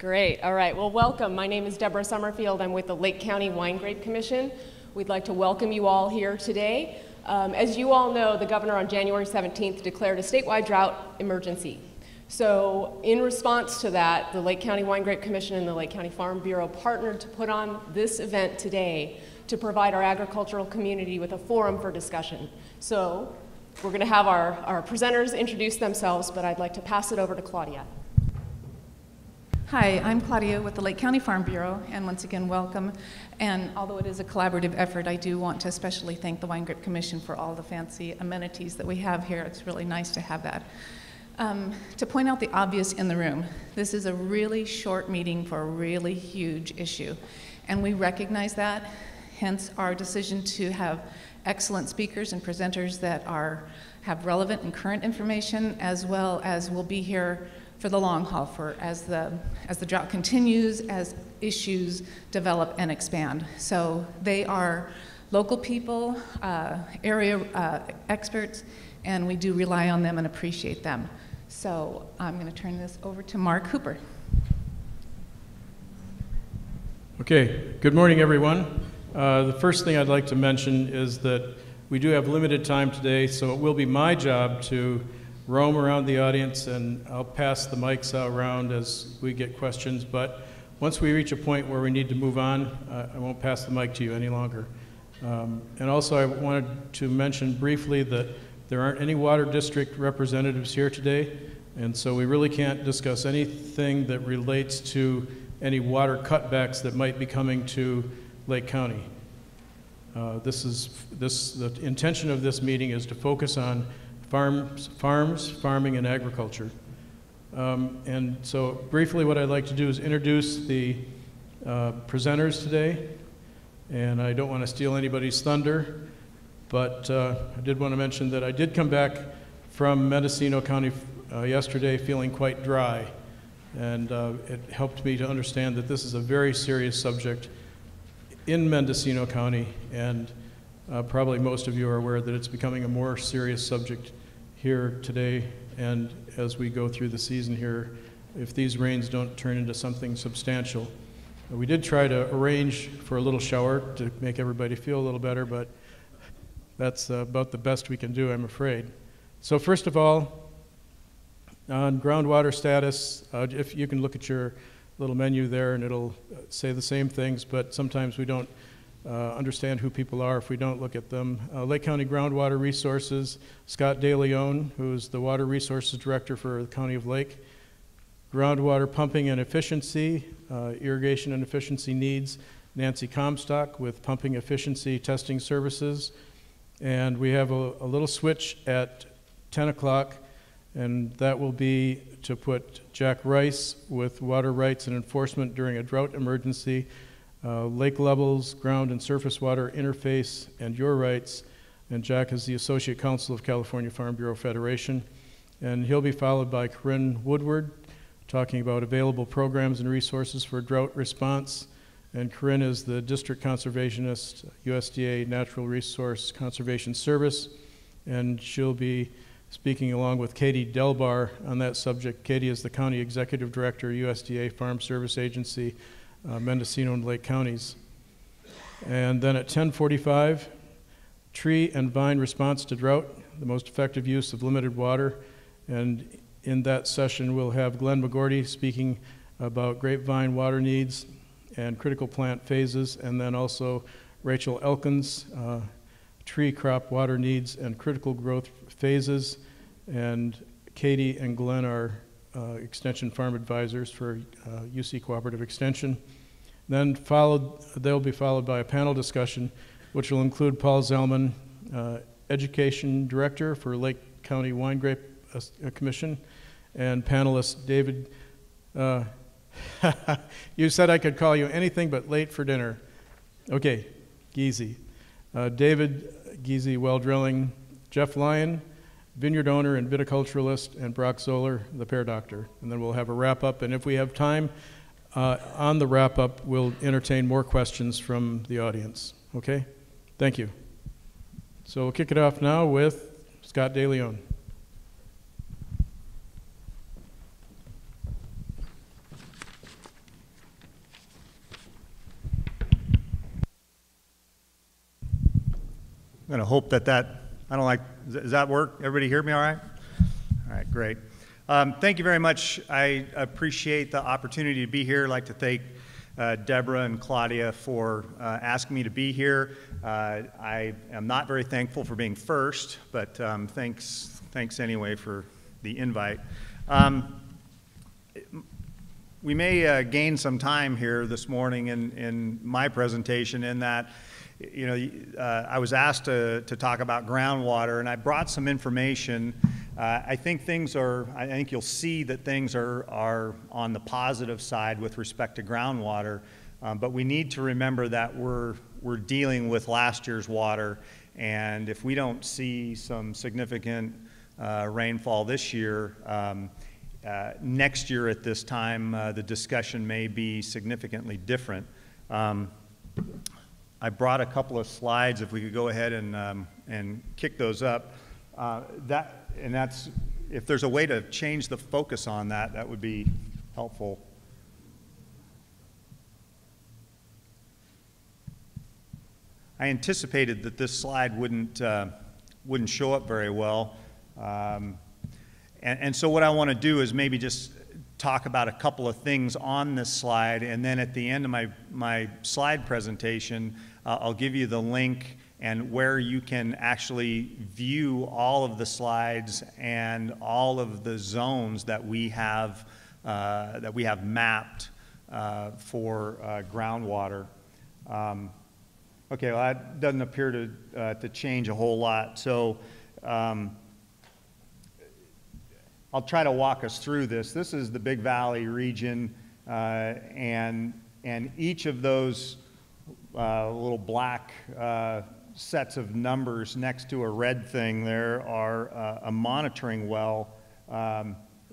Great. All right. Well, welcome. My name is Deborah Summerfield. I'm with the Lake County Winegrape Commission. We'd like to welcome you all here today. As you all know, the governor on January 17th declared a statewide drought emergency. So in response to that, the Lake County Winegrape Commission and the Lake County Farm Bureau partnered to put on this event today to provide our agricultural community with a forum for discussion. So we're going to have our presenters introduce themselves, but I'd like to pass it over to Claudia. Hi, I'm Claudia with the Lake County Farm Bureau, and once again, welcome. And although it is a collaborative effort, I do want to especially thank the Winegrape Commission for all the fancy amenities that we have here. It's really nice to have that. To point out the obvious in the room, this is a really short meeting for a really huge issue, and we recognize that, hence our decision to have excellent speakers and presenters that have relevant and current information, as well as will be here for the long haul, as the drought continues, as issues develop and expand. So they are local people, area experts, and we do rely on them and appreciate them. So I'm going to turn this over to Mark Hooper. Okay, good morning, everyone. The first thing I'd like to mention is that we do have limited time today, so it will be my job to roam around the audience, and I'll pass the mics around as we get questions, but once we reach a point where we need to move on, I won't pass the mic to you any longer. And also I wanted to mention briefly that there aren't any water district representatives here today, and so we really can't discuss anything that relates to any water cutbacks that might be coming to Lake County. The intention of this meeting is to focus on farming, and agriculture. And so briefly what I'd like to do is introduce the presenters today, and I don't want to steal anybody's thunder, but I did want to mention that I did come back from Mendocino County yesterday feeling quite dry, and it helped me to understand that this is a very serious subject in Mendocino County, and probably most of you are aware that it's becoming a more serious subject here today, and as we go through the season here, if these rains don't turn into something substantial. We did try to arrange for a little shower to make everybody feel a little better, but that's about the best we can do, I'm afraid. So first of all, on groundwater status, if you can look at your little menu there and it'll say the same things, but sometimes we don't understand who people are if we don't look at them. Lake County Groundwater Resources, Scott DeLeon, who's the Water Resources Director for the County of Lake. Groundwater Pumping and Efficiency, Irrigation and Efficiency Needs, Nancy Comstock with Pumping Efficiency Testing Services. And we have a little switch at 10 o'clock, and that will be to put Jack Rice with Water Rights and Enforcement during a drought emergency, lake levels, ground and surface water interface, and your rights. And Jack is the Associate Counsel of California Farm Bureau Federation. And he'll be followed by Corinne Woodward, talking about available programs and resources for drought response. And Corinne is the District Conservationist, USDA Natural Resource Conservation Service. And she'll be speaking along with Katie Delbar on that subject. Katie is the County Executive Director, USDA Farm Service Agency, Mendocino and Lake Counties. And then at 10:45, tree and vine response to drought, the most effective use of limited water. And in that session, we'll have Glenn McGordy speaking about grapevine water needs and critical plant phases, and then also Rachel Elkins, tree crop water needs and critical growth phases. And Katie and Glenn are Extension Farm Advisors for UC Cooperative Extension. Then they'll be followed by a panel discussion, which will include Paul Zellman, Education Director for Lake County Winegrape Commission, and panelist David, you said I could call you anything but late for dinner. Okay, Giese. David Giese, Well Drilling, Jeff Lyon, vineyard owner and viticulturalist, and Brock Zoller, the pear doctor. And then we'll have a wrap-up, and if we have time on the wrap-up, we'll entertain more questions from the audience. Okay? Thank you. So we'll kick it off now with Scott DeLeon. going to hope that I don't like, does that work? Everybody hear me all right? All right, great. Thank you very much. I appreciate the opportunity to be here. I'd like to thank Deborah and Claudia for asking me to be here. I am not very thankful for being first, but thanks anyway for the invite. We may gain some time here this morning in my presentation in that, you know, I was asked to talk about groundwater, and I brought some information. I think you'll see that things are on the positive side with respect to groundwater, but we need to remember that we're dealing with last year's water, and if we don't see some significant rainfall this year, next year at this time, the discussion may be significantly different. I brought a couple of slides. If we could go ahead and kick those up. If there's a way to change the focus on that, that would be helpful. I anticipated that this slide wouldn't show up very well. And so what I want to do is maybe just talk about a couple of things on this slide, and then at the end of my slide presentation, I'll give you the link and where you can actually view all of the slides and all of the zones that we have mapped for groundwater. Okay, well, that doesn't appear to change a whole lot. So I'll try to walk us through this. This is the Big Valley region, and each of those little black sets of numbers next to a red thing there are a monitoring well.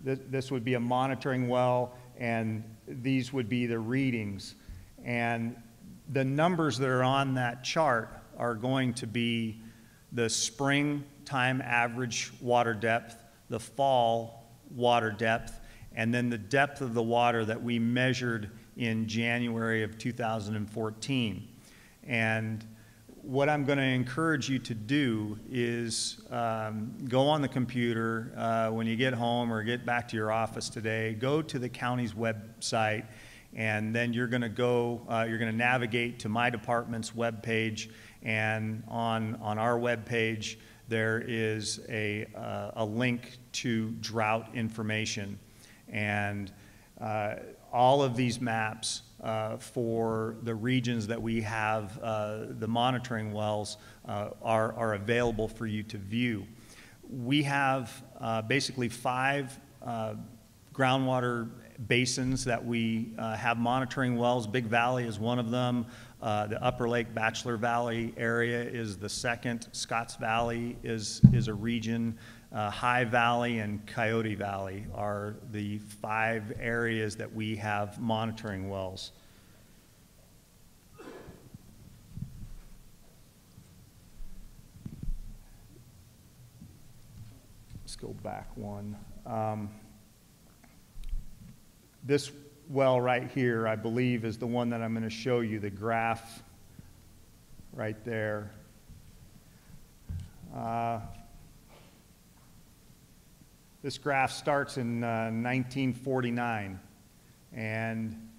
This would be a monitoring well, and these would be the readings. And the numbers that are on that chart are going to be the springtime average water depth, the fall water depth, and then the depth of the water that we measured in January of 2014. And what I'm going to encourage you to do is go on the computer when you get home or get back to your office today, go to the county's website, and then you're going to navigate to my department's webpage, and on our webpage there is a link to drought information. And all of these maps for the regions that we have the monitoring wells are available for you to view. We have basically 5 groundwater basins that we have monitoring wells. Big Valley is one of them. The Upper Lake Bachelor Valley area is the second. Scotts Valley is a region. High Valley and Coyote Valley are the 5 areas that we have monitoring wells. Let's go back one. This well right here, I believe, is the one that I'm going to show you, the graph right there. This graph starts in 1949, and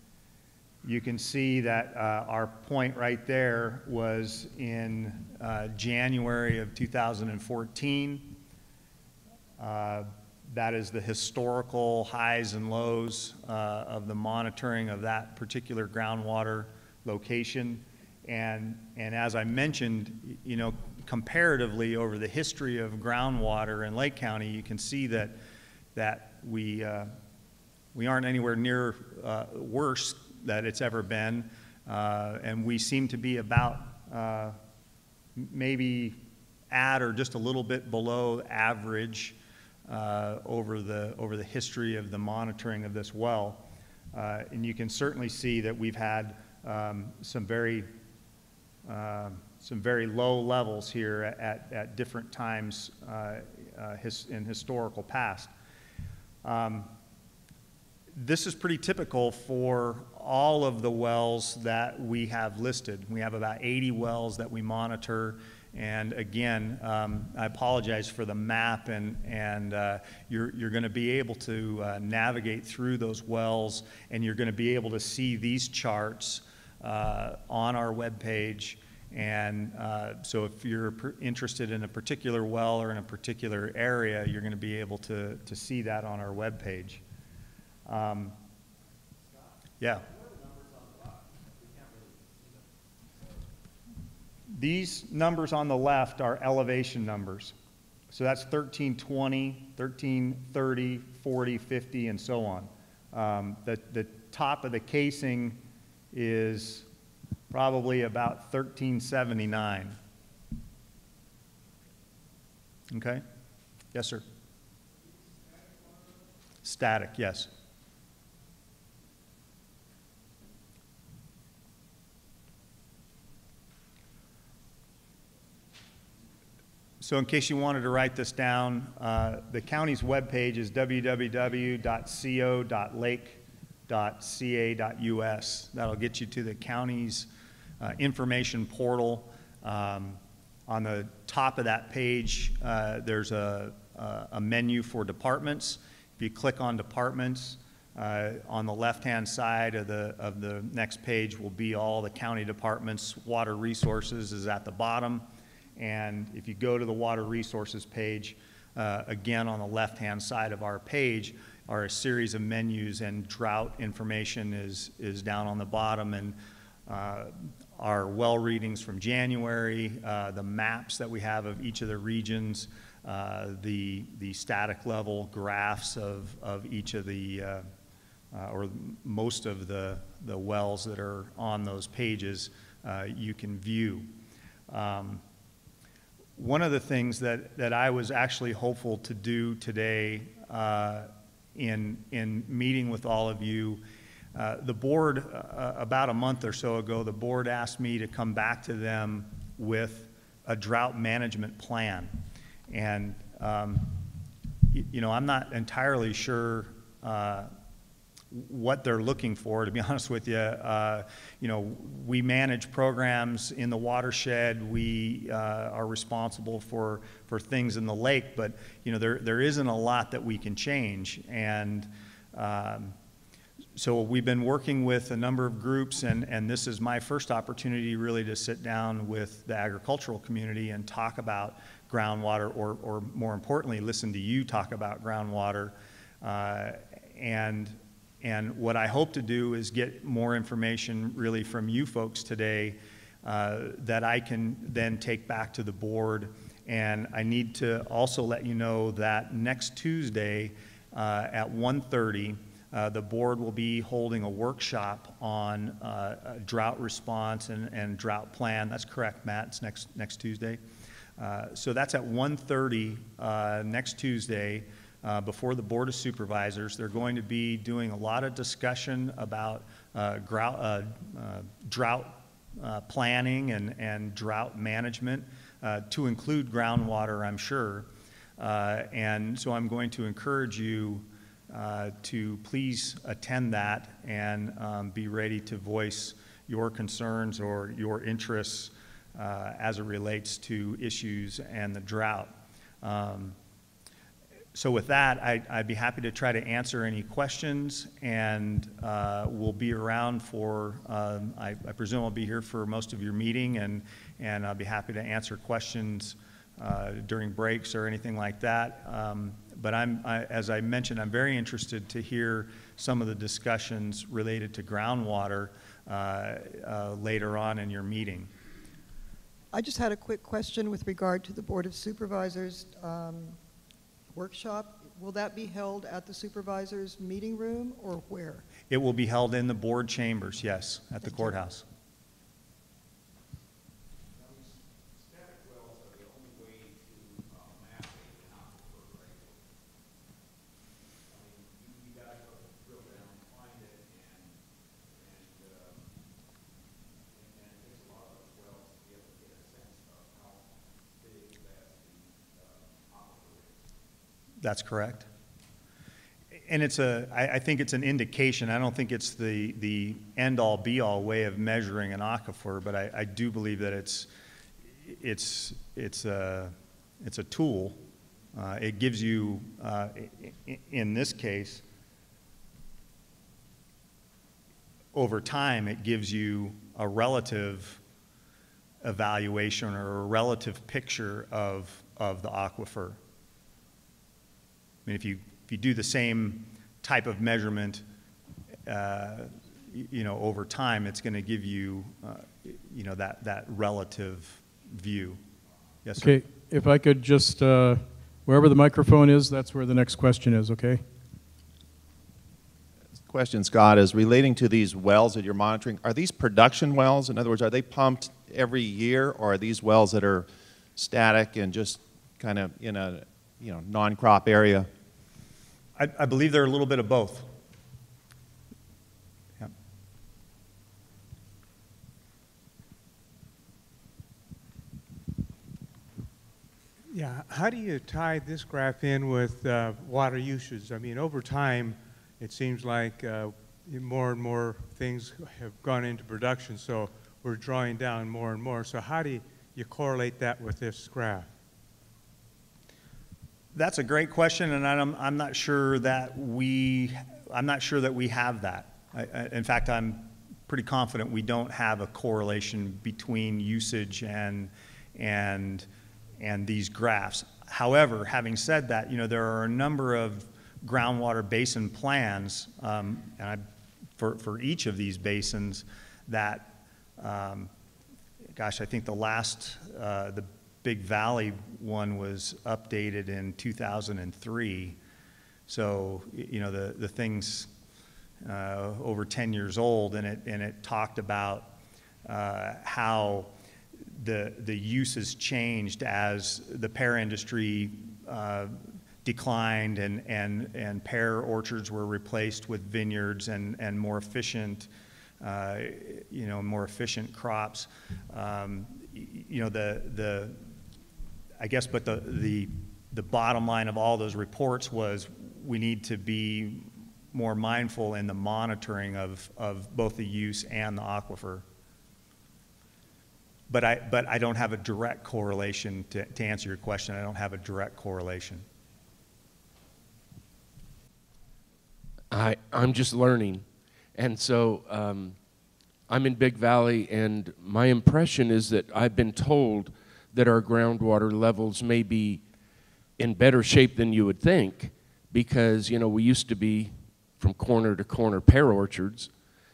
you can see that our point right there was in January of 2014. That is the historical highs and lows of the monitoring of that particular groundwater location. And as I mentioned, you know, comparatively over the history of groundwater in Lake County, you can see that we aren't anywhere near worse that it's ever been, and we seem to be about maybe at or just a little bit below average over the history of the monitoring of this well. And you can certainly see that we've had some very low levels here at different times in historical past. This is pretty typical for all of the wells that we have listed. We have about 80 wells that we monitor, And again, I apologize for the map, and you're going to be able to navigate through those wells, and you're going to be able to see these charts on our webpage. And so if you're interested in a particular well or in a particular area, you're going to be able to see that on our webpage. Yeah. These numbers on the left are elevation numbers. So that's 1320, 1330, 40, 50, and so on. The top of the casing is probably about 1379. Okay? Yes, sir. Static, yes. So in case you wanted to write this down, the county's webpage is www.co.lake.ca.us. That'll get you to the county's information portal. On the top of that page, there's a menu for departments. If you click on departments, on the left-hand side of the next page will be all the county departments. Water resources is at the bottom. And if you go to the water resources page, again on the left-hand side of our page are a series of menus, and drought information is down on the bottom, and our well readings from January, the maps that we have of each of the regions, the static level graphs of each of the, or most of the wells that are on those pages, you can view. One of the things that I was actually hopeful to do today in meeting with all of you, the board, about a month or so ago, the board asked me to come back to them with a drought management plan. And, you know, I'm not entirely sure what they're looking for, to be honest with you. You know, we manage programs in the watershed. We are responsible for things in the lake, but you know, there isn't a lot that we can change. And so we've been working with a number of groups, and this is my first opportunity really to sit down with the agricultural community and talk about groundwater, or more importantly, listen to you talk about groundwater. And what I hope to do is get more information really from you folks today that I can then take back to the board. And I need to also let you know that next Tuesday at 1:30, the board will be holding a workshop on drought response and drought plan. That's correct, Matt. It's next Tuesday. So that's at 1:30 next Tuesday. Before the Board of Supervisors. They're going to be doing a lot of discussion about drought planning and drought management, to include groundwater, I'm sure. And so I'm going to encourage you to please attend that and be ready to voice your concerns or your interests as it relates to issues and the drought. So with that, I'd be happy to try to answer any questions, and we'll be around for, I presume I'll be here for most of your meeting, and I'll be happy to answer questions during breaks or anything like that. But as I mentioned, I'm very interested to hear some of the discussions related to groundwater later on in your meeting. I just had a quick question with regard to the Board of Supervisors workshop. Will that be held at the supervisors meeting room or where? It will be held in the board chambers, yes, at the courthouse. Static wells are the only way to map an aquifer, right? I mean, you guys have to drill down and find it, and it takes a lot of those wells to be able to get a sense of how big that aquifer is. That's correct. And it's I think it's an indication. I don't think it's the end-all, be-all way of measuring an aquifer, but I do believe that it's a tool. It gives you, in this case, over time, it gives you a relative evaluation or a relative picture of the aquifer. I mean, if you do the same type of measurement, over time, it's going to give you, that relative view. Yes, sir. Okay, if I could just, wherever the microphone is, that's where the next question is, okay? Question, Scott, is relating to these wells that you're monitoring. Are these production wells? In other words, are they pumped every year, or are these wells that are static and just kind of in a non-crop area? I believe they're a little bit of both. Yeah. Yeah, how do you tie this graph in with water usage? I mean, over time, it seems like more and more things have gone into production, so we're drawing down more and more. So how do you correlate that with this graph? That's a great question, and I'm not sure that we have that. In fact, I'm pretty confident we don't have a correlation between usage and these graphs. However, having said that, there are a number of groundwater basin plans, for each of these basins that, gosh, I think the last, the Big Valley one was updated in 2003. So, the thing's over 10 years old, and it talked about how the use has changed as the pear industry declined and pear orchards were replaced with vineyards and more efficient, more efficient crops. I guess, but the bottom line of all those reports was we need to be more mindful in the monitoring of both the use and the aquifer. But I don't have a direct correlation to answer your question. I don't have a direct correlation. I'm just learning, and so I'm in Big Valley, and my impression is that I've been told that our groundwater levels may be in better shape than you would think, because we used to be from corner to corner pear orchards,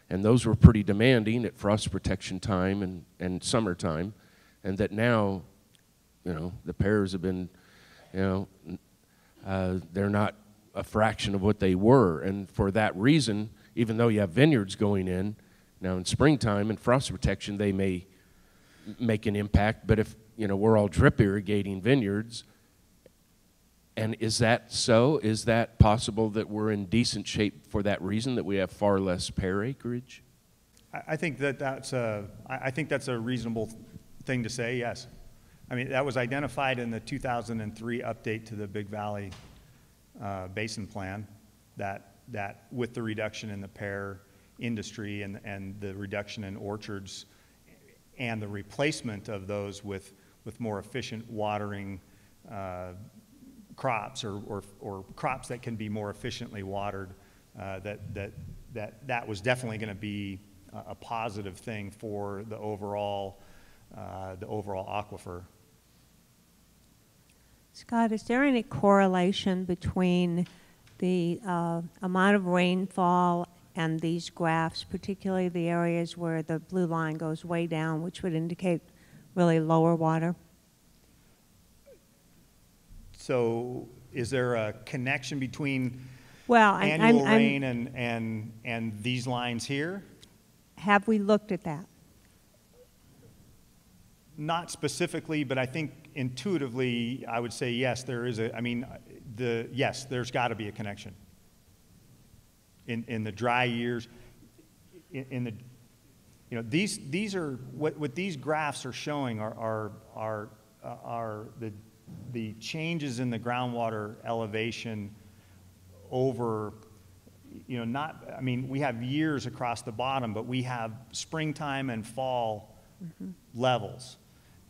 and those were pretty demanding at frost protection time and summertime, and that now the pears have been they're not a fraction of what they were, and for that reason, even though you have vineyards going in now in springtime and frost protection, they may make an impact. But if we're all drip irrigating vineyards, and is that so? Is that possible that we're in decent shape for that reason, that we have far less pear acreage? I think that's a reasonable thing to say. Yes, I mean that was identified in the 2003 update to the Big Valley Basin Plan, that with the reduction in the pear industry and the reduction in orchards and the replacement of those with more efficient watering crops or crops that can be more efficiently watered, that was definitely going to be a positive thing for the overall aquifer. Scott, is there any correlation between the amount of rainfall and these graphs, particularly the areas where the blue line goes way down, which would indicate really lower water? So is there a connection between annual rain and these lines here? Have we looked at that? Not specifically, but I think intuitively I would say yes, there is yes, there's got to be a connection. In the dry years, these are what these graphs are showing are the changes in the groundwater elevation over, we have years across the bottom, but we have springtime and fall levels.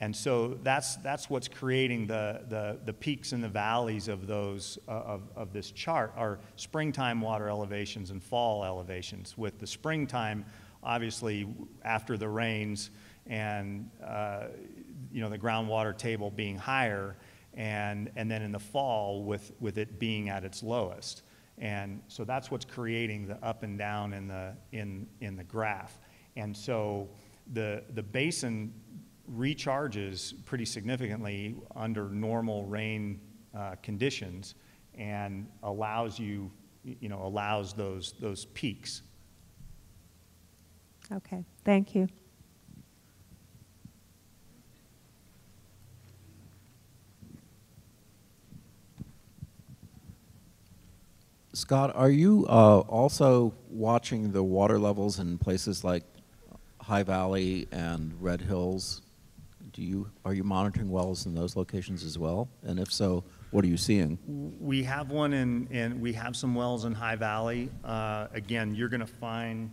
And so that's what's creating the peaks and the valleys of those of this chart are springtime water elevations and fall elevations. With the springtime, obviously after the rains and the groundwater table being higher, and then in the fall with it being at its lowest. And so that's what's creating the up and down in the graph. And so the basin recharges pretty significantly under normal rain conditions and allows those peaks. Okay, thank you. Scott, are you also watching the water levels in places like High Valley and Red Hills? Are you monitoring wells in those locations as well? And if so, what are you seeing? We have one we have some wells in High Valley. Again, you're going to find,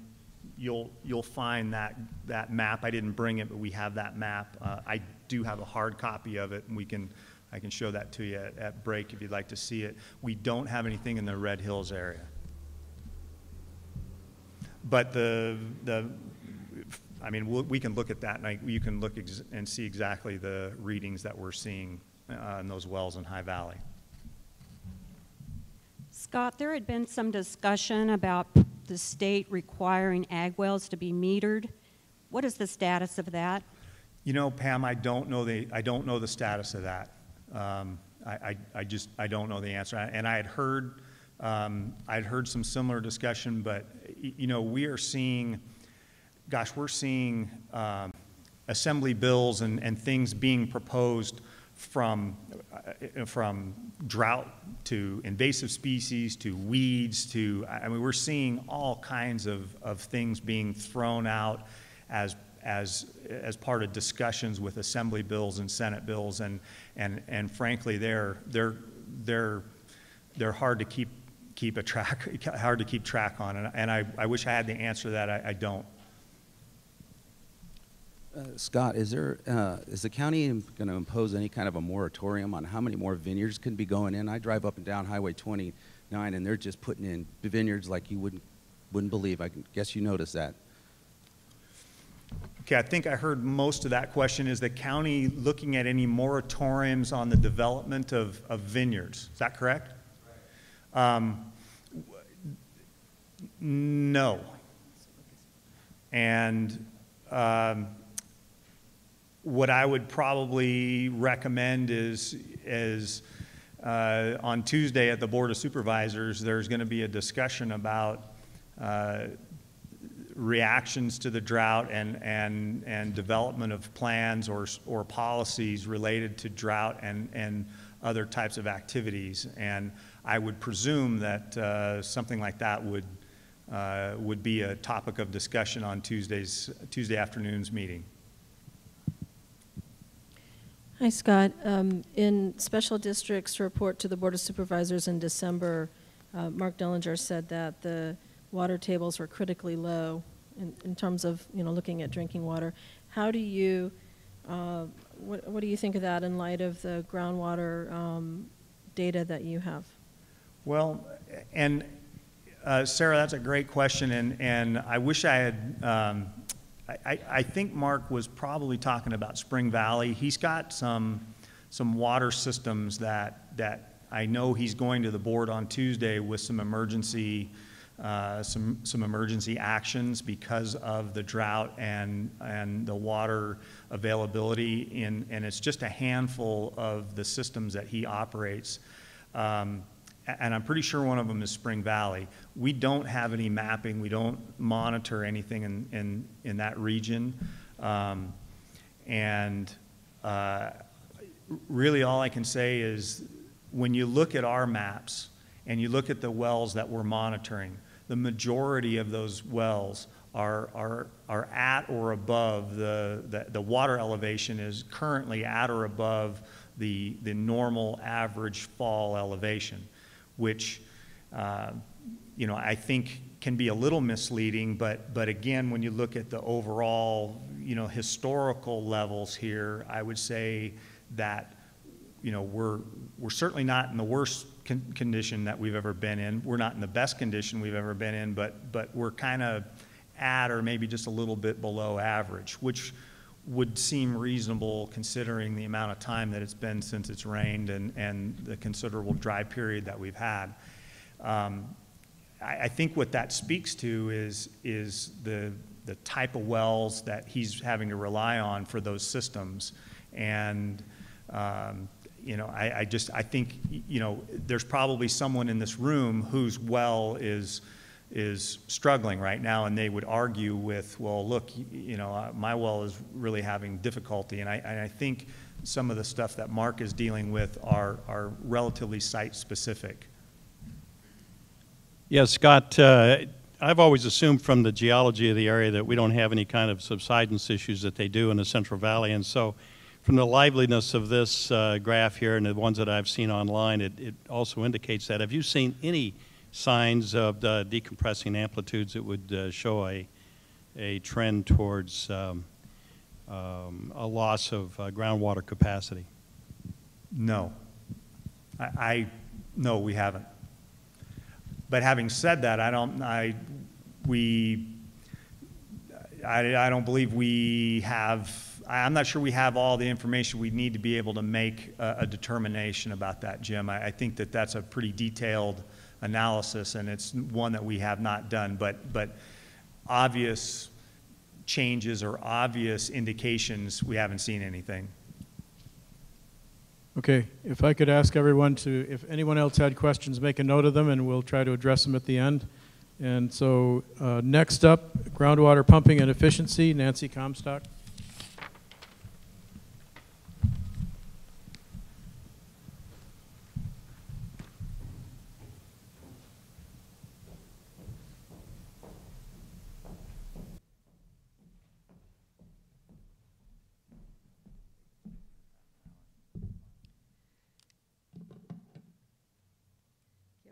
you'll find that map. I didn't bring it, but we have that map. I do have a hard copy of it, and I can show that to you at break if you'd like to see it. We don't have anything in the Red Hills area. But we can look at that, and you can look and see exactly the readings that we're seeing in those wells in High Valley. Scott, there had been some discussion about the state requiring ag wells to be metered. What is the status of that? You know, Pam, I don't know the status of that. I don't know the answer. And I had heard some similar discussion, but we are seeing. Gosh, we're seeing assembly bills and things being proposed from drought to invasive species to weeds to, we're seeing all kinds of things being thrown out as part of discussions with assembly bills and Senate bills, and frankly, they're hard to keep track on, and I wish I had the answer to that. I don't. Scott, is the county going to impose any kind of a moratorium on how many more vineyards can be going in? I drive up and down Highway 29, and they're just putting in vineyards like you wouldn't believe. I guess you noticed that. Okay, I think I heard most of that question. Is the county looking at any moratoriums on the development of vineyards? Is that correct? No. And what I would probably recommend is on Tuesday at the Board of Supervisors, there's going to be a discussion about reactions to the drought and development of plans or policies related to drought and other types of activities. And I would presume that something like that would be a topic of discussion on Tuesday afternoon's meeting. Hi, Scott. In Special District's report to the Board of Supervisors in December, Mark Dellinger said that the water tables were critically low in terms of looking at drinking water. How do you, what do you think of that in light of the groundwater data that you have? Well, and Sarah, that's a great question, and I wish I had. I think Mark was probably talking about Spring Valley. He's got some water systems that I know he's going to the board on Tuesday with some emergency actions because of the drought and the water availability and it's just a handful of the systems that he operates. And I'm pretty sure one of them is Spring Valley. We don't have any mapping. We don't monitor anything in that region. Really all I can say is when you look at our maps and you look at the wells that we're monitoring, the majority of those wells are at or above the water elevation is currently at or above the normal average fall elevation, which you know, I think can be a little misleading, but again, when you look at the overall, you know, historical levels here, I would say that, you know, we're certainly not in the worst condition that we've ever been in. We're not in the best condition we've ever been in, but we're kind of at or maybe just a little bit below average, which would seem reasonable considering the amount of time that it's been since it's rained and the considerable dry period that we've had. I think what that speaks to is the type of wells that he's having to rely on for those systems. And you know, I think, you know, there's probably someone in this room whose well is struggling right now, and they would argue with, well, look, you know, my well is really having difficulty. And I think some of the stuff that Mark is dealing with are relatively site specific. Yeah, Scott, I've always assumed from the geology of the area that we don't have any kind of subsidence issues that they do in the Central Valley. And so from the liveliness of this graph here and the ones that I've seen online, it also indicates that. Have you seen any signs of the decompressing amplitudes that would show a trend towards a loss of groundwater capacity? No. No, we haven't. But having said that, I don't believe we have, I'm not sure we have all the information we need to be able to make a determination about that, Jim. I think that that's a pretty detailed analysis, and it's one that we have not done, but obvious changes or obvious indications, we haven't seen anything. Okay, if I could ask everyone to, if anyone else had questions, make a note of them and we'll try to address them at the end. And so next up, groundwater pumping and efficiency, Nancy Comstock.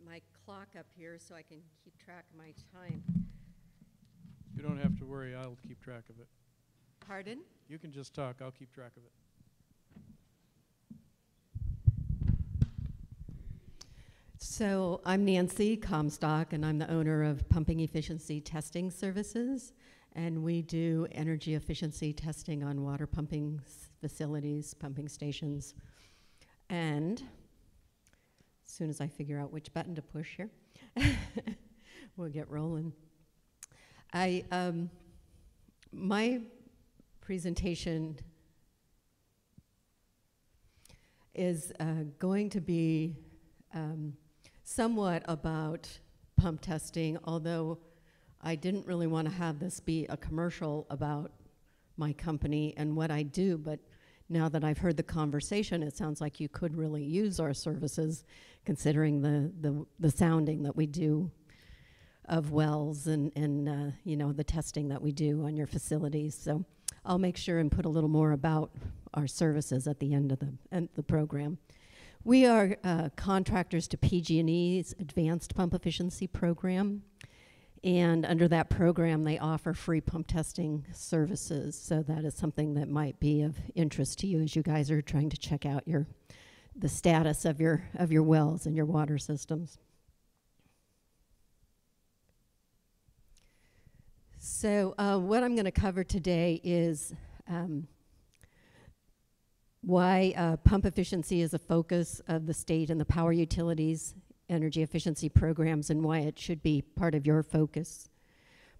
My clock up here so I can keep track of my time. You don't have to worry, I'll keep track of it. Pardon? You can just talk, I'll keep track of it. So I'm Nancy Comstock, and I'm the owner of Pumping Efficiency Testing Services, and we do energy efficiency testing on water pumping facilities, pumping stations, and as soon as I figure out which button to push here, we'll get rolling. My presentation is going to be somewhat about pump testing, although I didn't really want to have this be a commercial about my company and what I do, but now that I've heard the conversation, it sounds like you could really use our services, considering the sounding that we do of wells and you know, the testing that we do on your facilities. So I'll make sure and put a little more about our services at the end of the program. We are contractors to PG&E's Advanced Pump Efficiency Program. And under that program, they offer free pump testing services. So that is something that might be of interest to you as you guys are trying to check out the status of your wells and your water systems. So what I'm going to cover today is why pump efficiency is a focus of the state and the power utilities energy efficiency programs and why it should be part of your focus.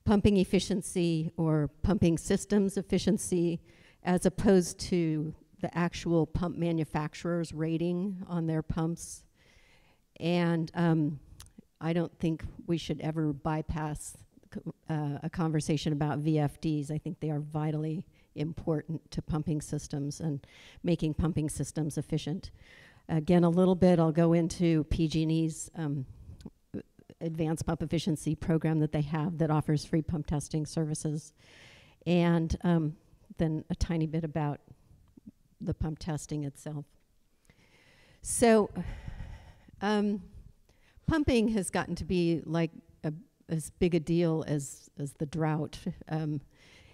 Pumping efficiency or pumping systems efficiency as opposed to the actual pump manufacturer's rating on their pumps. And I don't think we should ever bypass a conversation about VFDs. I think they are vitally important to pumping systems and making pumping systems efficient. Again, a little bit, I'll go into PG&E's advanced pump efficiency program that they have that offers free pump testing services. And then a tiny bit about the pump testing itself. So pumping has gotten to be like as big a deal as the drought.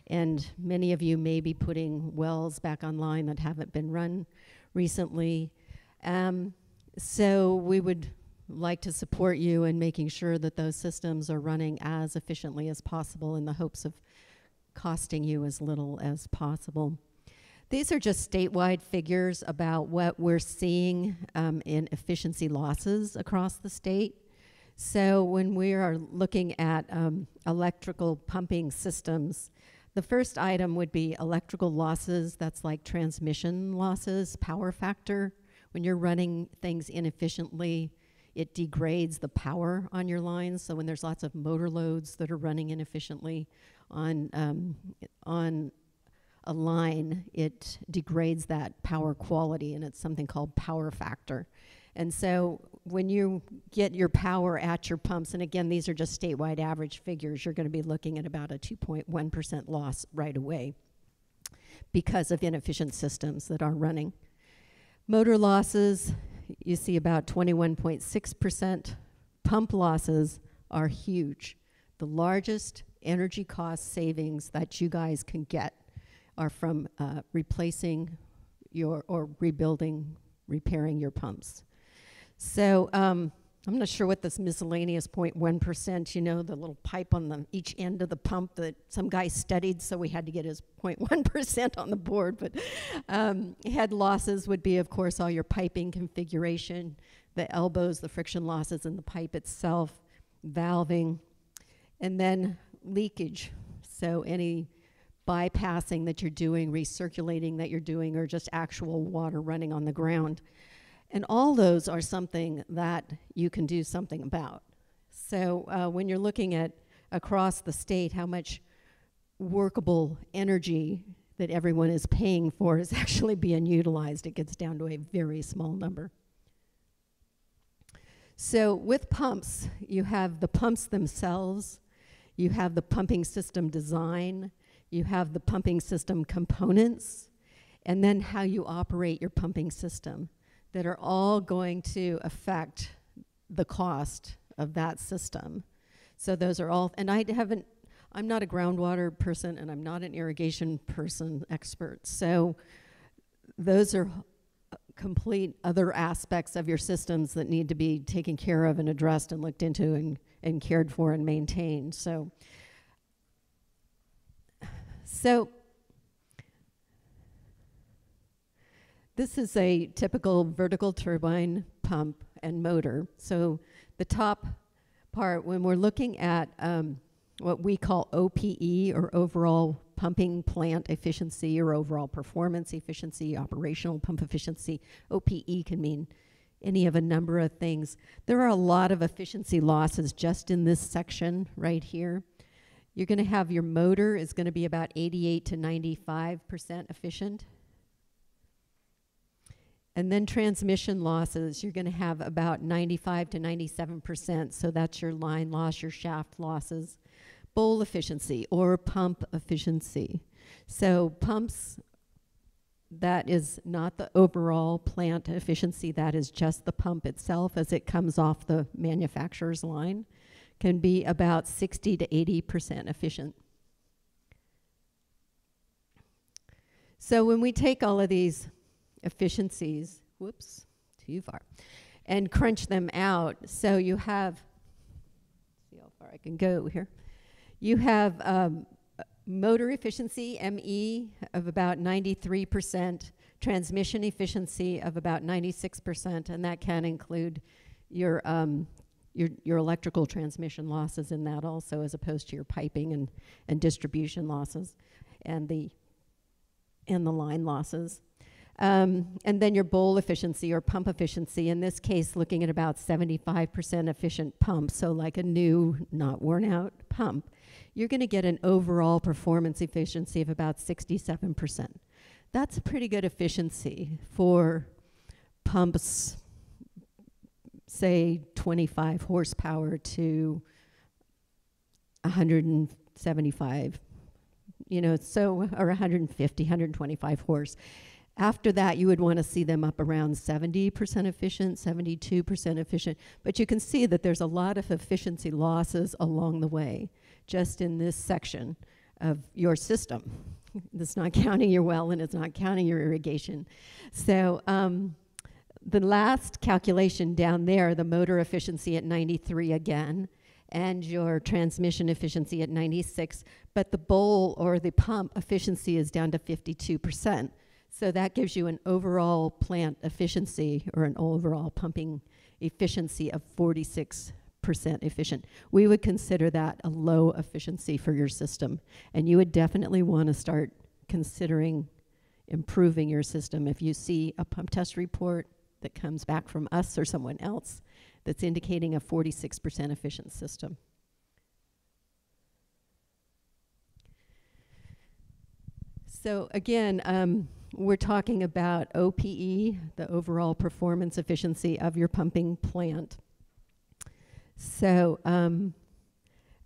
And many of you may be putting wells back online that haven't been run recently. So we would like to support you in making sure that those systems are running as efficiently as possible in the hopes of costing you as little as possible. These are just statewide figures about what we're seeing in efficiency losses across the state. So when we are looking at electrical pumping systems, the first item would be electrical losses. That's like transmission losses, power factor. When you're running things inefficiently, it degrades the power on your lines. So when there's lots of motor loads that are running inefficiently on a line, it degrades that power quality, and it's something called power factor. And so when you get your power at your pumps, and again, these are just statewide average figures, you're going to be looking at about a 2.1% loss right away because of inefficient systems that are running. Motor losses, you see about 21.6%. Pump losses are huge. The largest energy cost savings that you guys can get are from replacing or rebuilding, repairing your pumps. So I'm not sure what this miscellaneous 0.1%, you know, the little pipe on each end of the pump that some guy studied, so we had to get his 0.1% on the board. But head losses would be, of course, all your piping configuration, the elbows, the friction losses in the pipe itself, valving, and then leakage. So any bypassing that you're doing, recirculating that you're doing, or just actual water running on the ground. And all those are something that you can do something about. So when you're looking at across the state how much workable energy that everyone is paying for is actually being utilized, it gets down to a very small number. So with pumps, you have the pumps themselves, you have the pumping system design, you have the pumping system components, and then how you operate your pumping system that are all going to affect the cost of that system. So those are all, and I'm not a groundwater person and I'm not an irrigation person expert. So those are complete other aspects of your systems that need to be taken care of and addressed and looked into and cared for and maintained. So this is a typical vertical turbine pump and motor. So the top part, when we're looking at what we call OPE, or overall pumping plant efficiency, or overall performance efficiency, operational pump efficiency, OPE can mean any of a number of things. There are a lot of efficiency losses just in this section right here. You're going to have your motor is going to be about 88 to 95% efficient. And then transmission losses, you're going to have about 95 to 97%. So that's your line loss, your shaft losses. Bowl efficiency or pump efficiency. So pumps, that is not the overall plant efficiency, that is just the pump itself as it comes off the manufacturer's line, can be about 60 to 80% efficient. So when we take all of these efficiencies, whoops, too far, and crunch them out, so you have, see how far I can go here. You have motor efficiency, ME, of about 93%, transmission efficiency of about 96%, and that can include your electrical transmission losses in that also, as opposed to your piping and distribution losses and the line losses. And then your bowl efficiency or pump efficiency, in this case looking at about 75% efficient pump, so like a new, not worn out pump, you're going to get an overall performance efficiency of about 67%. That's a pretty good efficiency for pumps, say 25 horsepower to 175, you know, so, or 150, 125 horse. After that, you would want to see them up around 70% efficient, 72% efficient. But you can see that there's a lot of efficiency losses along the way, just in this section of your system. It's not counting your well, and it's not counting your irrigation. So the last calculation down there, the motor efficiency at 93 again, and your transmission efficiency at 96, but the bowl or the pump efficiency is down to 52%. So that gives you an overall plant efficiency or an overall pumping efficiency of 46% efficient. We would consider that a low efficiency for your system. And you would definitely want to start considering improving your system. If you see a pump test report that comes back from us or someone else that's indicating a 46% efficient system. So again, we're talking about OPE, the overall performance efficiency of your pumping plant. So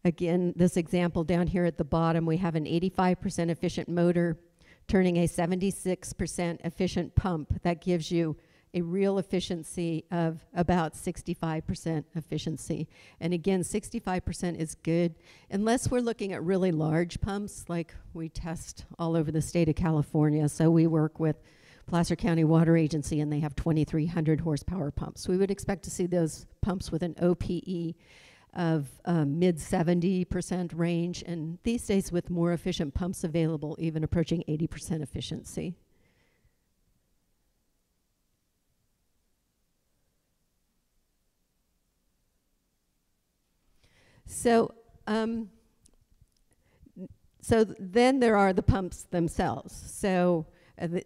again, this example down here at the bottom, we have an 85% efficient motor turning a 76% efficient pump. That gives you a real efficiency of about 65% efficiency. And again, 65% is good, unless we're looking at really large pumps like we test all over the state of California. So we work with Placer County Water Agency, and they have 2,300 horsepower pumps. We would expect to see those pumps with an OPE of mid 70% range, and these days with more efficient pumps available, even approaching 80% efficiency. So, so then there are the pumps themselves. So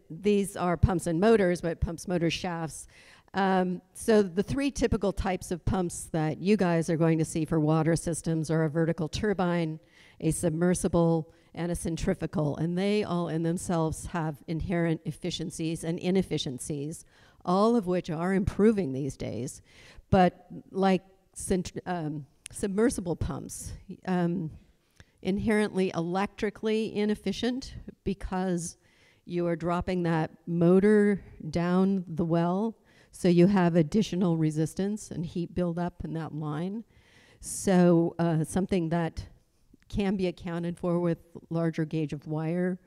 these are pumps and motors, but pumps, motors, shafts. So the three typical types of pumps that you guys are going to see for water systems are a vertical turbine, a submersible, and a centrifugal. And they all in themselves have inherent efficiencies and inefficiencies, all of which are improving these days. But like submersible pumps, inherently electrically inefficient because you are dropping that motor down the well, so you have additional resistance and heat buildup in that line. So something that can be accounted for with larger gauge of wire.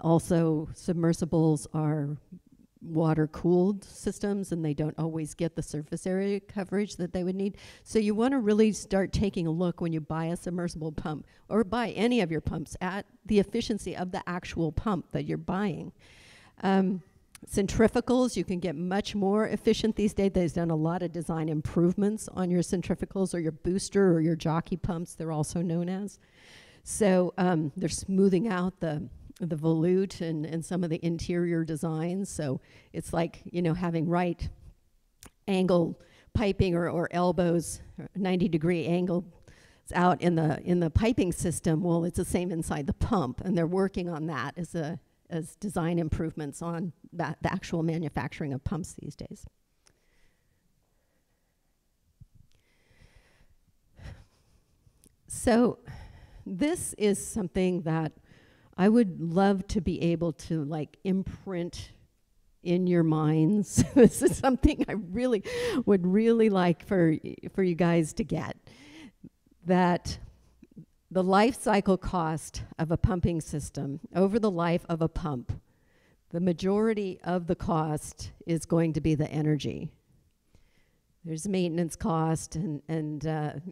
Also, submersibles are water-cooled systems, and they don't always get the surface area coverage that they would need. So you want to really start taking a look when you buy a submersible pump or buy any of your pumps at the efficiency of the actual pump that you're buying. Centrifugals, you can get much more efficient these days. They've done a lot of design improvements on your centrifugals or your booster or your jockey pumps, they're also known as. So they're smoothing out the volute and some of the interior designs. So it's like, you know, having right angle piping or elbows, 90-degree angle out in the piping system. Well, it's the same inside the pump, and they're working on that as design improvements on the actual manufacturing of pumps these days. So this is something that I would love to be able to like imprint in your minds. This is something I really would really like for you guys to get. That the life cycle cost of a pumping system over the life of a pump, the majority of the cost is going to be the energy. There's maintenance cost and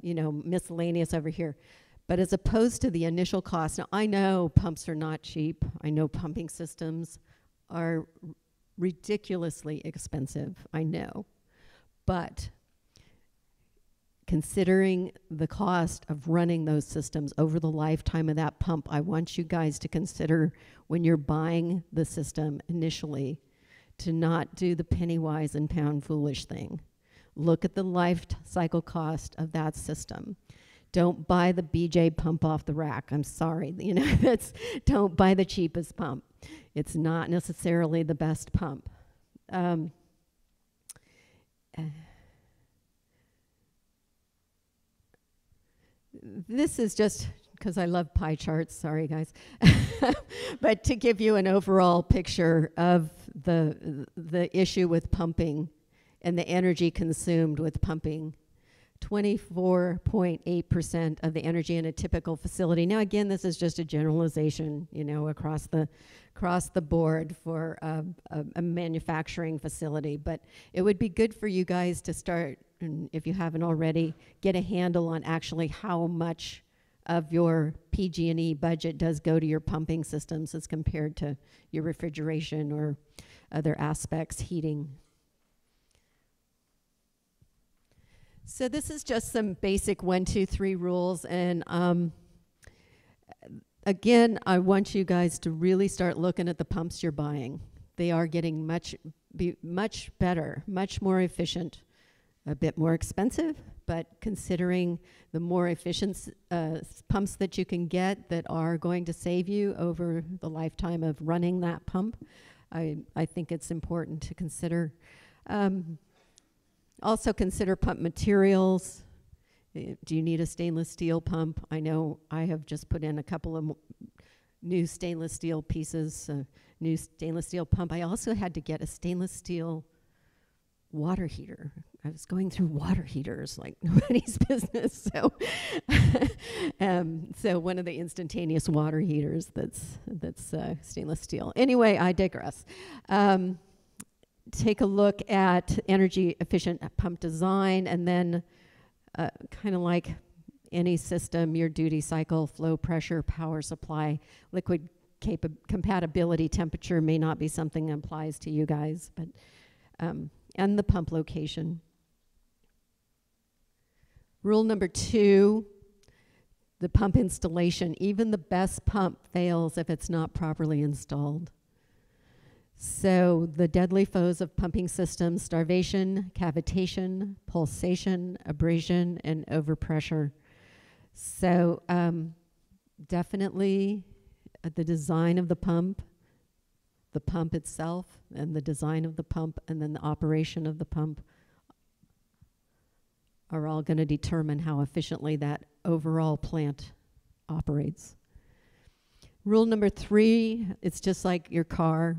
you know, miscellaneous over here. But as opposed to the initial cost, now I know pumps are not cheap. I know pumping systems are ridiculously expensive, I know. But considering the cost of running those systems over the lifetime of that pump, I want you guys to consider when you're buying the system initially to not do the penny wise and pound foolish thing. Look at the life cycle cost of that system. Don't buy the BJ pump off the rack. I'm sorry, you know, don't buy the cheapest pump. It's not necessarily the best pump. This is just because I love pie charts, sorry guys. But to give you an overall picture of the issue with pumping and the energy consumed with pumping. 24.8% of the energy in a typical facility. Now again, this is just a generalization, you know, across the board for a manufacturing facility, but it would be good for you guys to start, and if you haven't already, get a handle on actually how much of your PG&E budget does go to your pumping systems as compared to your refrigeration or other aspects, heating. So this is just some basic 1, 2, 3 rules, and again, I want you guys to really start looking at the pumps you're buying. They are getting much better, much more efficient, a bit more expensive, but considering the more efficient pumps that you can get that are going to save you over the lifetime of running that pump, I think it's important to consider. Also consider pump materials. Do you need a stainless steel pump? I know I have just put in a couple of new stainless steel pieces, new stainless steel pump. I also had to get a stainless steel water heater. I was going through water heaters like nobody's business. So, so one of the instantaneous water heaters that's stainless steel. Anyway, I digress. Take a look at energy efficient pump design, and then kind of like any system, your duty cycle, flow pressure, power supply, liquid compatibility, temperature may not be something that applies to you guys, but and the pump location. Rule number 2, the pump installation. Even the best pump fails if it's not properly installed. So the deadly foes of pumping systems: starvation, cavitation, pulsation, abrasion, and overpressure. So definitely the design of the pump itself, and the design of the pump, and then the operation of the pump are all going to determine how efficiently that overall plant operates. Rule number 3, it's just like your car.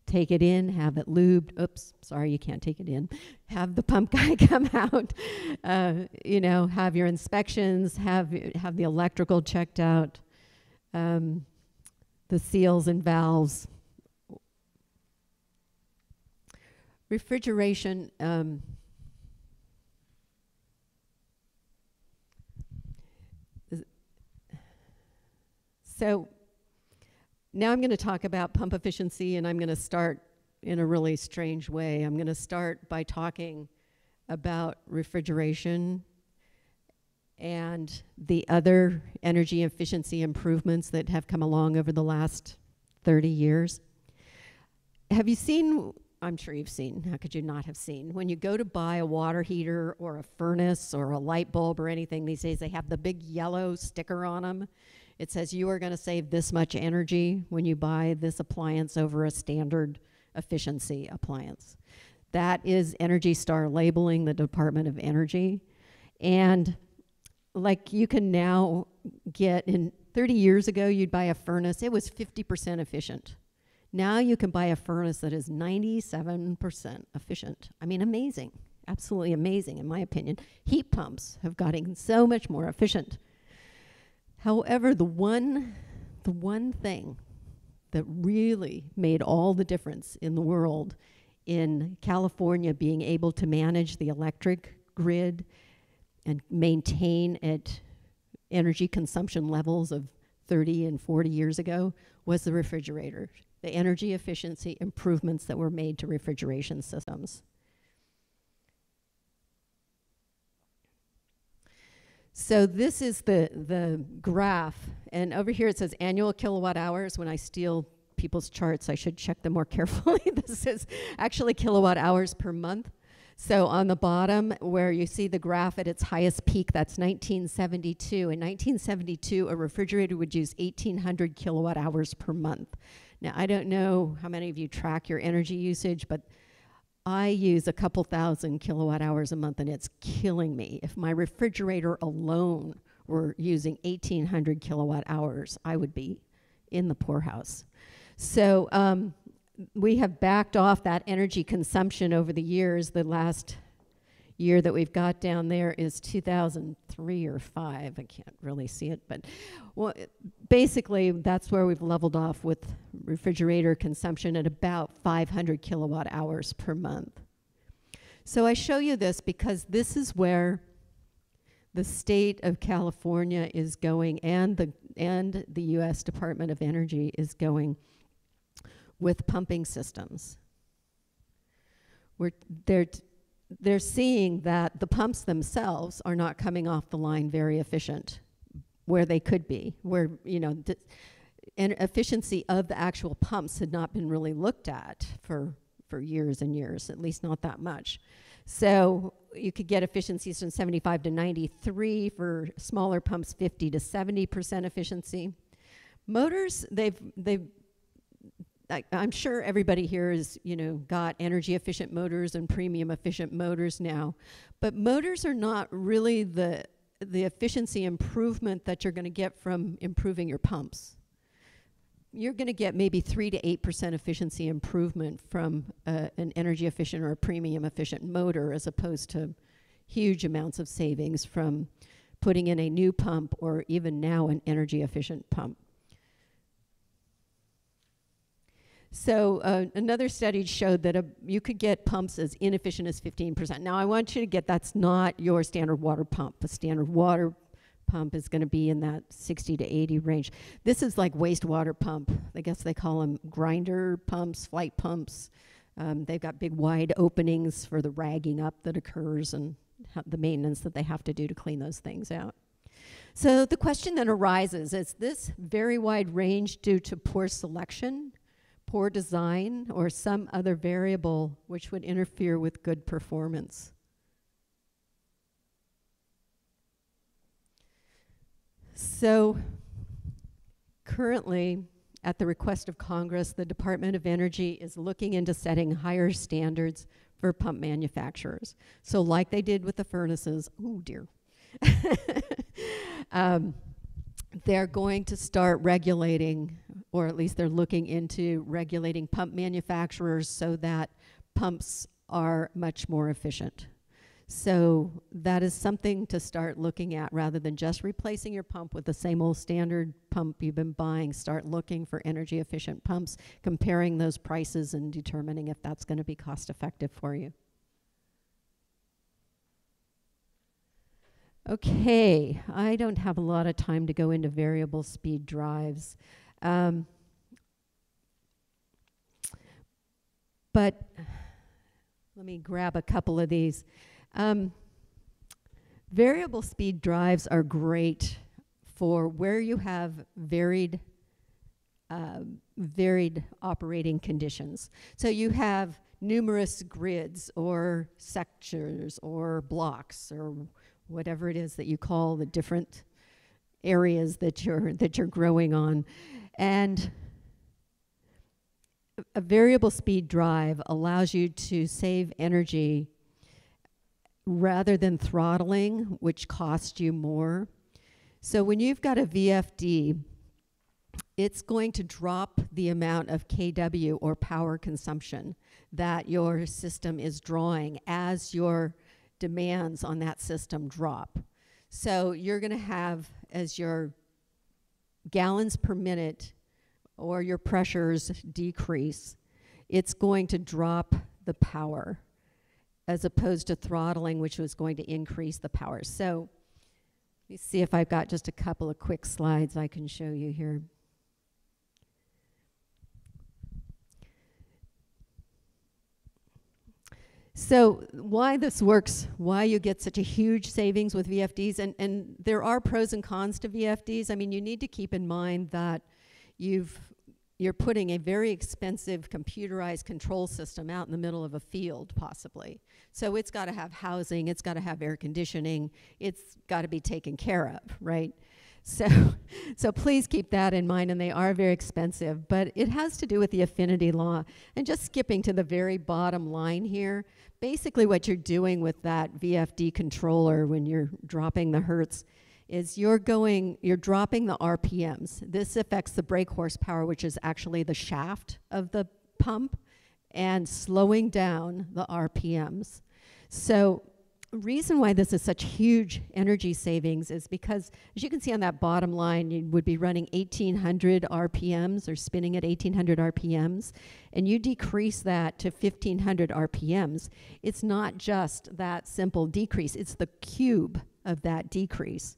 Take it in, have it lubed. Oops, sorry, you can't take it in. Have the pump guy come out. You know, have your inspections, have the electrical checked out, the seals and valves. Refrigeration. So now I'm going to talk about pump efficiency, and I'm going to start in a really strange way. I'm going to start by talking about refrigeration and the other energy efficiency improvements that have come along over the last 30 years. Have you seen, I'm sure you've seen, how could you not have seen, when you go to buy a water heater or a furnace or a light bulb or anything these days, they have the big yellow sticker on them. It says you are going to save this much energy when you buy this appliance over a standard efficiency appliance. That is Energy Star labeling, the Department of Energy. And like you can now get, in 30 years ago, you'd buy a furnace, it was 50% efficient. Now you can buy a furnace that is 97% efficient. I mean, amazing, absolutely amazing in my opinion. Heat pumps have gotten so much more efficient. However, the one thing that really made all the difference in the world in California being able to manage the electric grid and maintain at energy consumption levels of 30 and 40 years ago was the refrigerator, the energy efficiency improvements that were made to refrigeration systems. So this is the graph, and over here it says annual kilowatt hours. When I steal people's charts, I should check them more carefully. This is actually kilowatt hours per month. So on the bottom where you see the graph at its highest peak, that's 1972. In 1972, a refrigerator would use 1,800 kilowatt hours per month. Now, I don't know how many of you track your energy usage, but I use a couple thousand kilowatt hours a month, and it's killing me. If my refrigerator alone were using 1,800 kilowatt hours, I would be in the poorhouse. So we have backed off that energy consumption over the years. The last year that we've got down there is 2003 or 5. I can't really see it, but well, basically that's where we've leveled off with refrigerator consumption at about 500 kilowatt hours per month. So I show you this because this is where the state of California is going, and the U.S. Department of Energy is going with pumping systems. They're seeing that the pumps themselves are not coming off the line very efficient, where they could be, where, you know, and efficiency of the actual pumps had not been really looked at for years and years, at least not that much. So you could get efficiencies from 75 to 93, for smaller pumps 50 to 70% efficiency. Motors, I'm sure everybody here has, you know, got energy efficient motors and premium efficient motors now, but motors are not really the efficiency improvement that you're going to get from improving your pumps. You're going to get maybe 3 to 8% efficiency improvement from an energy efficient or a premium efficient motor, as opposed to huge amounts of savings from putting in a new pump or even now an energy efficient pump. So another study showed that you could get pumps as inefficient as 15%. Now I want you to get, that's not your standard water pump. A standard water pump is going to be in that 60 to 80 range. This is like wastewater pump. I guess they call them grinder pumps, flight pumps. They've got big wide openings for the ragging up that occurs and the maintenance that they have to do to clean those things out. So the question then arises, is this very wide range due to poor selection, poor design, or some other variable which would interfere with good performance? So currently, at the request of Congress, the Department of Energy is looking into setting higher standards for pump manufacturers. So like they did with the furnaces, oh dear, they're going to start regulating, or at least they're looking into regulating pump manufacturers so that pumps are much more efficient. So that is something to start looking at, rather than just replacing your pump with the same old standard pump you've been buying. Start looking for energy efficient pumps, comparing those prices and determining if that's going to be cost effective for you. Okay, I don't have a lot of time to go into variable speed drives. But let me grab a couple of these. Variable speed drives are great for where you have varied operating conditions. So you have numerous grids or sectors or blocks or whatever it is that you call the different areas that you're growing on. And a variable speed drive allows you to save energy rather than throttling, which costs you more. So when you've got a VFD, it's going to drop the amount of kW or power consumption that your system is drawing as your demands on that system drop. So you're going to have, as your gallons per minute or your pressures decrease, it's going to drop the power, as opposed to throttling, which was going to increase the power. So let me see if I've got just a couple of quick slides I can show you here. So why this works, why you get such a huge savings with VFDs, and there are pros and cons to VFDs. I mean, you need to keep in mind that you're putting a very expensive computerized control system out in the middle of a field, possibly. So it's got to have housing, it's got to have air conditioning, it's got to be taken care of, right? So please keep that in mind, and they are very expensive, but it has to do with the affinity law. And just skipping to the very bottom line here, basically what you're doing with that VFD controller when you're dropping the hertz is you're dropping the RPMs. This affects the brake horsepower, which is actually the shaft of the pump, and slowing down the RPMs. So reason why this is such huge energy savings is because, as you can see on that bottom line, you would be running 1,800 RPMs or spinning at 1,800 RPMs, and you decrease that to 1,500 RPMs. It's not just that simple decrease, it's the cube of that decrease.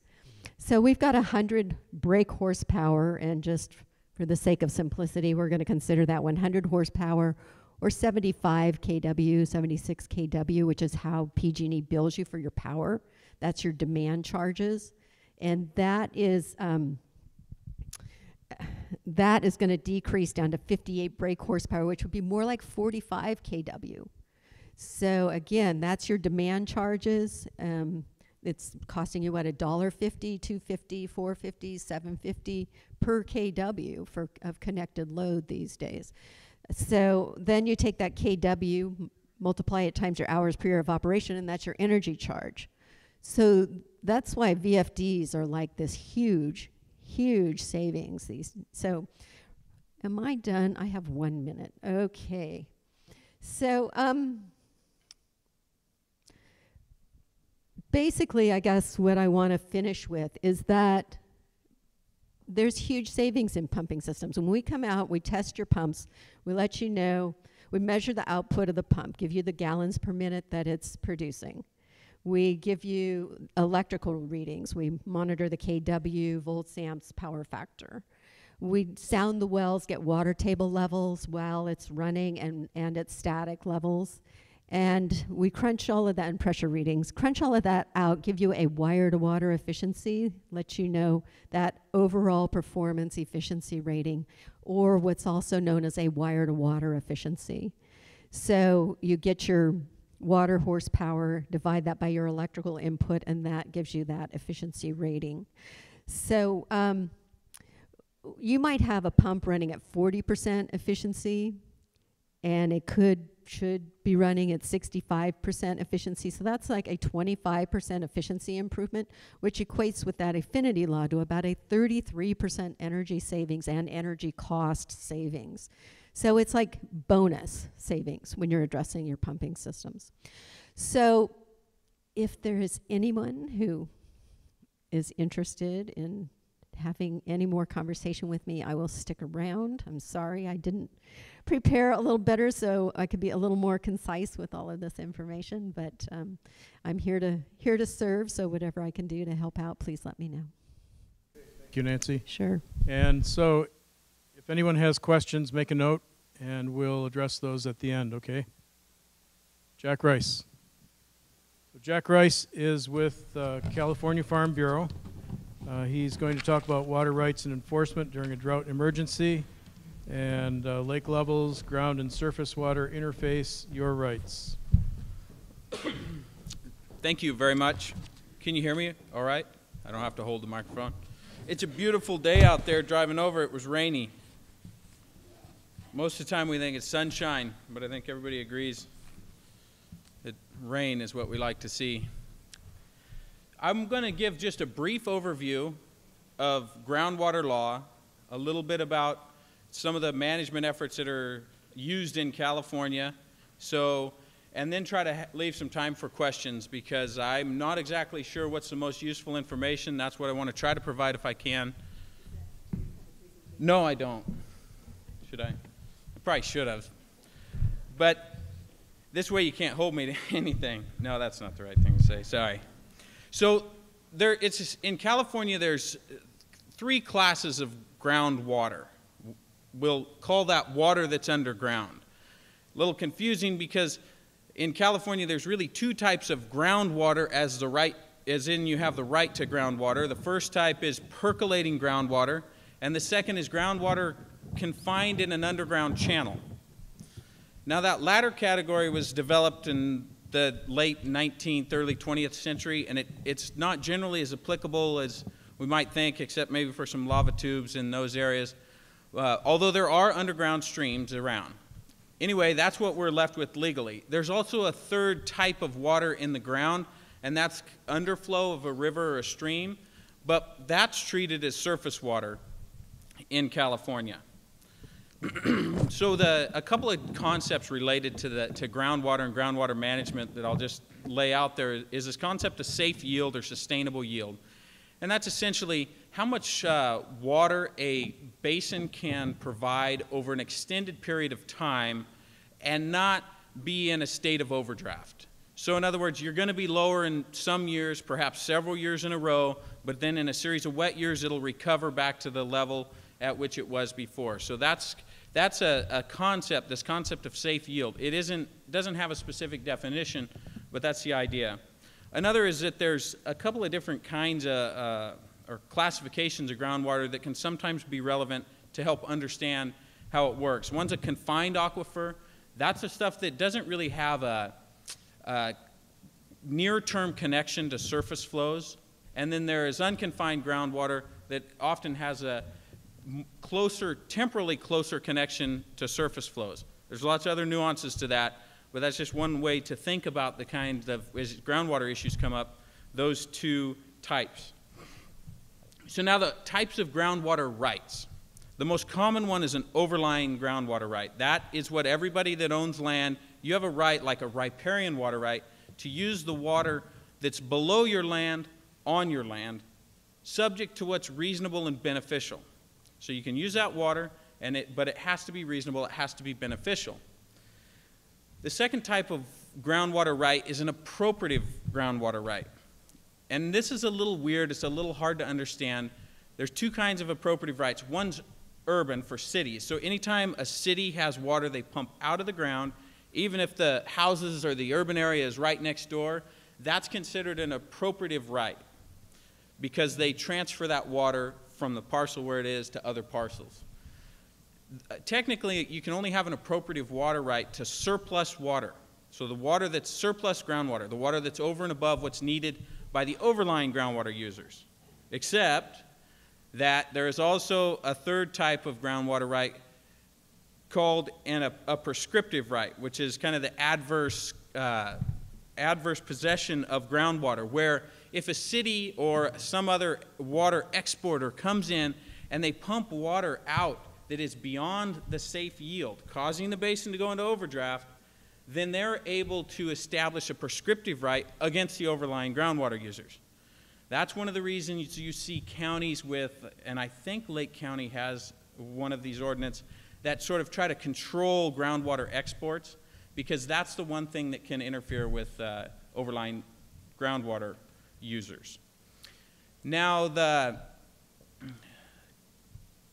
So we've got 100 brake horsepower, and just for the sake of simplicity, we're going to consider that 100 horsepower or 75 kW, 76 kW, which is how PG&E bills you for your power. That's your demand charges. And that is going to decrease down to 58 brake horsepower, which would be more like 45 kW. So again, that's your demand charges. It's costing you, what, $1.50, $2.50, $4.50, $7.50 per kW of connected load these days. So then you take that kW, multiply it times your hours per year of operation, and that's your energy charge. So that's why VFDs are like this huge, huge savings. So am I done? I have 1 minute. Okay. So basically, I guess what I want to finish with is that there's huge savings in pumping systems. When we come out, we test your pumps, we let you know, we measure the output of the pump, give you the gallons per minute that it's producing. We give you electrical readings. We monitor the kW, volts, amps, power factor. We sound the wells, get water table levels while it's running and at static levels. And we crunch all of that in pressure readings, crunch all of that out, give you a wire-to-water efficiency, let you know that overall performance efficiency rating, or what's also known as a wire-to-water efficiency. So you get your water horsepower, divide that by your electrical input, and that gives you that efficiency rating. So you might have a pump running at 40% efficiency, and it should be running at 65% efficiency. So that's like a 25% efficiency improvement, which equates with that affinity law to about a 33% energy savings and energy cost savings. So it's like bonus savings when you're addressing your pumping systems. So if there is anyone who is interested in having any more conversation with me, I will stick around. I'm sorry I didn't prepare a little better so I could be a little more concise with all of this information, but I'm here to serve, so whatever I can do to help out, please let me know. Thank you, Nancy. Sure. And so if anyone has questions, make a note, and we'll address those at the end, okay? Jack Rice. So Jack Rice is with California Farm Bureau. He's going to talk about water rights and enforcement during a drought emergency, and lake levels, ground and surface water interface, your rights. Thank you very much. Can you hear me all right? I don't have to hold the microphone. It's a beautiful day out there. Driving over, it was rainy. Most of the time we think it's sunshine, but I think everybody agrees that rain is what we like to see. I'm going to give just a brief overview of groundwater law, a little bit about some of the management efforts that are used in California, and then try to leave some time for questions, because I'm not exactly sure what's the most useful information. That's what I want to try to provide if I can. No, I don't. Should I? I probably should have. But this way you can't hold me to anything. No, that's not the right thing to say. Sorry. So in California, there's 3 classes of groundwater. We'll call that water that's underground. A little confusing because in California, there's really 2 types of groundwater as in you have the right to groundwater. The first type is percolating groundwater, and the second is groundwater confined in an underground channel. Now, that latter category was developed in the late 19th, early 20th century, and it's not generally as applicable as we might think, except maybe for some lava tubes in those areas, although there are underground streams around. Anyway, that's what we're left with legally. There's also a third type of water in the ground, and that's underflow of a river or a stream, but that's treated as surface water in California. So a couple of concepts related to groundwater and groundwater management that I'll just lay out there is this concept of safe yield or sustainable yield. And that's essentially how much water a basin can provide over an extended period of time and not be in a state of overdraft. So in other words, you're going to be lower in some years, perhaps several years in a row, but then in a series of wet years, it'll recover back to the level at which it was before. So that's a concept, this concept of safe yield. It doesn't have a specific definition, but that's the idea. Another is that there's a couple of different kinds of, or classifications of groundwater that can sometimes be relevant to help understand how it works. One's a confined aquifer. That's the stuff that doesn't really have a near-term connection to surface flows. And then there is unconfined groundwater that often has a temporally closer connection to surface flows. There's lots of other nuances to that, but that's just one way to think about the kind of, as groundwater issues come up, those two types. So now the types of groundwater rights. The most common one is an overlying groundwater right. That is what everybody that owns land, you have a right, like a riparian water right, to use the water that's below your land, on your land, subject to what's reasonable and beneficial. So you can use that water, but it has to be reasonable, it has to be beneficial. The second type of groundwater right is an appropriative groundwater right. And this is a little weird, it's a little hard to understand. There's two kinds of appropriative rights. One's urban for cities. So anytime a city has water they pump out of the ground, even if the houses or the urban area is right next door, that's considered an appropriative right because they transfer that water from the parcel where it is to other parcels. Technically, you can only have an appropriative water right to surplus water. So the water that's surplus groundwater, the water that's over and above what's needed by the overlying groundwater users. Except that there is also a third type of groundwater right called a prescriptive right, which is kind of the adverse possession of groundwater, where if a city or some other water exporter comes in and they pump water out that is beyond the safe yield, causing the basin to go into overdraft, then they're able to establish a prescriptive right against the overlying groundwater users. That's one of the reasons you see counties with, and I think Lake County has one of these ordinances, that sort of try to control groundwater exports, because that's the one thing that can interfere with overlying groundwater users. Now,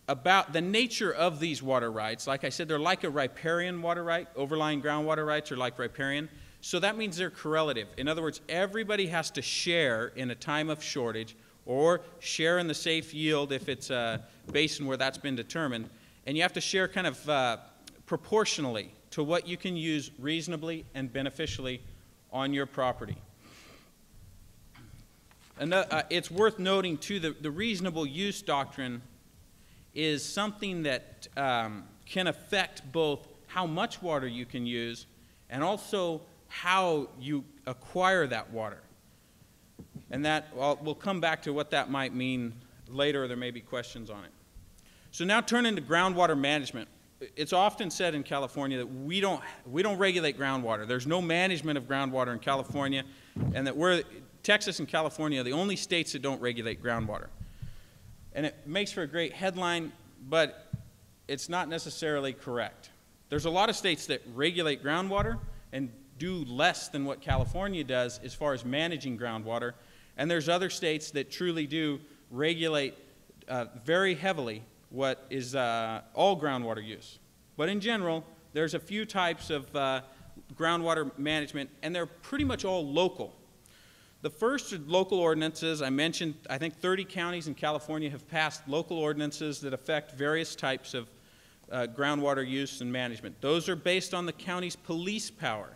about the nature of these water rights, like I said, they're like a riparian water right. Overlying groundwater rights are like riparian. So that means they're correlative. In other words, everybody has to share in a time of shortage or share in the safe yield if it's a basin where that's been determined. And you have to share kind of proportionally to what you can use reasonably and beneficially on your property. And it's worth noting, too, the reasonable use doctrine is something that can affect both how much water you can use and also how you acquire that water. And that, we'll come back to what that might mean later, or there may be questions on it. So now turning to groundwater management. It's often said in California that we don't regulate groundwater. There's no management of groundwater in California, and that Texas and California are the only states that don't regulate groundwater. And it makes for a great headline, but it's not necessarily correct. There's a lot of states that regulate groundwater and do less than what California does as far as managing groundwater, and there's other states that truly do regulate very heavily what is all groundwater use. But in general, there's a few types of groundwater management, and they're pretty much all local. The first are local ordinances. I mentioned, I think 30 counties in California have passed local ordinances that affect various types of groundwater use and management. Those are based on the county's police power.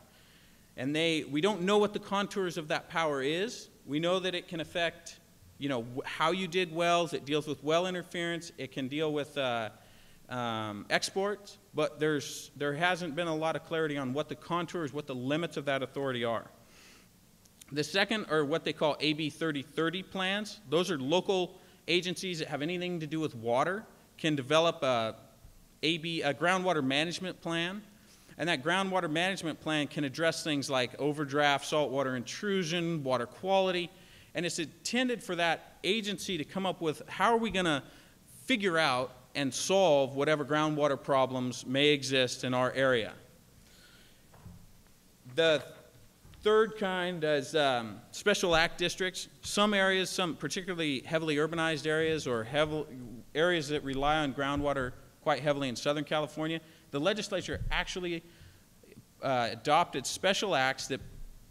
And we don't know what the contours of that power is. We know that it can affect, how you dig wells. It deals with well interference. It can deal with exports. But there hasn't been a lot of clarity on what the contours, what the limits of that authority are. The second are what they call AB 3030 plans. Those are local agencies that have anything to do with water can develop a groundwater management plan. And that groundwater management plan can address things like overdraft, saltwater intrusion, water quality. And it's intended for that agency to come up with how are we going to figure out and solve whatever groundwater problems may exist in our area. The third kind is special act districts. Some areas, some particularly heavily urbanized areas or areas that rely on groundwater quite heavily in Southern California, the legislature actually adopted special acts that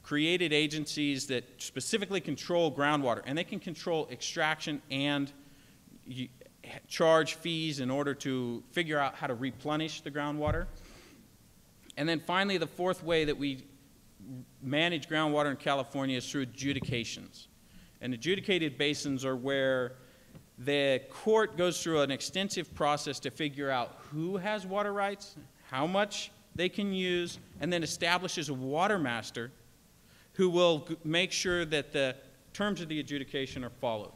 created agencies that specifically control groundwater, and they can control extraction and charge fees in order to figure out how to replenish the groundwater. And then finally, the fourth way that we manage groundwater in California is through adjudications. And adjudicated basins are where the court goes through an extensive process to figure out who has water rights, how much they can use, and then establishes a water master who will make sure that the terms of the adjudication are followed.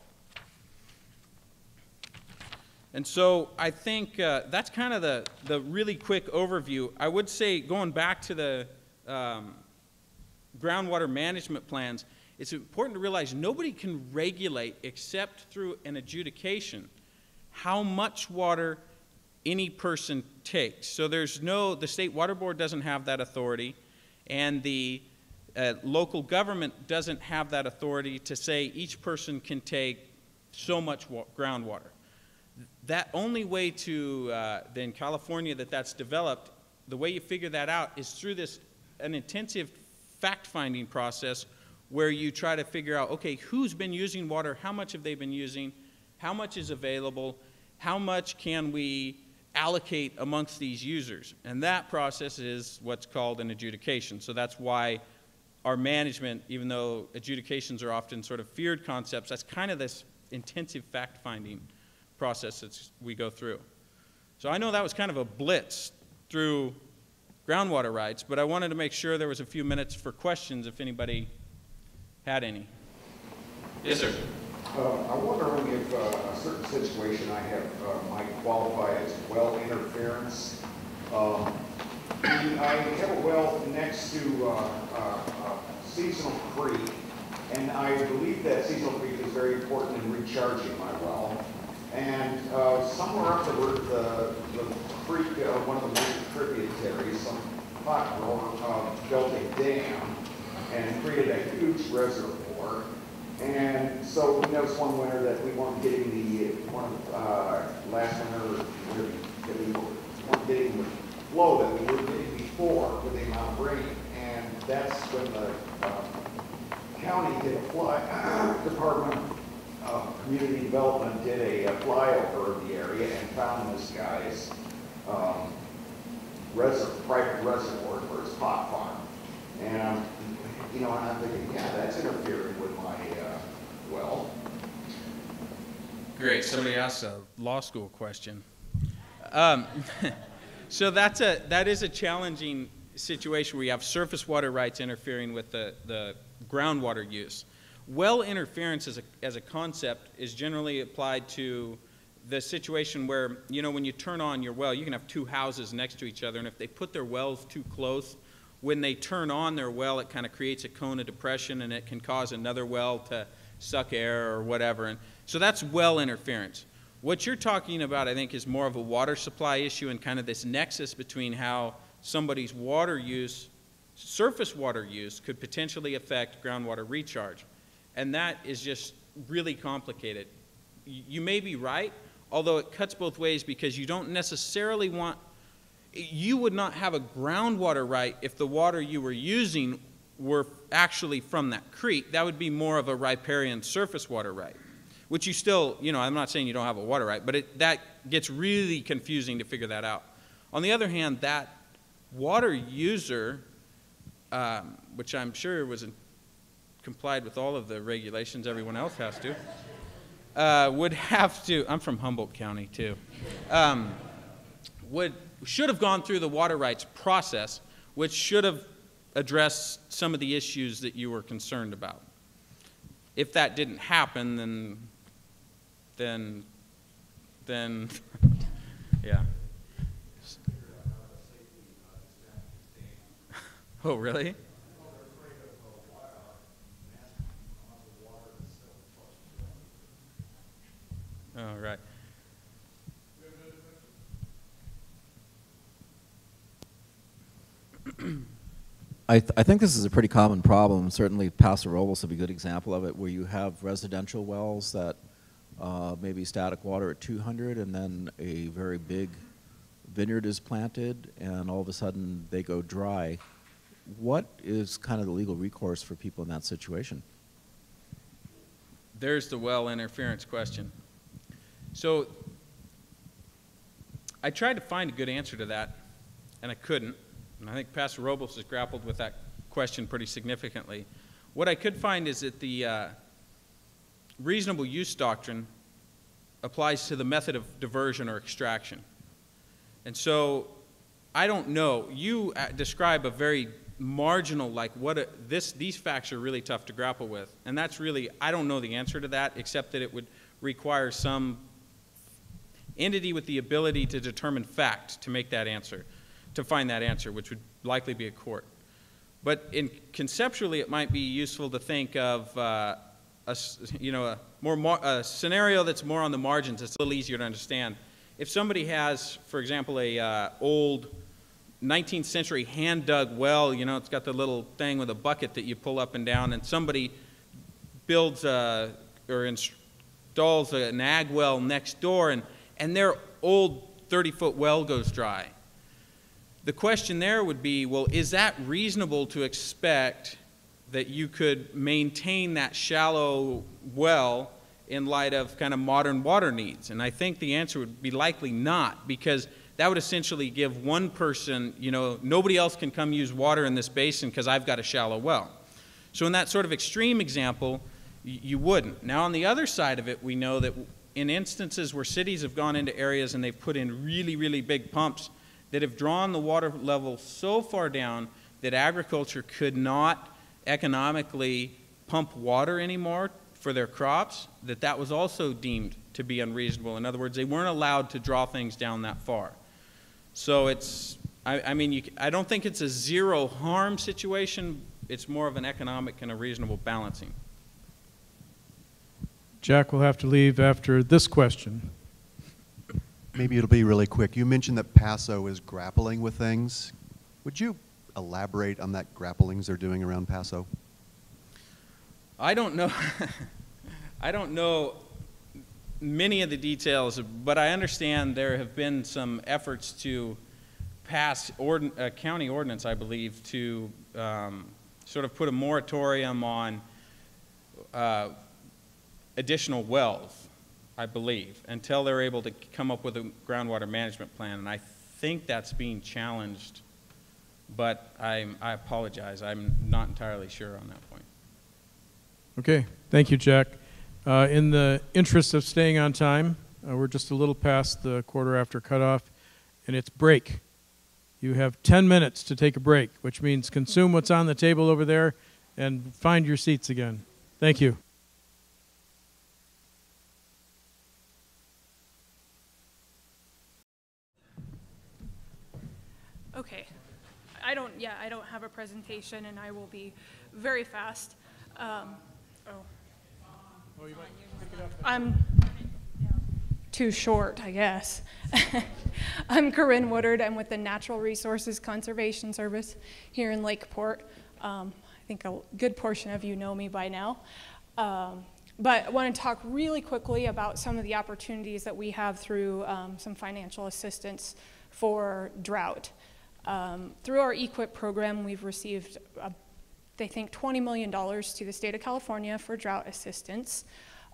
And so I think that's kind of the really quick overview. I would say, going back to the groundwater management plans, it's important to realize nobody can regulate except through an adjudication how much water any person takes. So there's no, the State Water Board doesn't have that authority, and the local government doesn't have that authority to say each person can take so much groundwater. That only way to, in California that's developed, the way you figure that out is through an intensive fact-finding process where you try to figure out, okay, who's been using water, how much have they been using, how much is available, how much can we allocate amongst these users. And that process is what's called an adjudication. So that's why our management, even though adjudications are often sort of feared concepts, that's kind of this intensive fact-finding process that we go through. So I know that was kind of a blitz through groundwater rights, but I wanted to make sure there was a few minutes for questions if anybody had any. Yes, sir. I'm wondering if a certain situation I have might qualify as well interference. I have a well next to Seasonal Creek, and I believe that Seasonal Creek is very important in recharging my well. And somewhere up the creek, one of the major tributaries, some pot grower built a dam and created a huge reservoir. And so we noticed one winter that we weren't getting last winter we weren't getting the flow that we were getting before with the amount of rain. And that's when the county did a Department of Community Development did a flyover of the area and found this guy's private reservoir for his pot farm. And and I'm thinking, yeah, that's interfering with my well. Great. Somebody asked a law school question. So that is a challenging situation where you have surface water rights interfering with the groundwater use. Well interference as a concept is generally applied to the situation where, when you turn on your well, you can have two houses next to each other, and if they put their wells too close, when they turn on their well, it kind of creates a cone of depression, and it can cause another well to suck air or whatever. And so that's well interference. What you're talking about, I think, is more of a water supply issue and kind of this nexus between how somebody's water use, surface water use, could potentially affect groundwater recharge. And that is just really complicated. You may be right, although it cuts both ways because you don't necessarily want, you would not have a groundwater right if the water you were using were actually from that creek. That would be more of a riparian surface water right, which you still, I'm not saying you don't have a water right, but that gets really confusing to figure that out. On the other hand, that water user, which I'm sure was complied with all of the regulations everyone else has to, would have to, I'm from Humboldt County too, should have gone through the water rights process, which should have address some of the issues that you were concerned about. If that didn't happen, then yeah. Oh, really? Oh, right. I think this is a pretty common problem. Certainly Paso Robles would be a good example of it, where you have residential wells that maybe static water at 200, and then a very big vineyard is planted, and all of a sudden they go dry. What is kind of the legal recourse for people in that situation? There's the well interference question. So I tried to find a good answer to that, and I couldn't. And I think Pastor Robles has grappled with that question pretty significantly. What I could find is that the reasonable use doctrine applies to the method of diversion or extraction. And so I don't know. You describe a very marginal, like these facts are really tough to grapple with. And that's really, I don't know the answer to that, except that it would require some entity with the ability to determine fact to make that answer, to find that answer, which would likely be a court. But conceptually, it might be useful to think of a scenario that's more on the margins. It's a little easier to understand. If somebody has, for example, a old 19th century hand-dug well, it's got the little thing with a bucket that you pull up and down, and somebody builds or installs an ag well next door, and their old 30-foot well goes dry. The question there would be, well, is that reasonable to expect that you could maintain that shallow well in light of kind of modern water needs? And I think the answer would be likely not, because that would essentially give one person, nobody else can come use water in this basin because I've got a shallow well. So in that sort of extreme example, you wouldn't. Now on the other side of it, we know that in instances where cities have gone into areas and they've put in really, really big pumps that have drawn the water level so far down that agriculture could not economically pump water anymore for their crops, that was also deemed to be unreasonable. In other words, they weren't allowed to draw things down that far. So I don't think it's a zero harm situation. It's more of an economic and a reasonable balancing. Jack will have to leave after this question. Maybe it'll be really quick. You mentioned that Paso is grappling with things. Would you elaborate on that grapplings they're doing around Paso? I don't know. I don't know many of the details, but I understand there have been some efforts to pass a county ordinance, I believe, to sort of put a moratorium on additional wells, I believe, until they're able to come up with a groundwater management plan. And I think that's being challenged, but I apologize. I'm not entirely sure on that point. Okay, thank you, Jack. In the interest of staying on time, we're just a little past the quarter after cutoff, and it's break. You have 10 minutes to take a break, which means consume what's on the table over there and find your seats again. Thank you. Okay, I don't have a presentation, and I will be very fast. I'm too short, I guess. I'm Corinne Woodard. I'm with the Natural Resources Conservation Service here in Lakeport. I think a good portion of you know me by now. But I want to talk really quickly about some of the opportunities that we have through some financial assistance for drought. Through our EQIP program, we've received, I think, $20 million to the state of California for drought assistance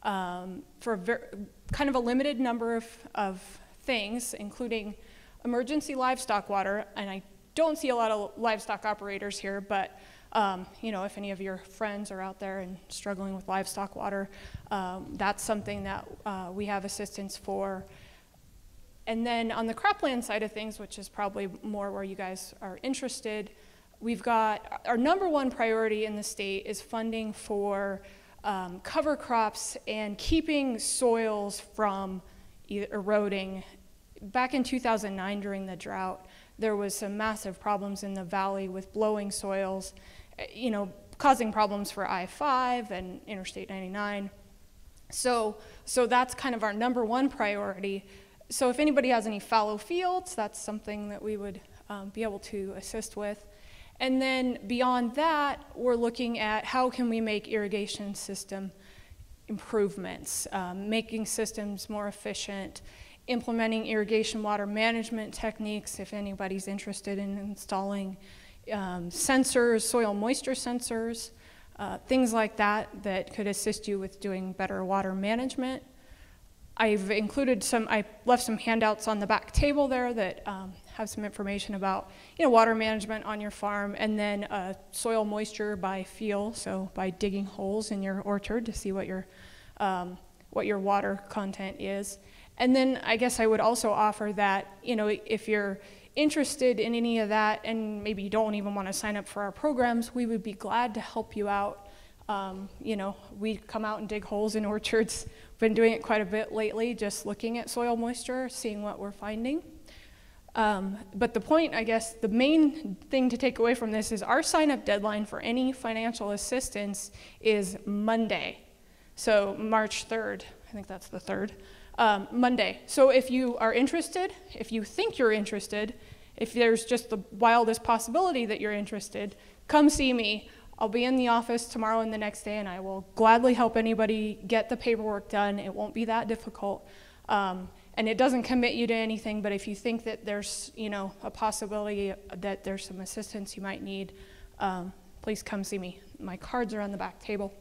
for kind of a limited number of things, including emergency livestock water. And I don't see a lot of livestock operators here, but if any of your friends are out there and struggling with livestock water, that's something that we have assistance for. And then on the cropland side of things, which is probably more where you guys are interested, we've got our number one priority in the state is funding for cover crops and keeping soils from eroding. Back in 2009 during the drought, there was some massive problems in the valley with blowing soils, causing problems for I-5 and Interstate 99. So that's kind of our number one priority. So if anybody has any fallow fields, that's something that we would be able to assist with. And then beyond that, we're looking at how can we make irrigation system improvements, making systems more efficient, implementing irrigation water management techniques if anybody's interested in installing sensors, soil moisture sensors, things like that that could assist you with doing better water management. I've included I left some handouts on the back table there that have some information about water management on your farm, and then soil moisture by feel, so by digging holes in your orchard to see what your water content is. And then I guess I would also offer that if you're interested in any of that and maybe you don't even want to sign up for our programs, we would be glad to help you out. We come out and dig holes in orchards. Been doing it quite a bit lately, just looking at soil moisture, seeing what we're finding. But the point, I guess, the main thing to take away from this is our sign-up deadline for any financial assistance is Monday. So March 3rd, I think that's the 3rd, Monday. So if you are interested, if you think you're interested, if there's just the wildest possibility that you're interested, come see me. I'll be in the office tomorrow and the next day, and I will gladly help anybody get the paperwork done. It won't be that difficult. And it doesn't commit you to anything, but if you think that there's a possibility that there's some assistance you might need, please come see me. My cards are on the back table.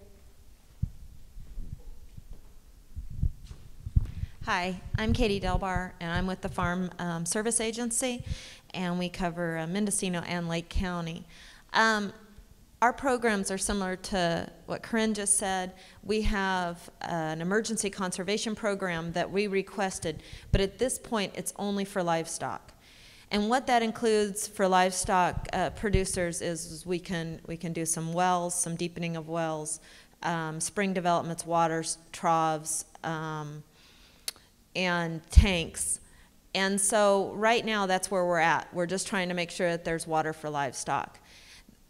Hi, I'm Katie Delbar, and I'm with the Farm Service Agency, and we cover Mendocino and Lake County. Our programs are similar to what Corinne just said. We have an emergency conservation program that we requested, but at this point it's only for livestock. And what that includes for livestock producers is we can do some wells, some deepening of wells, spring developments, waters, troughs, and tanks. And so right now that's where we're at. We're just trying to make sure that there's water for livestock.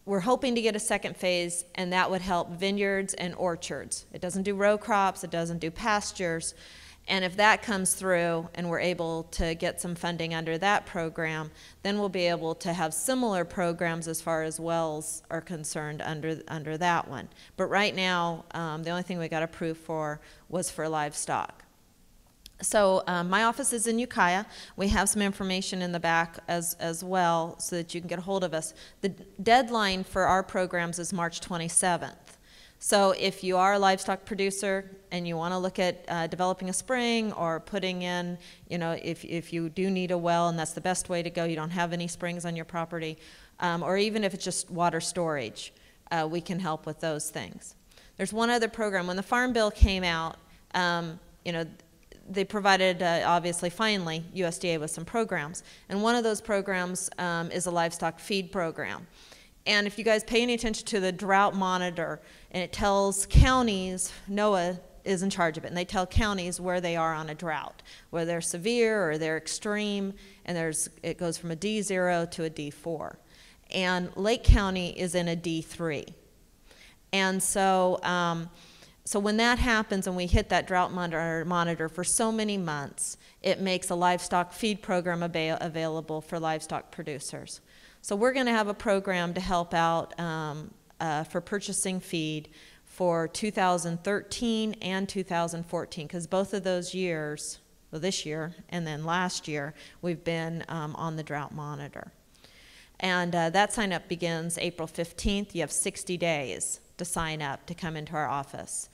We're hoping to get a second phase, and that would help vineyards and orchards. It doesn't do row crops, it doesn't do pastures. And if that comes through and we're able to get some funding under that program, then we'll be able to have similar programs as far as wells are concerned under that one. But right now, the only thing we got approved for was for livestock. So my office is in Ukiah. We have some information in the back as well so that you can get a hold of us. The deadline for our programs is March 27th. So if you are a livestock producer and you want to look at developing a spring or putting in, if you do need a well and that's the best way to go, you don't have any springs on your property, or even if it's just water storage, we can help with those things. There's one other program. When the Farm Bill came out, they provided, obviously, finally, USDA with some programs. And one of those programs is a livestock feed program. And if you guys pay any attention to the drought monitor, and it tells counties, NOAA is in charge of it, and they tell counties where they are on a drought, whether they're severe or they're extreme, and it goes from a D0 to a D4. And Lake County is in a D3. And so, so when that happens and we hit that drought monitor for so many months, it makes a livestock feed program available for livestock producers. So we're going to have a program to help out for purchasing feed for 2013 and 2014, because both of those years, well, this year and then last year, we've been on the drought monitor. And that sign up begins April 15th. You have 60 days to sign up to come into our office.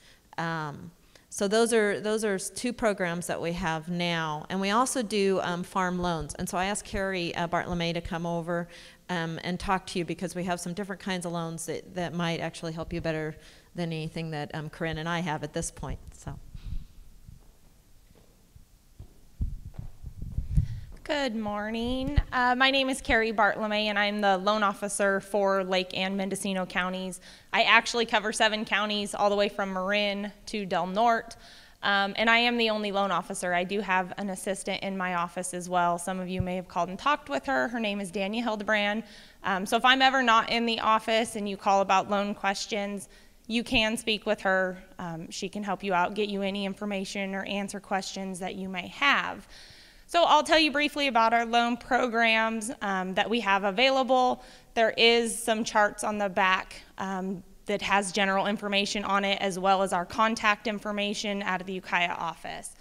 So those are two programs that we have now. And we also do farm loans. And so I asked Carrie Bartolome to come over and talk to you, because we have some different kinds of loans that might actually help you better than anything that Corinne and I have at this point. So. Good morning. My name is Carrie Bartlemay, and I'm the loan officer for Lake and Mendocino counties. I actually cover 7 counties, all the way from Marin to Del Norte, and I am the only loan officer. I do have an assistant in my office as well. Some of you may have called and talked with her. Her name is Dania Hildebrand. So if I'm ever not in the office and you call about loan questions, you can speak with her. She can help you out, get you any information or answer questions that you may have. So I'll tell you briefly about our loan programs that we have available. There is some charts on the back that has general information on it, as well as our contact information out of the Ukiah office.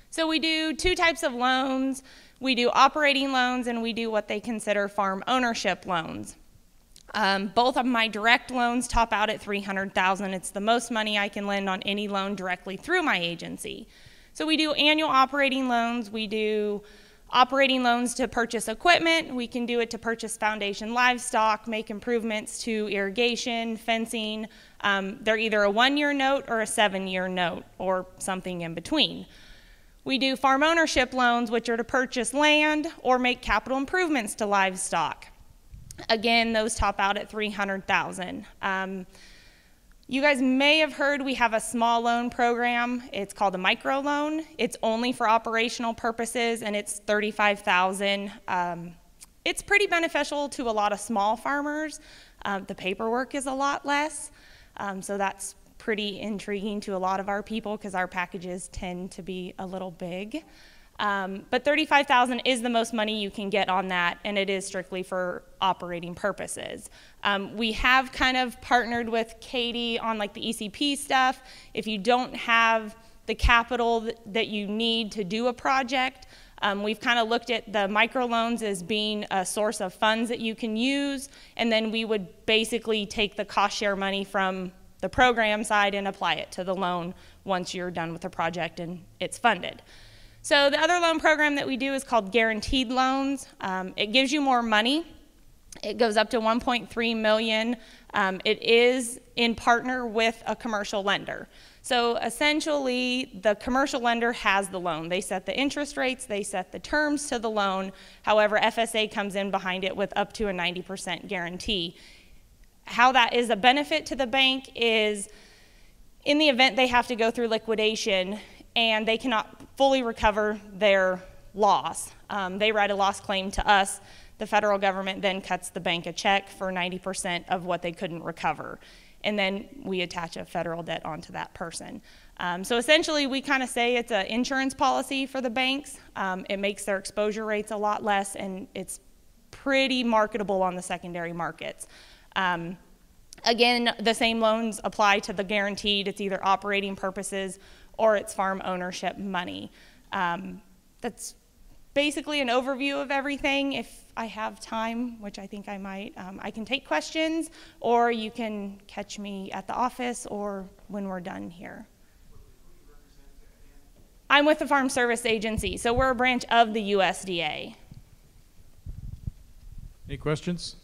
So we do 2 types of loans. We do operating loans, and we do what they consider farm ownership loans. Both of my direct loans top out at $300,000. It's the most money I can lend on any loan directly through my agency. So we do annual operating loans. We do operating loans to purchase equipment. We can do it to purchase foundation livestock, make improvements to irrigation, fencing. They're either a 1-year note or a 7-year note, or something in between. We do farm ownership loans, which are to purchase land or make capital improvements to livestock. Again, those top out at $300,000. You guys may have heard we have a small loan program. It's called a micro loan. It's only for operational purposes, and it's $35,000. It's pretty beneficial to a lot of small farmers. The paperwork is a lot less, so that's pretty intriguing to a lot of our people because our packages tend to be a little big. But $35,000 is the most money you can get on that, and it is strictly for operating purposes. We have kind of partnered with Katie on like the ECP stuff. If you don't have the capital that you need to do a project, we've kind of looked at the microloans as being a source of funds that you can use, and then we would basically take the cost share money from the program side and apply it to the loan once you're done with the project and it's funded. So the other loan program that we do is called guaranteed loans. It gives you more money. It goes up to $1.3 million. It is in partner with a commercial lender. So essentially, the commercial lender has the loan. They set the interest rates, they set the terms to the loan. However, FSA comes in behind it with up to a 90% guarantee. How that is a benefit to the bank is, in the event they have to go through liquidation and they cannot fully recover their loss, they write a loss claim to us. The federal government then cuts the bank a check for 90% of what they couldn't recover. And then we attach a federal debt onto that person. So essentially, we kind of say it's an insurance policy for the banks. It makes their exposure rates a lot less, and it's pretty marketable on the secondary markets. Again, the same loans apply to the guaranteed. It's either operating purposes or it's farm ownership money. That's basically an overview of everything. If I have time, which I think I might, I can take questions, or you can catch me at the office or when we're done here. I'm with the Farm Service Agency, so we're a branch of the USDA. Any questions?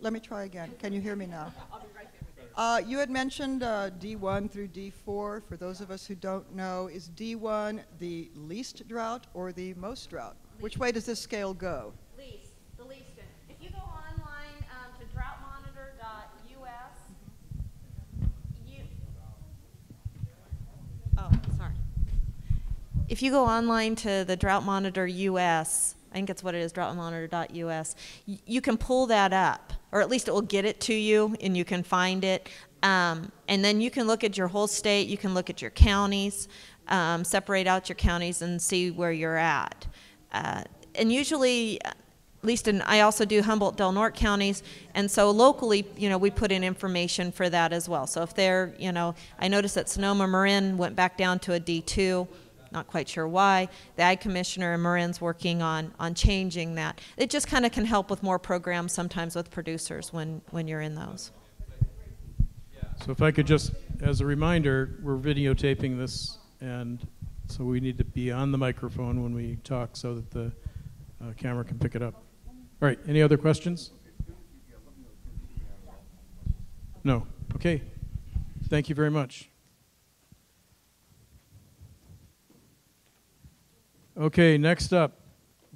Let me try again. Can you hear me now? You had mentioned D1 through D4. For those of us who don't know, is D1 the least drought or the most drought? Which way does this scale go? Least, the least. If you go online to droughtmonitor.us, if you go online to the Drought Monitor US, I think it's what it is, droughtmonitor.us, you can pull that up, or at least it will get it to you and you can find it. And then you can look at your whole state, you can look at your counties, separate out your counties and see where you're at. And usually, at least I also do Humboldt, Del Norte counties, and so locally, we put in information for that as well. So if they're, I noticed that Sonoma Marin went back down to a D2. Not quite sure why. The Ag Commissioner in Marin's working on changing that. It just kind of can help with more programs sometimes with producers when you're in those. So if I could just, as a reminder, we're videotaping this, and so we need to be on the microphone when we talk so that the camera can pick it up. All right, any other questions? No. Okay. Thank you very much. Okay, next up,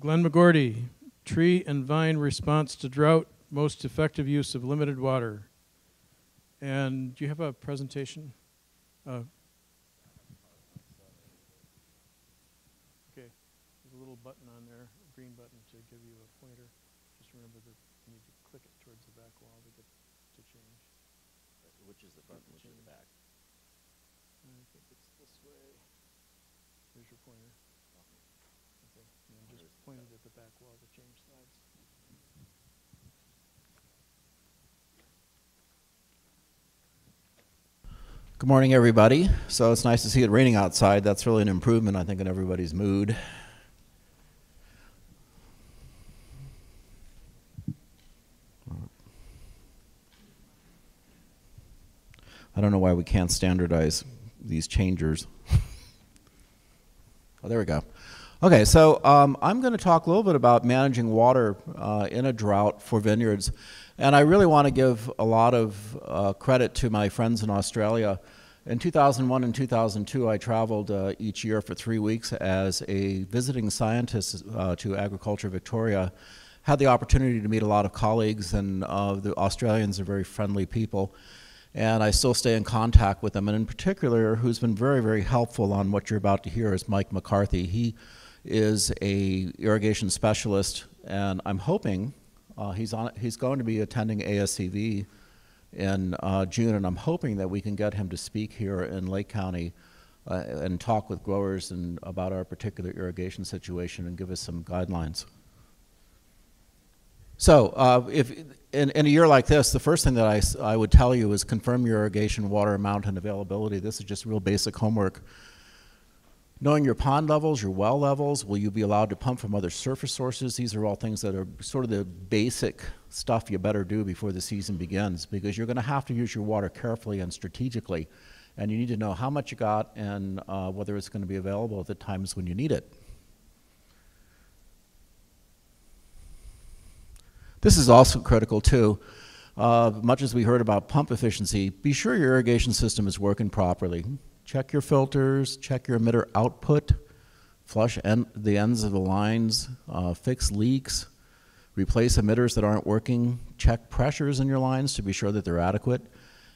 Glenn McGordy, Tree and Vine Response to Drought, Most Effective Use of Limited Water. And do you have a presentation? Okay, there's a little button on there, a green button to give you a pointer. Just remember that you need to click it towards the back wall to get to change. Which is the front, which is the back? I think it's this way. Here's your pointer. Okay, and then just point it at the back wall to change sides. Good morning, everybody. So it's nice to see it raining outside. That's really an improvement, I think, in everybody's mood. I don't know why we can't standardize these changers. Oh, there we go. Okay, so I'm going to talk a little bit about managing water in a drought for vineyards. And I really want to give a lot of credit to my friends in Australia. In 2001 and 2002, I traveled each year for 3 weeks as a visiting scientist to Agriculture Victoria. Had the opportunity to meet a lot of colleagues, and the Australians are very friendly people. And I still stay in contact with them. And in particular, who's been very, very helpful on what you're about to hear is Mike McCarthy. He is a irrigation specialist, and I'm hoping he's going to be attending ASCV in June, and I'm hoping that we can get him to speak here in Lake County and talk with growers and about our particular irrigation situation and give us some guidelines. So if in a year like this, the first thing that I would tell you is confirm your irrigation water amount and availability. This is just real basic homework. Knowing your pond levels, your well levels, will you be allowed to pump from other surface sources? These are all things that are sort of the basic stuff you better do before the season begins, because you're going to have to use your water carefully and strategically. And you need to know how much you got and whether it's going to be available at the times when you need it. This is also critical too. Much as we heard about pump efficiency, be sure your irrigation system is working properly. Check your filters, check your emitter output, flush the ends of the lines, fix leaks, replace emitters that aren't working, check pressures in your lines to be sure that they're adequate.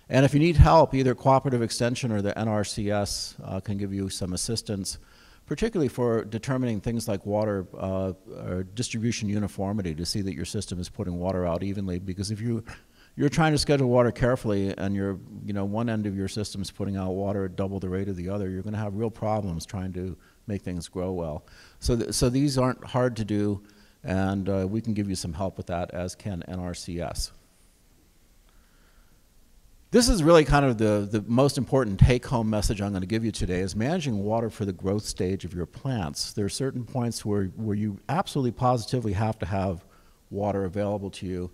And if you need help, either Cooperative Extension or the NRCS can give you some assistance, particularly for determining things like water or distribution uniformity to see that your system is putting water out evenly. Because if you're trying to schedule water carefully and one end of your system is putting out water at double the rate of the other, you're going to have real problems trying to make things grow well. So these aren't hard to do, and we can give you some help with that, as can NRCS. This is really kind of the most important take-home message I'm going to give you today, is managing water for the growth stage of your plants. There are certain points where you absolutely positively have to have water available to you,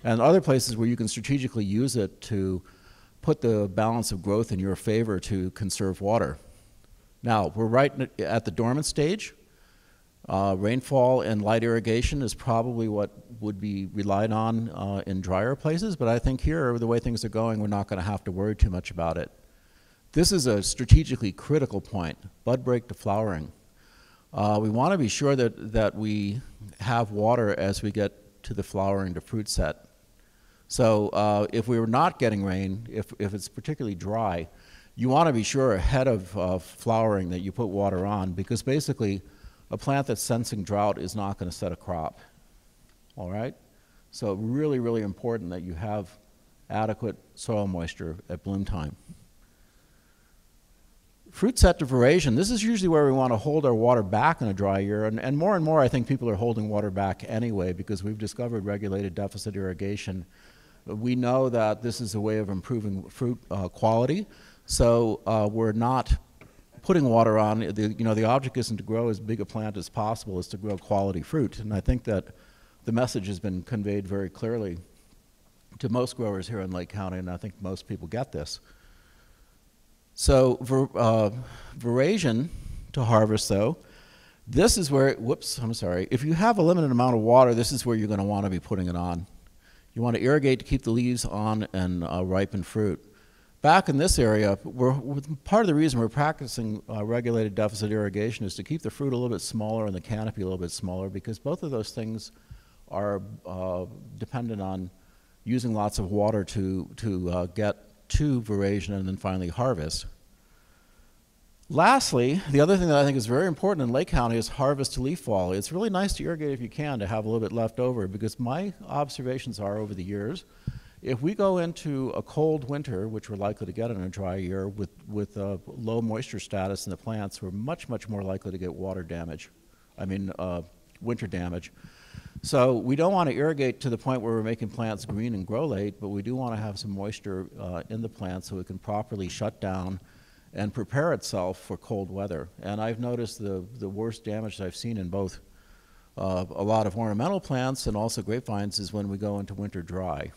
and other places where you can strategically use it to put the balance of growth in your favor to conserve water. Now, we're right at the dormant stage. Rainfall and light irrigation is probably what would be relied on in drier places, but I think here, the way things are going, we're not going to have to worry too much about it. This is a strategically critical point, bud break to flowering. We want to be sure that we have water as we get to the flowering to fruit set. So if we were not getting rain, if it's particularly dry, you want to be sure ahead of flowering that you put water on, because basically a plant that's sensing drought is not going to set a crop. All right? So really, really important that you have adequate soil moisture at bloom time. Fruit set to veraison, this is usually where we want to hold our water back in a dry year, and more I think people are holding water back anyway, because we've discovered regulated deficit irrigation. We know that this is a way of improving fruit quality, so we're not putting water on. The object isn't to grow as big a plant as possible, it's to grow quality fruit, and I think that the message has been conveyed very clearly to most growers here in Lake County, and I think most people get this. So veraison to harvest, though, this is where, if you have a limited amount of water, this is where you're going to want to be putting it on. You want to irrigate to keep the leaves on and ripen fruit. Back in this area, part of the reason we're practicing regulated deficit irrigation is to keep the fruit a little bit smaller and the canopy a little bit smaller, because both of those things are dependent on using lots of water to get to veraison and then finally harvest. Lastly, the other thing that I think is very important in Lake County is harvest to leaf fall. It's really nice to irrigate if you can, to have a little bit left over, because my observations are over the years, if we go into a cold winter, which we're likely to get in a dry year, with a low moisture status in the plants, we're much, much more likely to get water damage. Winter damage. So we don't want to irrigate to the point where we're making plants green and grow late, but we do want to have some moisture in the plant so it can properly shut down and prepare itself for cold weather. And I've noticed the worst damage I've seen in both a lot of ornamental plants and also grapevines is when we go into winter dry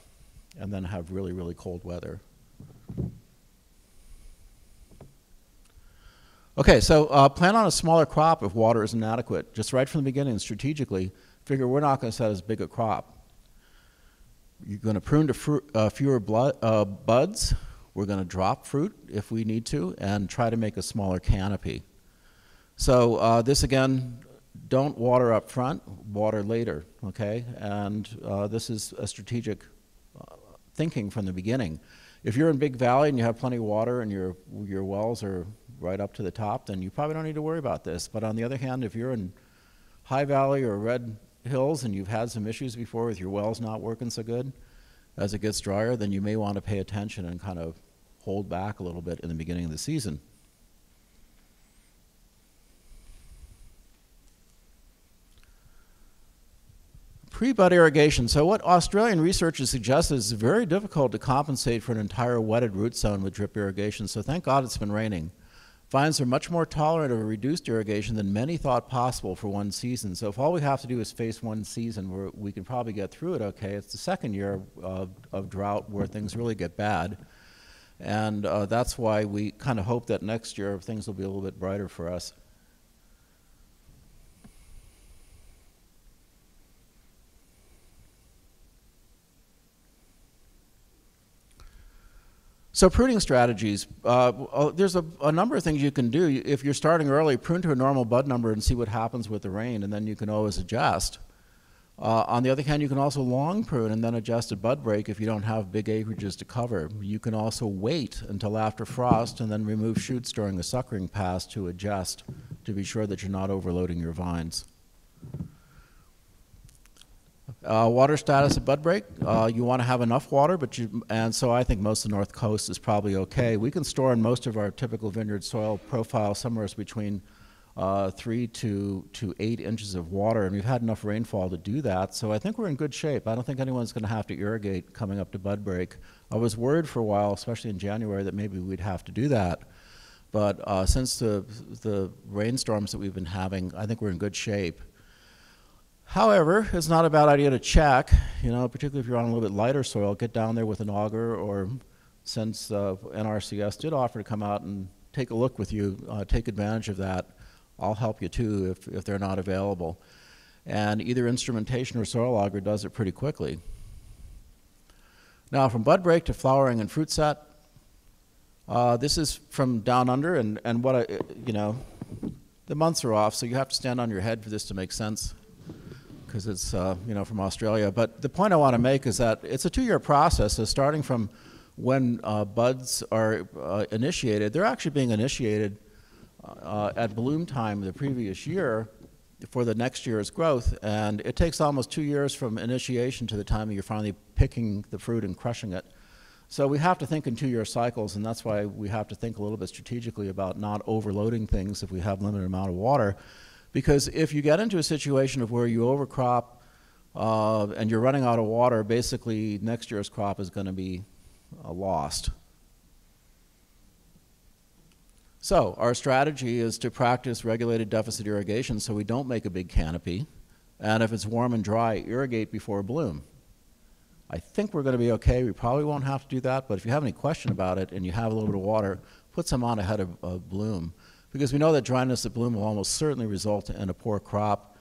and then have really, really cold weather. Okay, so plan on a smaller crop if water isn't adequate. Just right from the beginning, strategically, figure we're not going to set as big a crop. You're going to prune to fewer buds. We're going to drop fruit if we need to and try to make a smaller canopy. So this again, don't water up front, water later, okay? And this is a strategic thinking from the beginning. If you're in Big Valley and you have plenty of water and your wells are right up to the top, then you probably don't need to worry about this. But on the other hand, if you're in High Valley or Red Hills and you've had some issues before with your wells not working so good, as it gets drier, then you may want to pay attention and kind of hold back a little bit in the beginning of the season. Pre-bud irrigation. So what Australian researchers suggest is it's very difficult to compensate for an entire wetted root zone with drip irrigation, so thank God it's been raining. Vines are much more tolerant of a reduced irrigation than many thought possible for one season. So if all we have to do is face one season, we can probably get through it okay. It's the second year of drought where things really get bad. And that's why we kind of hope that next year things will be a little bit brighter for us. So pruning strategies, there's a number of things you can do. If you're starting early, prune to a normal bud number and see what happens with the rain, and then you can always adjust. On the other hand, you can also long prune and then adjust at bud break if you don't have big acreages to cover. You can also wait until after frost and then remove shoots during the suckering pass to adjust to be sure that you're not overloading your vines. Water status at bud break, you want to have enough water, and so I think most of the North Coast is probably okay. We can store in most of our typical vineyard soil profile somewhere between 3 to 8 inches of water, and we've had enough rainfall to do that, so I think we're in good shape. I don't think anyone's going to have to irrigate coming up to bud break. I was worried for a while, especially in January, that maybe we'd have to do that, but since the rainstorms that we've been having, I think we're in good shape. However, it's not a bad idea to check, particularly if you're on a little bit lighter soil, get down there with an auger, or since NRCS did offer to come out and take a look with you, take advantage of that. I'll help you too if they're not available. And either instrumentation or soil auger does it pretty quickly. Now from bud break to flowering and fruit set, this is from down under, and what the months are off, so you have to stand on your head for this to make sense, because it's from Australia. But the point I want to make is that it's a 2-year process. So starting from when buds are initiated, they're actually being initiated at bloom time the previous year for the next year's growth. And it takes almost 2 years from initiation to the time you're finally picking the fruit and crushing it. So we have to think in 2-year cycles, and that's why we have to think a little bit strategically about not overloading things if we have limited amount of water. Because if you get into a situation of where you overcrop and you're running out of water, basically next year's crop is going to be lost. So our strategy is to practice regulated deficit irrigation so we don't make a big canopy. And if it's warm and dry, irrigate before bloom. I think we're going to be okay. We probably won't have to do that. But if you have any question about it and you have a little bit of water, put some on ahead of bloom. Because we know that dryness at bloom will almost certainly result in a poor crop.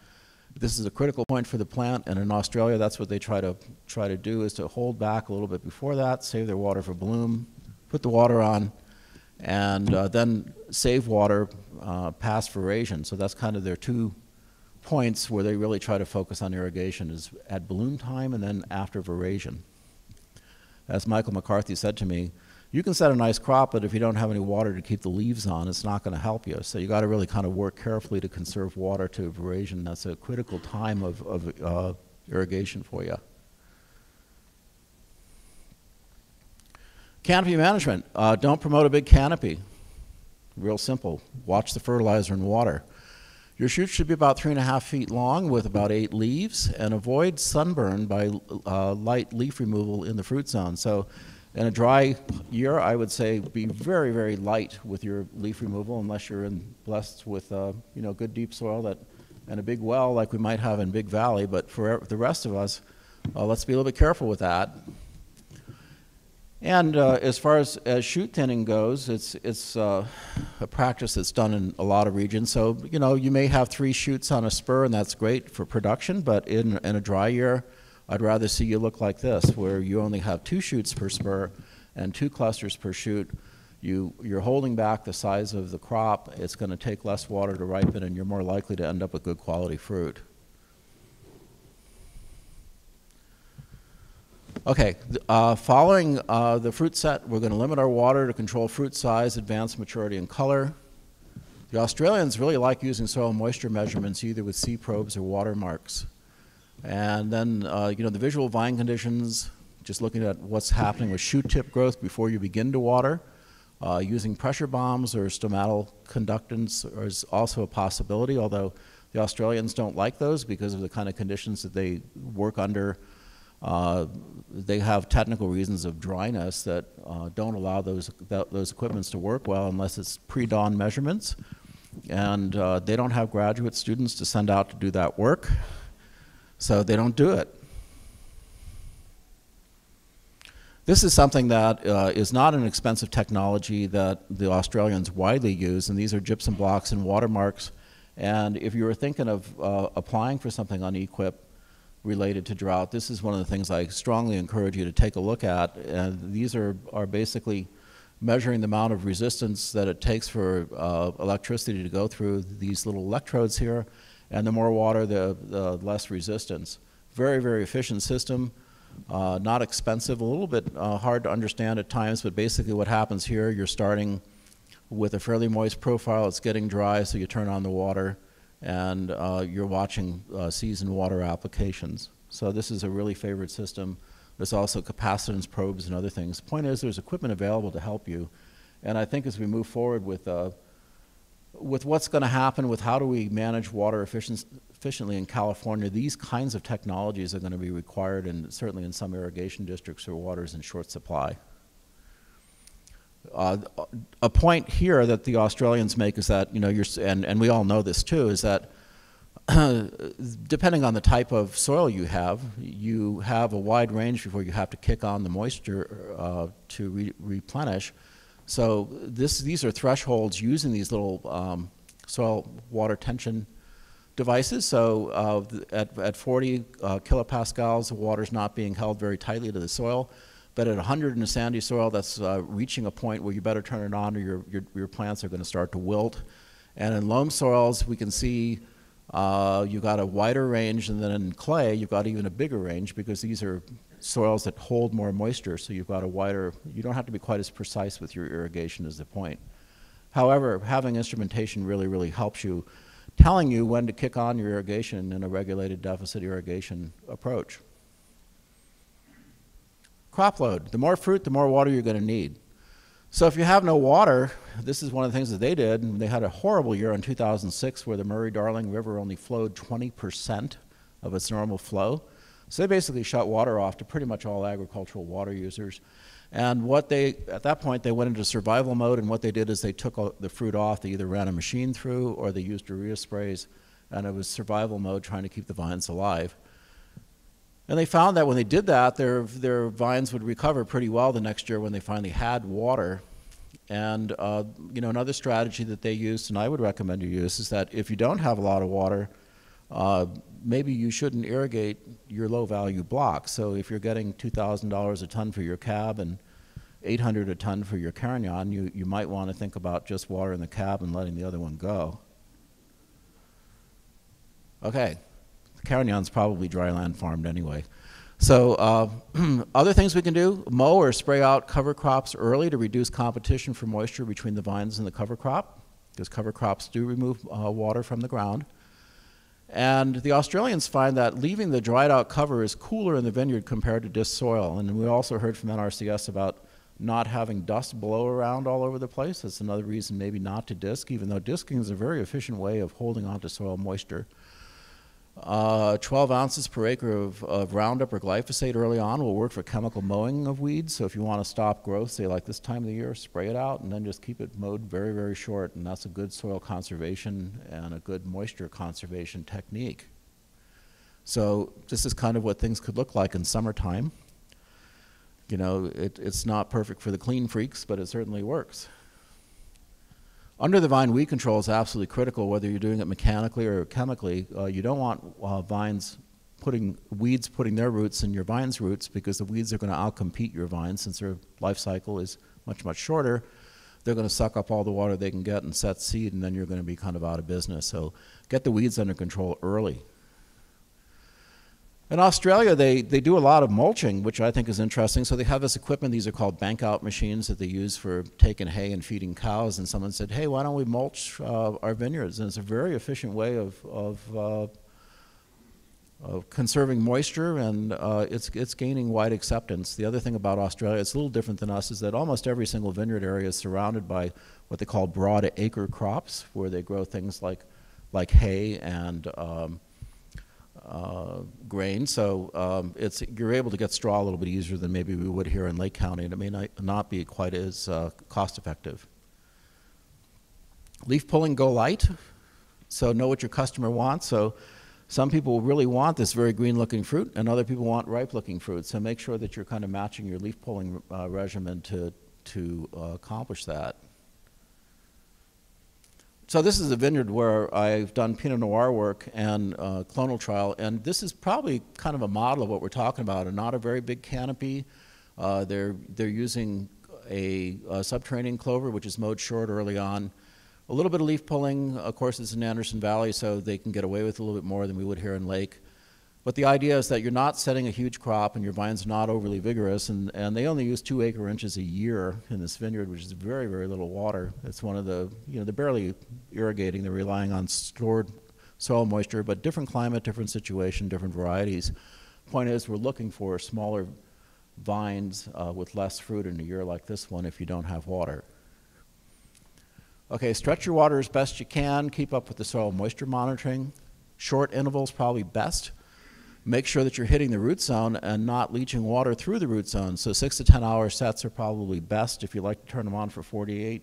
This is a critical point for the plant, and in Australia, that's what they try to do, is to hold back a little bit before that, save their water for bloom, put the water on, and then save water past veraison. So that's kind of their 2 points where they really try to focus on irrigation, is at bloom time and then after veraison. As Michael McCarthy said to me, you can set a nice crop, but if you don't have any water to keep the leaves on, it's not going to help you. So you got to really kind of work carefully to conserve water to veraison. That's a critical time of irrigation for you. Canopy management. Don't promote a big canopy. Real simple. Watch the fertilizer and water. Your shoots should be about 3.5 feet long with about 8 leaves, and avoid sunburn by light leaf removal in the fruit zone. So in a dry year, I would say be very, very light with your leaf removal, unless you're blessed with good deep soil and a big well like we might have in Big Valley. But for the rest of us, let's be a little bit careful with that. And as far as shoot thinning goes, it's a practice that's done in a lot of regions. So you may have 3 shoots on a spur, and that's great for production. But in a dry year, I'd rather see you look like this, where you only have 2 shoots per spur and 2 clusters per shoot. You're holding back the size of the crop. It's going to take less water to ripen, and you're more likely to end up with good quality fruit. Okay, following the fruit set, we're going to limit our water to control fruit size, advanced maturity, and color. The Australians really like using soil moisture measurements, either with sea probes or watermarks. And then, the visual vine conditions, just looking at what's happening with shoot tip growth before you begin to water. Using pressure bombs or stomatal conductance is also a possibility, although the Australians don't like those because of the kind of conditions that they work under. They have technical reasons of dryness that don't allow those equipments to work well unless it's pre-dawn measurements. And they don't have graduate students to send out to do that work, so they don't do it. This is something that is not an expensive technology that the Australians widely use, and these are gypsum blocks and watermarks. And if you were thinking of applying for something on EQIP related to drought, this is one of the things I strongly encourage you to take a look at. And these are basically measuring the amount of resistance that it takes for electricity to go through these little electrodes here, and the more water, the less resistance. Very, very efficient system, not expensive, a little bit hard to understand at times, but basically what happens here, you're starting with a fairly moist profile, it's getting dry, so you turn on the water, and you're watching season water applications. So this is a really favored system. There's also capacitance probes and other things. The point is, there's equipment available to help you. And I think as we move forward with what's going to happen with how do we manage water efficiently in California, these kinds of technologies are going to be required, and certainly in some irrigation districts where water is in short supply. A point here that the Australians make is that, and we all know this too, is that depending on the type of soil you have a wide range before you have to kick on the moisture to replenish. So these are thresholds using these little soil water tension devices. So at 40 kilopascals, the water's not being held very tightly to the soil. But at 100 in a sandy soil, that's reaching a point where you better turn it on or your plants are going to start to wilt. And in loam soils, we can see you've got a wider range, and then in clay, you've got even a bigger range because these are soils that hold more moisture, so you've got a wider, you don't have to be quite as precise with your irrigation is the point. However, having instrumentation really, really helps you, telling you when to kick on your irrigation in a regulated deficit irrigation approach. Crop load. The more fruit, the more water you're going to need. So if you have no water, this is one of the things that they did, and they had a horrible year in 2006 where the Murray-Darling River only flowed 20% of its normal flow. So they basically shut water off to pretty much all agricultural water users. And at that point, they went into survival mode, and what they did is they took the fruit off. They either ran a machine through or they used urea sprays, and it was survival mode trying to keep the vines alive. And they found that when they did that, their vines would recover pretty well the next year when they finally had water. And another strategy that they used, and I would recommend you use, is that if you don't have a lot of water, maybe you shouldn't irrigate your low-value blocks. So if you're getting $2,000 a ton for your cab and $800 a ton for your Carignan, you might want to think about just watering the cab and letting the other one go. Okay, the Carignan's probably dryland farmed anyway. So other things we can do, mow or spray out cover crops early to reduce competition for moisture between the vines and the cover crop, because cover crops do remove water from the ground. And the Australians find that leaving the dried out cover is cooler in the vineyard compared to disc soil. And we also heard from NRCS about not having dust blow around all over the place. That's another reason maybe not to disc, even though disking is a very efficient way of holding onto soil moisture. 12 ounces per acre of Roundup or glyphosate early on will work for chemical mowing of weeds. So if you want to stop growth, say like this time of the year, spray it out and then just keep it mowed very, very short. And that's a good soil conservation and a good moisture conservation technique. So this is kind of what things could look like in summertime. You know, it's not perfect for the clean freaks, but it certainly works. Under the vine weed control is absolutely critical, whether you're doing it mechanically or chemically. You don't want weeds putting their roots in your vine's roots, because the weeds are going to outcompete your vine. Since their life cycle is much, much shorter, they're going to suck up all the water they can get and set seed, and then you're going to be kind of out of business. So get the weeds under control early. In Australia, they do a lot of mulching, which I think is interesting. So they have this equipment. These are called bank-out machines that they use for taking hay and feeding cows. And someone said, hey, why don't we mulch our vineyards? And it's a very efficient way of conserving moisture, and it's gaining wide acceptance. The other thing about Australia, it's a little different than us, is that almost every single vineyard area is surrounded by what they call broad acre crops, where they grow things like hay and grain. So you're able to get straw a little bit easier than maybe we would here in Lake County, and it may not be quite as cost effective. Leaf pulling, go light. So know what your customer wants. So some people really want this very green looking fruit, and other people want ripe looking fruit. So make sure that you're kind of matching your leaf pulling regimen to accomplish that. So this is a vineyard where I've done Pinot Noir work and clonal trial, and this is probably kind of a model of what we're talking about, and not a very big canopy. They're using a subterranean clover, which is mowed short early on. A little bit of leaf pulling, of course, it's in Anderson Valley, so they can get away with a little bit more than we would here in Lake. But the idea is that you're not setting a huge crop and your vine's not overly vigorous, and they only use 2 acre inches a year in this vineyard, which is very, very little water. It's one of the, they're barely irrigating, they're relying on stored soil moisture, but different climate, different situation, different varieties. Point is, we're looking for smaller vines with less fruit in a year like this one if you don't have water. Okay, stretch your water as best you can, keep up with the soil moisture monitoring. Short intervals probably best. Make sure that you're hitting the root zone and not leaching water through the root zone. So 6 to 10 hour sets are probably best. If you like to turn them on for 48,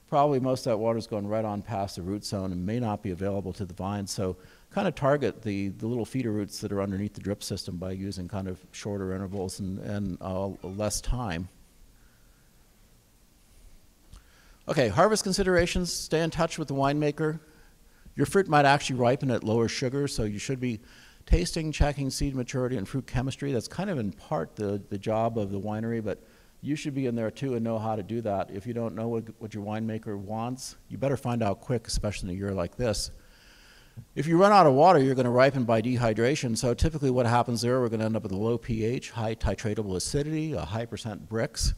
probably most of that water is going right on past the root zone and may not be available to the vine. So kind of target the little feeder roots that are underneath the drip system by using kind of shorter intervals and less time. Okay, harvest considerations. Stay in touch with the winemaker. Your fruit might actually ripen at lower sugar, so you should be tasting, checking seed maturity, and fruit chemistry. That's kind of in part the job of the winery, but you should be in there too and know how to do that. If you don't know what your winemaker wants, you better find out quick, especially in a year like this. If you run out of water, you're going to ripen by dehydration. So typically what happens there, we're going to end up with a low pH, high titratable acidity, a high % Brix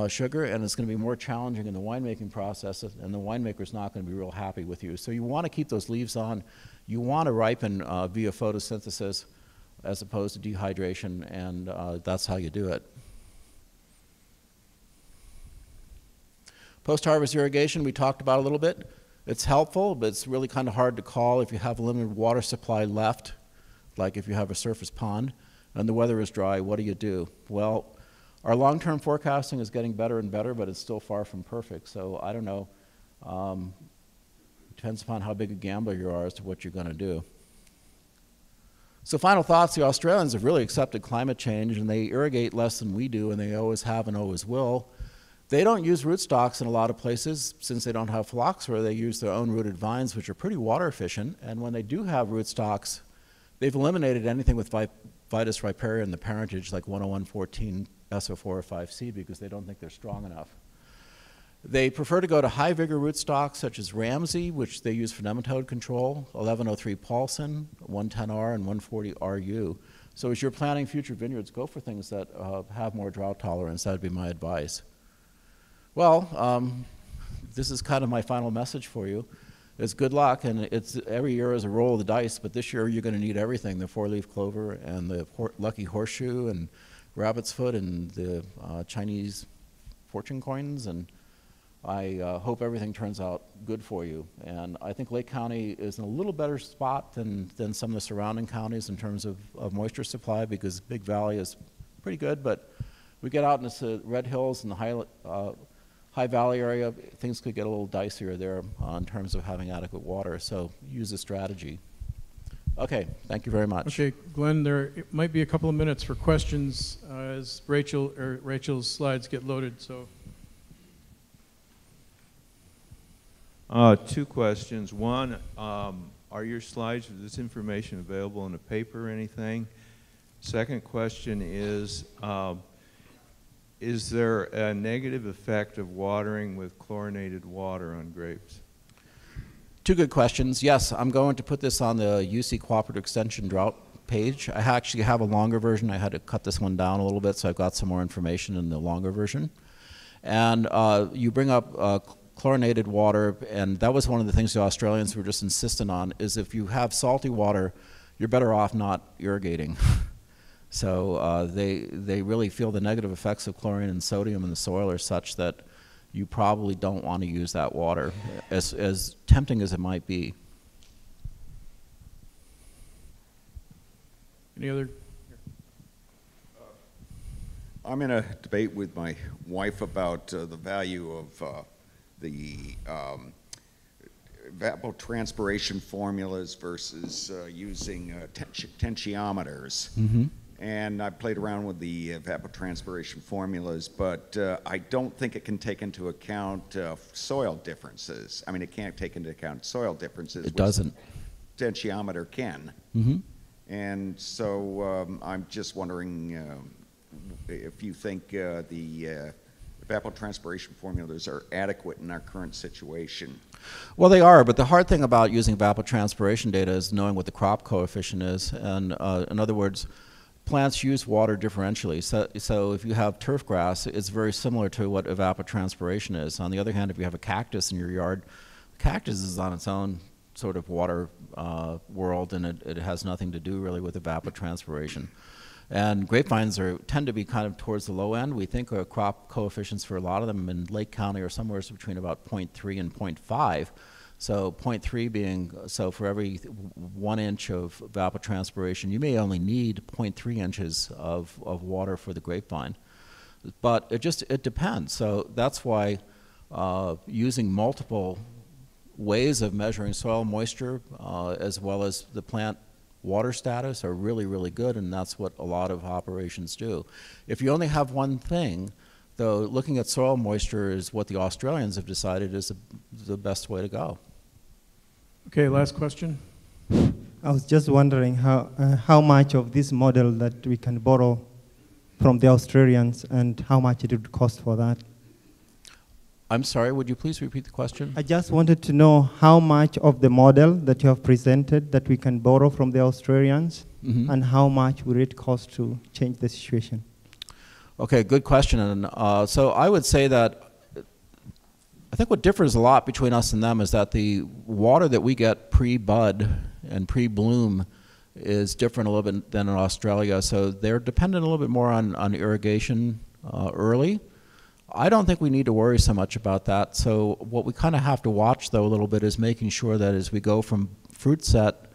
sugar, and it's going to be more challenging in the winemaking process, and the winemaker's not going to be real happy with you. So you want to keep those leaves on. You want to ripen via photosynthesis as opposed to dehydration, and that's how you do it. Post-harvest irrigation, we talked about a little bit. It's helpful, but it's really kind of hard to call if you have a limited water supply left, like if you have a surface pond, and the weather is dry. What do you do? Well, our long-term forecasting is getting better and better, but it's still far from perfect. So I don't know. Depends upon how big a gambler you are as to what you're going to do. So final thoughts, the Australians have really accepted climate change, and they irrigate less than we do, and they always have and always will. They don't use rootstocks in a lot of places since they don't have phylloxera. They use their own rooted vines, which are pretty water efficient, and when they do have rootstocks, They've eliminated anything with Vitis riparia in the parentage, like 10114 SO4 or 5C, because they don't think they're strong enough. They prefer to go to high vigor rootstocks such as Ramsey, which they use for nematode control, 1103 Paulson, 110R, and 140 RU. So as you're planning future vineyards, go for things that have more drought tolerance. That would be my advice. Well, this is kind of my final message for you. It's good luck, and it's every year is a roll of the dice, but this year you're going to need everything, the four-leaf clover and the lucky horseshoe and rabbit's foot and the Chinese fortune coins, and I hope everything turns out good for you. And I think Lake County is in a little better spot than some of the surrounding counties in terms of moisture supply, because Big Valley is pretty good, but we get out into Red Hills and the High Valley area, things could get a little dicier there in terms of having adequate water, so use a strategy. Okay, thank you very much. Okay, Glenn, there might be a couple of minutes for questions as Rachel's slides get loaded. So, two questions. One, are your slides with this information available in a paper or anything? Second question is there a negative effect of watering with chlorinated water on grapes? Two good questions. Yes, I'm going to put this on the UC Cooperative Extension Drought page. I actually have a longer version. I had to cut this one down a little bit, so I've got some more information in the longer version. And you bring up chlorinated water, and that was one of the things the Australians were just insistent on, is if you have salty water, you're better off not irrigating. So they really feel the negative effects of chlorine and sodium in the soil are such that you probably don't want to use that water, as tempting as it might be. Any other? I'm in a debate with my wife about the value of the evapotranspiration formulas versus using tensiometers. Mm-hmm. And I played around with the evapotranspiration formulas, but I don't think it can take into account soil differences. I mean, it can't take into account soil differences. It doesn't. Tensiometer can. Mm-hmm. And so I'm just wondering if you think the evapotranspiration formulas are adequate in our current situation. Well, they are, but the hard thing about using evapotranspiration data is knowing what the crop coefficient is. And in other words, plants use water differentially. So if you have turf grass, it's very similar to what evapotranspiration is. On the other hand, if you have a cactus in your yard, cactus is on its own sort of water world, and it has nothing to do really with evapotranspiration. And grapevines tend to be kind of towards the low end. We think our crop coefficients for a lot of them in Lake County are somewhere between about 0.3 and 0.5. So 0.3 being, so for every 1 inch of evapotranspiration, you may only need 0.3 inches of water for the grapevine. But it depends. So that's why using multiple ways of measuring soil moisture as well as the plant water status are really, really good, and that's what a lot of operations do. If you only have one thing, though, looking at soil moisture is what the Australians have decided is the best way to go. Okay, last question. I was just wondering how much of this model that we can borrow from the Australians and how much it would cost for that. I'm sorry, would you please repeat the question? I just wanted to know how much of the model that you have presented that we can borrow from the Australians, mm-hmm. and how much would it cost to change the situation? Okay, good question. And so I would say that I think what differs a lot between us and them is that the water that we get pre-bud and pre-bloom is different a little bit than in Australia. So they're dependent a little bit more on irrigation early. I don't think we need to worry so much about that. So what we kind of have to watch, though, a little bit is making sure that as we go from fruit set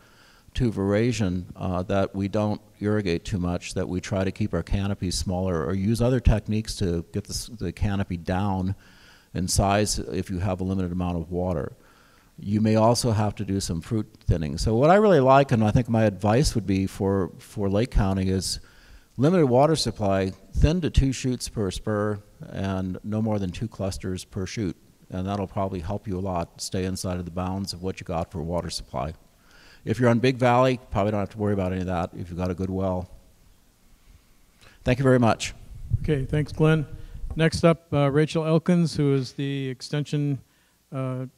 to veraison, that we don't irrigate too much, that we try to keep our canopies smaller or use other techniques to get the canopy down in size if you have a limited amount of water. You may also have to do some fruit thinning. So what I really like, and I think my advice would be for Lake County, is limited water supply, thin to 2 shoots per spur, and no more than 2 clusters per shoot. And that'll probably help you a lot stay inside of the bounds of what you got for water supply. If you're on Big Valley, probably don't have to worry about any of that if you've got a good well. Thank you very much. Okay, thanks, Glenn. Next up, Rachel Elkins, who is the Extension Farm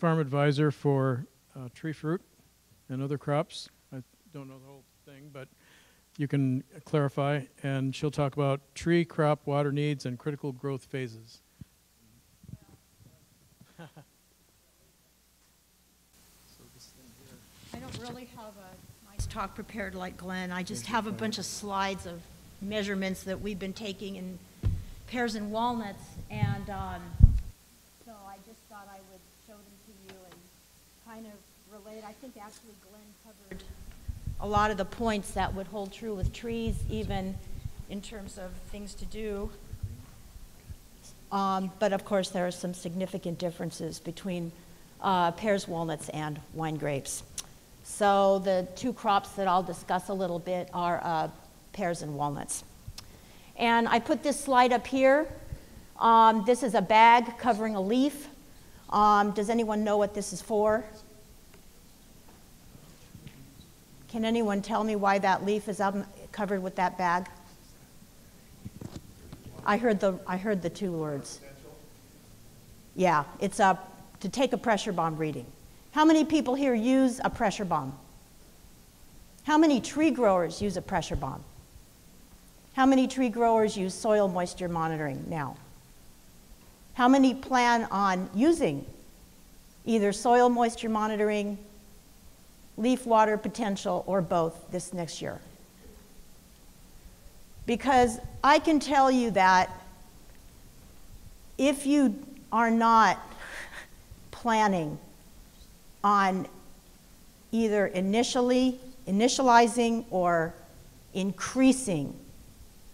Advisor for tree fruit and other crops. I don't know the whole thing, but you can clarify. And she'll talk about tree, crop, water needs, and critical growth phases. I don't really have a nice talk prepared like Glenn. I just have a bunch of slides of measurements that we've been taking in pears and walnuts, and so I just thought I would show them to you and kind of relate. I think actually Glenn covered a lot of the points that would hold true with trees, even in terms of things to do. But of course, there are some significant differences between pears, walnuts, and wine grapes. So the two crops that I'll discuss a little bit are pears and walnuts. And I put this slide up here. This is a bag covering a leaf. Does anyone know what this is for? Can anyone tell me why that leaf is covered with that bag? I heard the two words. Yeah, it's to take a pressure bomb reading. How many people here use a pressure bomb? How many tree growers use a pressure bomb? How many tree growers use soil moisture monitoring now? How many plan on using either soil moisture monitoring, leaf water potential, or both this next year? Because I can tell you that if you are not planning on either initializing or increasing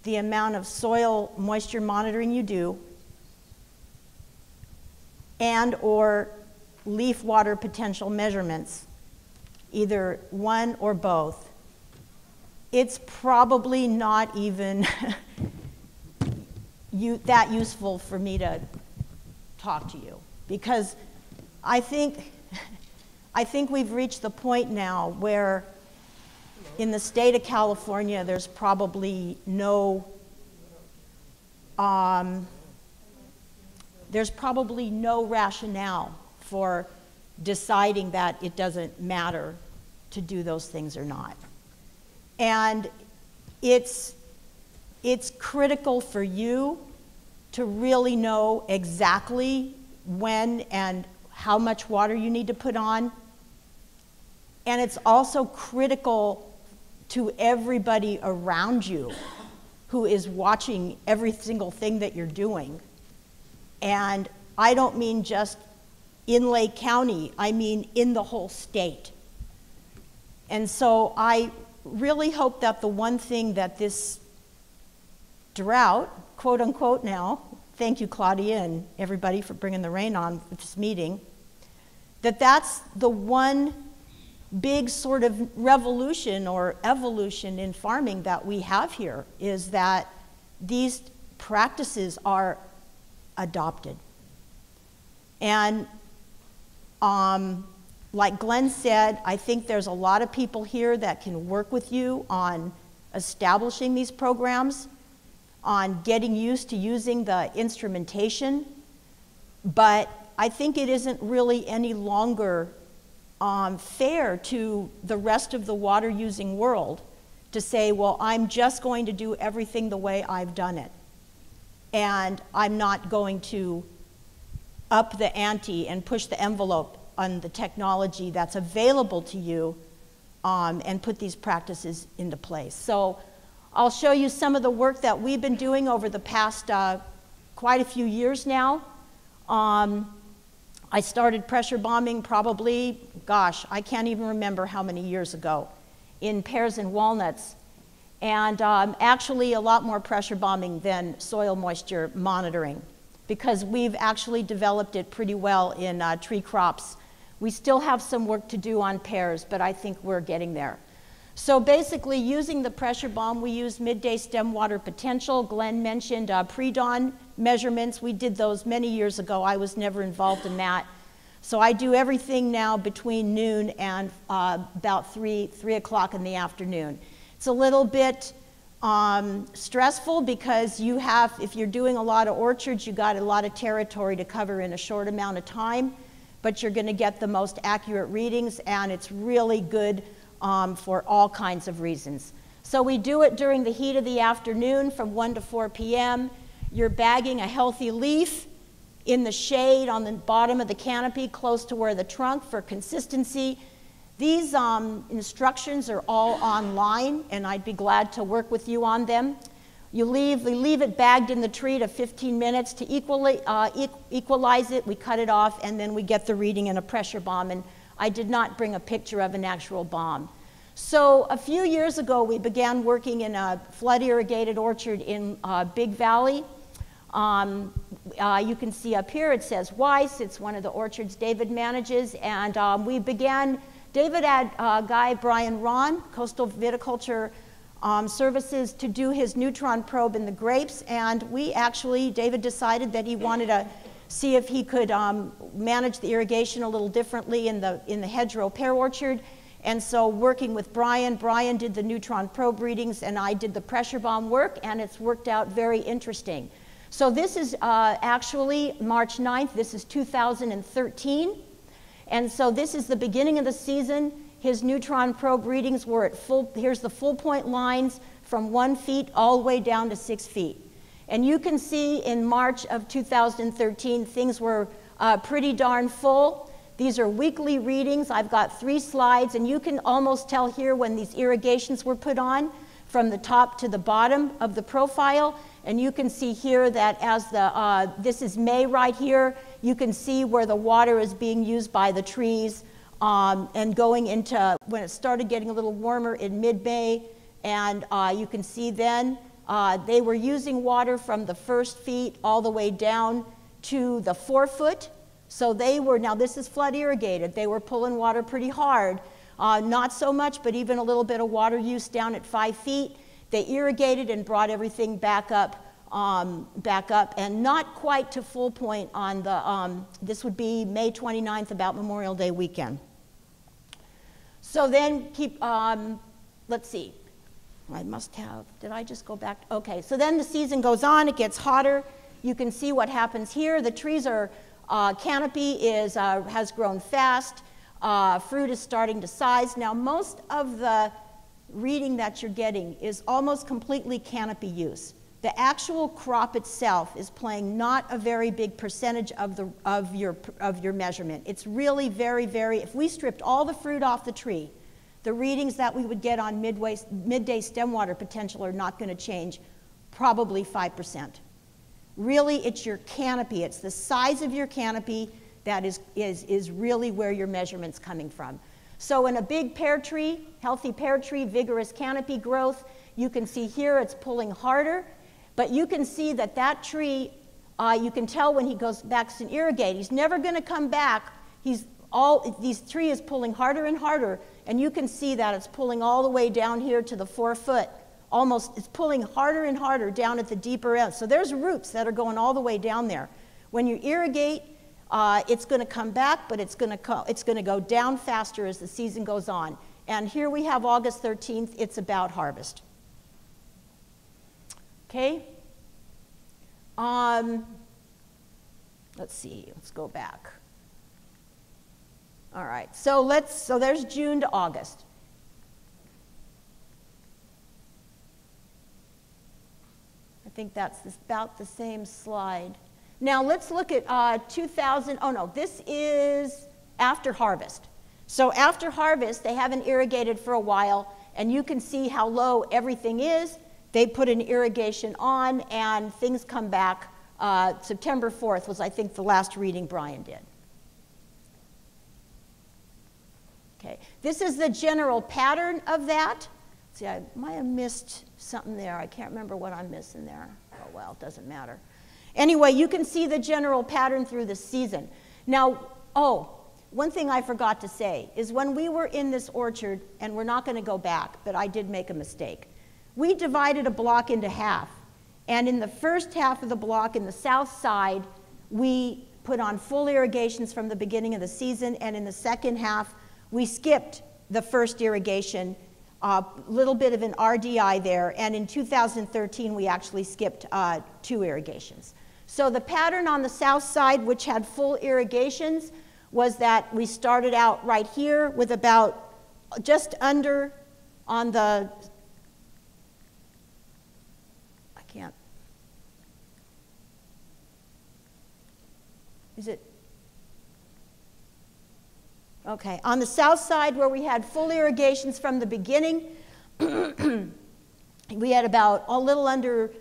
the amount of soil moisture monitoring you do, and or leaf water potential measurements, either one or both, it's probably not even that useful for me to talk to you, because I think we've reached the point now where in the state of California there's probably no rationale for deciding that it doesn't matter to do those things or not. And it's critical for you to really know exactly when and how much water you need to put on. And it's also critical to everybody around you who is watching every single thing that you're doing. And I don't mean just in Lake County, I mean in the whole state. And so I really hope that the one thing that this drought, quote unquote now, thank you Claudia and everybody for bringing the rain on with this meeting, that's the one big sort of revolution or evolution in farming that we have here, is that these practices are adopted. And like Glenn said, I think there's a lot of people here that can work with you on establishing these programs, on getting used to using the instrumentation, but I think it isn't really any longer fair to the rest of the water-using world to say, well, I'm just going to do everything the way I've done it, and I'm not going to up the ante and push the envelope on the technology that's available to you and put these practices into place. So I'll show you some of the work that we've been doing over the past quite a few years now. I started pressure bombing probably, gosh, I can't even remember how many years ago, in pears and walnuts. And actually a lot more pressure bombing than soil moisture monitoring, because we've actually developed it pretty well in tree crops. We still have some work to do on pears, but I think we're getting there. So basically, using the pressure bomb, we use midday stem water potential. Glenn mentioned pre-dawn measurements. We did those many years ago. I was never involved in that. So I do everything now between noon and about 3 o'clock in the afternoon. It's a little bit stressful because you have, if you're doing a lot of orchards, you got a lot of territory to cover in a short amount of time, but you're going to get the most accurate readings, and it's really good for all kinds of reasons. So we do it during the heat of the afternoon from 1 to 4 p.m. You're bagging a healthy leaf in the shade on the bottom of the canopy close to where the trunk for consistency. These instructions are all online, and I'd be glad to work with you on them. We leave it bagged in the tree to 15 minutes to equalize it. We cut it off, and then we get the reading in a pressure bomb. And I did not bring a picture of an actual bomb. So a few years ago, we began working in a flood-irrigated orchard in Big Valley. You can see up here it says Weiss. It's one of the orchards David manages. And David had a guy, Brian Ron, Coastal Viticulture Services, to do his neutron probe in the grapes. And David decided that he wanted to see if he could manage the irrigation a little differently in the hedgerow pear orchard. And so working with Brian did the neutron probe readings, and I did the pressure bomb work, and it's worked out very interesting. So this is actually March 9th. This is 2013. And so this is the beginning of the season. His neutron probe readings were at here's the full point lines from 1 feet all the way down to 6 feet. And you can see in March of 2013, things were pretty darn full. These are weekly readings. I've got 3 slides, and you can almost tell here when these irrigations were put on from the top to the bottom of the profile. And you can see here that as this is May right here, you can see where the water is being used by the trees and going into when it started getting a little warmer in mid-May. And you can see then they were using water from the 1st feet all the way down to the 4 foot. So now this is flood irrigated. They were pulling water pretty hard. Not so much, but even a little bit of water use down at 5 feet. They irrigated and brought everything back up, and not quite to full point on the, this would be May 29th, about Memorial Day weekend. So then let's see. Did I just go back? Okay, so then the season goes on, it gets hotter. You can see what happens here. The trees canopy has grown fast. Fruit is starting to size. Now, most of the reading that you're getting is almost completely canopy use. The actual crop itself is playing not a very big percentage of your measurement. It's really very, very, if we stripped all the fruit off the tree, the readings that we would get on midday stem water potential are not going to change, probably 5%. Really, it's your canopy. It's the size of your canopy that is really where your measurement's coming from. So in a big pear tree, healthy pear tree, vigorous canopy growth, you can see here it's pulling harder, but you can see that tree, you can tell when he goes back to irrigate, he's never going to come back. This tree is pulling harder and harder, and you can see that it's pulling all the way down here to the 4 foot. It's pulling harder and harder down at the deeper end. So there's roots that are going all the way down there. When you irrigate, it's going to come back, but it's going to go down faster as the season goes on. And here we have August 13th. It's about harvest. Okay. Let's see. Let's go back. All right. So there's June to August. I think that's about the same slide. Now let's look at this is after harvest. So after harvest, they haven't irrigated for a while, and you can see how low everything is. They put an irrigation on, and things come back. September 4th was, I think, the last reading Brian did. Okay, this is the general pattern of that. See, I might have missed something there. I can't remember what I'm missing there. Oh, well, it doesn't matter. Anyway, you can see the general pattern through the season. Now, one thing I forgot to say is when we were in this orchard, and we're not going to go back, but I did make a mistake. We divided a block into half. And in the first half of the block, in the south side, we put on full irrigations from the beginning of the season, and in the second half, we skipped the first irrigation, a little bit of an RDI there, and in 2013, we actually skipped 2 irrigations. So the pattern on the south side, which had full irrigations, was that we started out right here with about just under on the, I can't, is it? Okay, on the south side where we had full irrigations from the beginning, we had about a little under,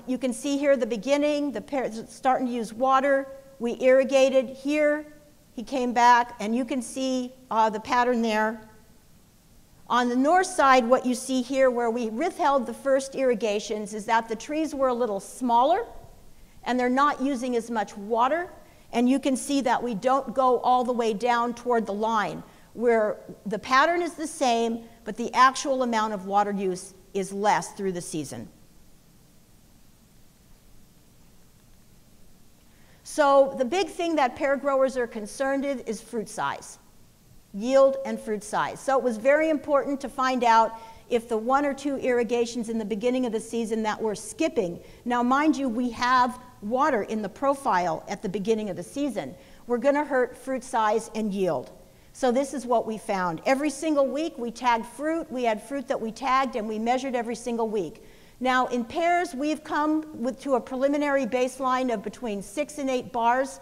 you can see here the beginning, the pears starting to use water. We irrigated here, he came back, and you can see the pattern there. On the north side, what you see here where we withheld the first irrigations is that the trees were a little smaller, and they're not using as much water. And you can see that we don't go all the way down toward the line, where the pattern is the same, but the actual amount of water use is less through the season. So the big thing that pear growers are concerned with is fruit size, yield and fruit size. So it was very important to find out if the 1 or 2 irrigations in the beginning of the season that we're skipping. Now, mind you, we have water in the profile at the beginning of the season. We're going to hurt fruit size and yield. So this is what we found. Every single week we tagged fruit. We had fruit that we tagged, and we measured every single week. Now, in pears, we've come to a preliminary baseline of between 6 and 8 bars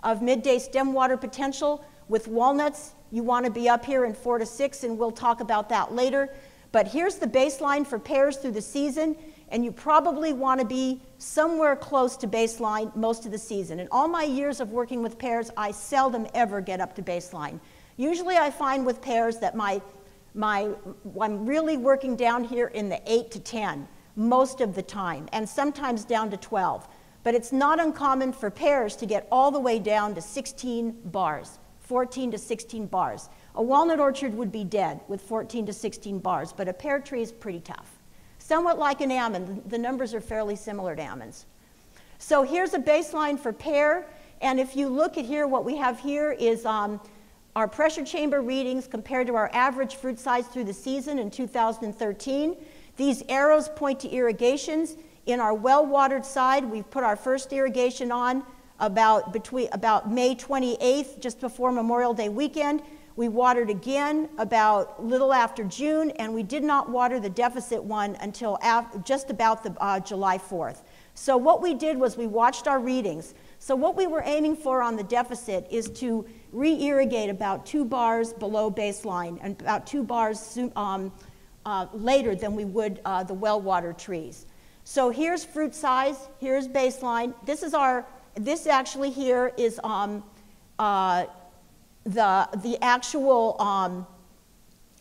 of midday stem water potential. With walnuts, you want to be up here in 4 to 6, and we'll talk about that later. But here's the baseline for pears through the season, and you probably want to be somewhere close to baseline most of the season. In all my years of working with pears, I seldom ever get up to baseline. Usually I find with pears that I'm really working down here in the 8 to 10 most of the time, and sometimes down to 12. But it's not uncommon for pears to get all the way down to 16 bars, 14 to 16 bars. A walnut orchard would be dead with 14 to 16 bars, but a pear tree is pretty tough. Somewhat like an almond, the numbers are fairly similar to almonds. So here's a baseline for pear, and if you look at here, what we have here is our pressure chamber readings compared to our average fruit size through the season in 2013. These arrows point to irrigations. In our well-watered side, we've put our first irrigation on about May 28th, just before Memorial Day weekend. We watered again about little after June, and we did not water the deficit one until just about the July 4th. So what we did was we watched our readings. So what we were aiming for on the deficit is to re-irrigate about 2 bars below baseline and about 2 bars later than we would the well-watered trees. So here's fruit size, here's baseline. This actually here is the actual,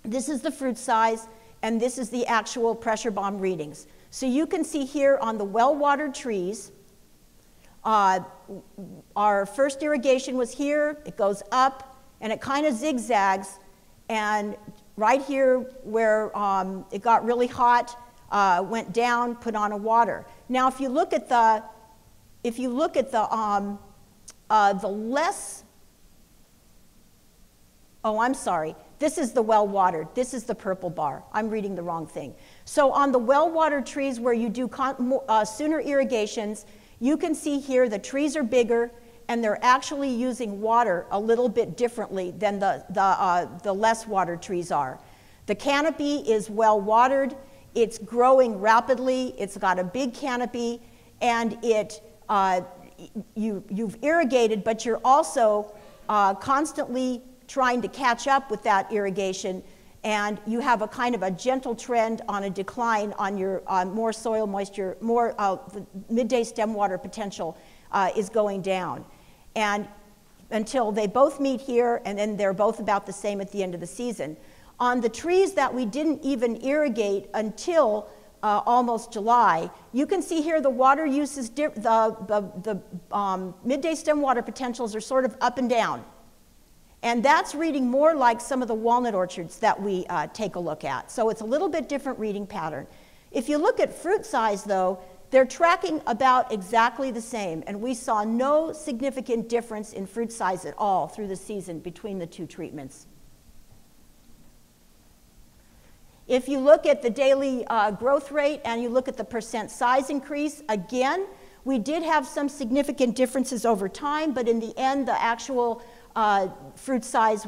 this is the fruit size, and this is the actual pressure bomb readings. So you can see here on the well-watered trees, our first irrigation was here, it goes up, and it kind of zigzags, and right here where it got really hot, went down, put on a water. Now if you look at the less, oh, I'm sorry. This is the well-watered. This is the purple bar. I'm reading the wrong thing. So on the well-watered trees where you do sooner irrigations, you can see here the trees are bigger, and they're actually using water a little bit differently than the less watered trees are. The canopy is well-watered. It's growing rapidly. It's got a big canopy, and you've irrigated, but you're also constantly trying to catch up with that irrigation, and you have a kind of a gentle trend on a decline on your more soil moisture, more the midday stem water potential is going down. And until they both meet here, and then they're both about the same at the end of the season. On the trees that we didn't even irrigate until almost July, you can see here the water use is the midday stem water potentials are sort of up and down. And that's reading more like some of the walnut orchards that we take a look at. So it's a little bit different reading pattern. If you look at fruit size, though, They're tracking about exactly the same, and we saw no significant difference in fruit size at all through the season between the two treatments. If you look at the daily growth rate and you look at the percent size increase, again, we did have some significant differences over time, but in the end, the actual fruit sizes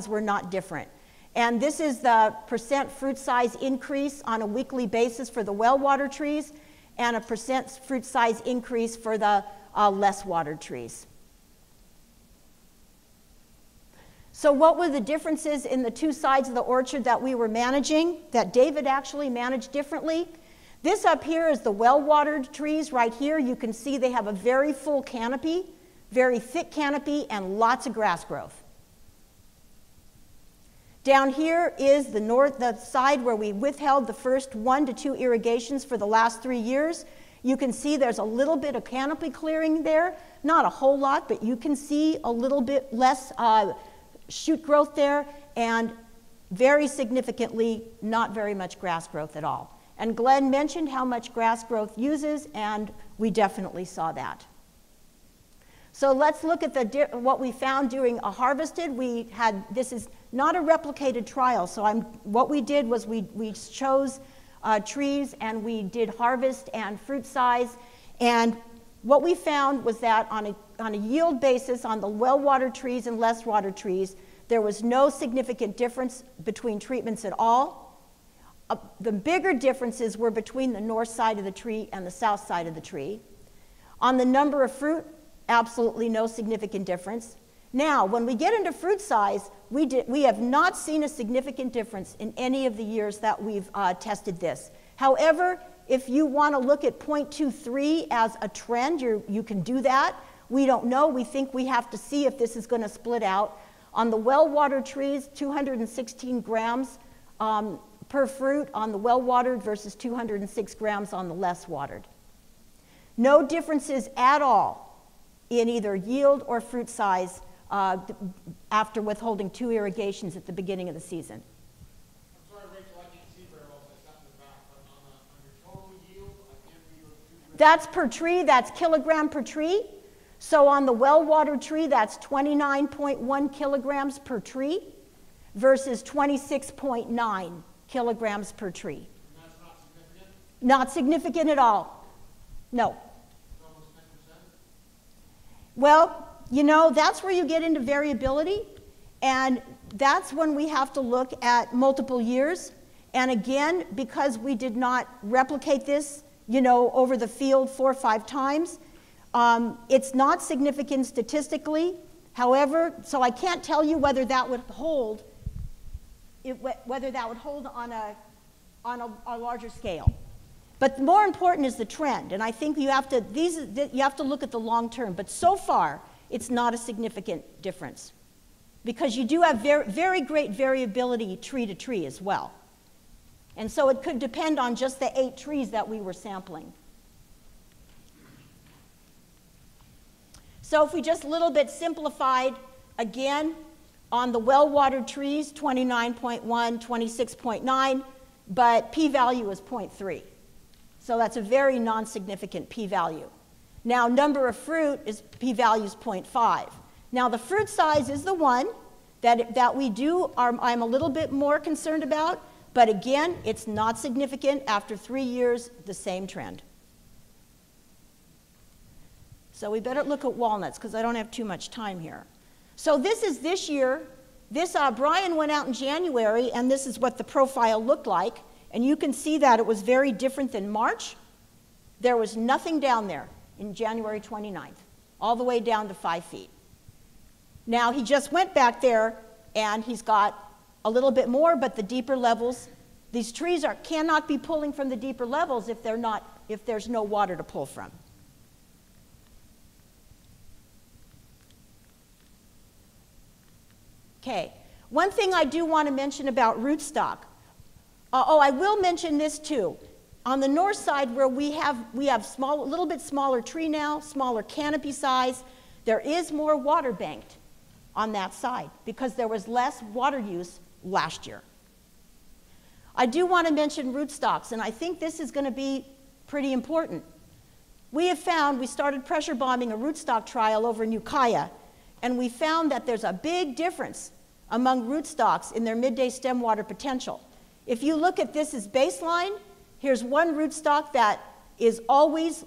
were not different. And this is the percent fruit size increase on a weekly basis for the well-watered trees, and a percent fruit size increase for the less watered trees. So what were the differences in the two sides of the orchard that we were managing, that David actually managed differently? This up here is the well-watered trees right here. You can see they have a very full canopy, very thick canopy, and lots of grass growth. Down here is the side where we withheld the first 1 to 2 irrigations for the last 3 years. You can see there's a little bit of canopy clearing there, not a whole lot, but you can see a little bit less shoot growth there, and very significantly, not very much grass growth at all. And Glenn mentioned how much grass growth uses, and we definitely saw that. So let's look at what we found during a harvested. This is not a replicated trial, so what we did was we chose trees and we did harvest and fruit size, and what we found was that on a yield basis on the well-watered trees and less watered trees, there was no significant difference between treatments at all. The bigger differences were between the north side of the tree and the south side of the tree. On the number of fruit, absolutely no significant difference. Now, when we get into fruit size, we have not seen a significant difference in any of the years that we've tested this. However, if you want to look at 0.23 as a trend, you can do that. We don't know. We think we have to see if this is going to split out. On the well-watered trees, 216 grams per fruit on the well-watered versus 206 grams on the less watered. No differences at all in either yield or fruit size after withholding 2 irrigations at the beginning of the season. I'm sorry, Rachel, I can't see very well, so I stepped in the back, but on your total yield, I can't read your That's per tree, that's kilogram per tree. So on the well-watered tree, that's 29.1 kilograms per tree versus 26.9 kilograms per tree. And that's not significant? Not significant at all. No. It's almost 10%? Well, you know, that's where you get into variability, and that's when we have to look at multiple years. And again, because we did not replicate this, you know, over the field 4 or 5 times, it's not significant statistically. However, so I can't tell you whether that would hold, on a larger scale. But more important is the trend, and I think you have to look at the long term. But so far, it's not a significant difference, because you do have very great variability tree to tree as well. And so it could depend on just the 8 trees that we were sampling. So if we just a little bit simplified, again, on the well-watered trees, 29.1, 26.9, but p-value is 0.3. So that's a very non-significant p-value. Now, number of fruit is p-value is 0.5. Now, the fruit size is the one that I'm a little bit more concerned about, but again, it's not significant. After 3 years, the same trend. So we better look at walnuts, because I don't have too much time here. So this is this year. Brian went out in January, and this is what the profile looked like. And you can see that it was very different than March. There was nothing down there in January 29th, all the way down to 5 feet. Now, he just went back there, and he's got a little bit more, but the deeper levels, these trees cannot be pulling from the deeper levels if there's no water to pull from. Okay, one thing I do want to mention about rootstock. I will mention this too. On the north side, where we have a little bit smaller tree now, smaller canopy size, there is more water banked on that side because there was less water use last year. I do want to mention rootstocks, and I think this is going to be pretty important. We have found, we started pressure bombing a rootstock trial over in Ukiah, and we found that there's a big difference among rootstocks in their midday stem water potential. If you look at this as baseline, here's one rootstock that is always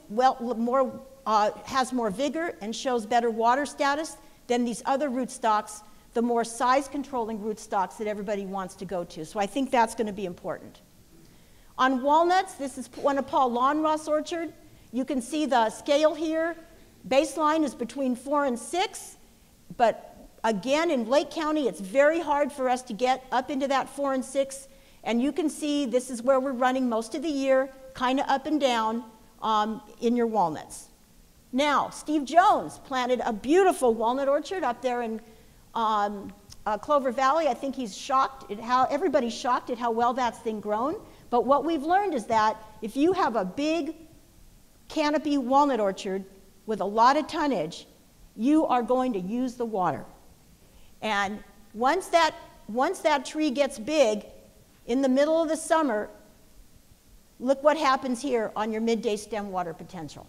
has more vigor and shows better water status than these other rootstocks, the more size-controlling rootstocks that everybody wants to go to. So I think that's going to be important. On walnuts, this is one of Paul Lonroth's orchard. You can see the scale here. Baseline is between 4 and 6, but again, in Lake County, it's very hard for us to get up into that 4 and 6, and you can see this is where we're running most of the year, kind of up and down in your walnuts. Now, Steve Jones planted a beautiful walnut orchard up there in Clover Valley. I think he's shocked at how, everybody's shocked at how well that's thing grown, but what we've learned is that if you have a big canopy walnut orchard with a lot of tonnage, you are going to use the water. And once that tree gets big, in the middle of the summer, look what happens here on your midday stem water potential.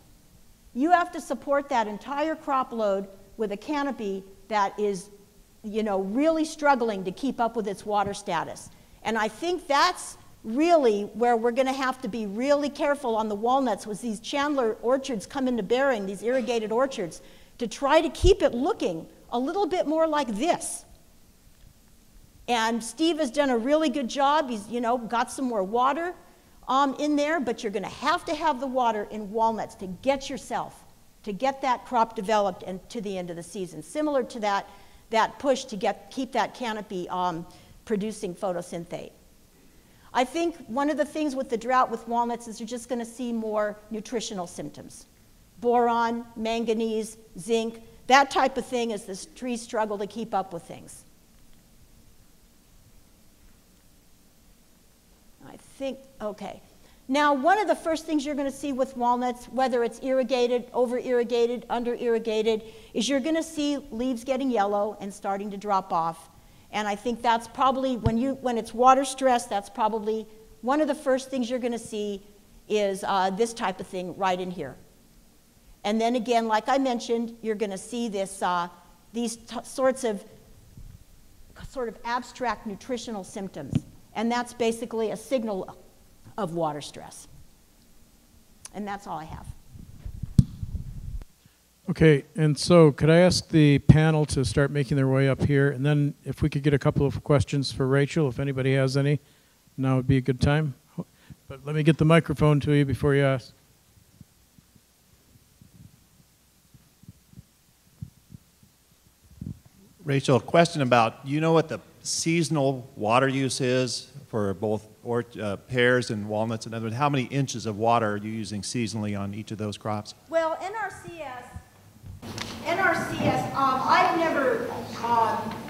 You have to support that entire crop load with a canopy that is, you know, really struggling to keep up with its water status. And I think that's really where we're going to have to be really careful on the walnuts as these Chandler orchards come into bearing, these irrigated orchards, to try to keep it looking a little bit more like this. And Steve has done a really good job. He's, you know, got some more water in there, but you're going to have the water in walnuts to get that crop developed and to the end of the season. Similar to that push to keep that canopy producing photosynthate. I think one of the things with the drought with walnuts is you're just going to see more nutritional symptoms. Boron, manganese, zinc, that type of thing as the trees struggle to keep up with things. I think, okay. Now, one of the first things you're going to see with walnuts, whether it's irrigated, over-irrigated, under-irrigated, is you're going to see leaves getting yellow and starting to drop off. And I think that's probably, when it's water stress, that's probably one of the first things you're going to see is this type of thing right in here. And then again, like I mentioned, you're going to see this, these sorts of abstract nutritional symptoms. And that's basically a signal of water stress. And that's all I have. Okay, and so could I ask the panel to start making their way up here, and then if we could get a couple of questions for Rachel, if anybody has any, now would be a good time. But let me get the microphone to you before you ask. Rachel, a question about, you know what the seasonal water use is for both pears and walnuts? In other words, how many inches of water are you using seasonally on each of those crops? Well, NRCS, I've never,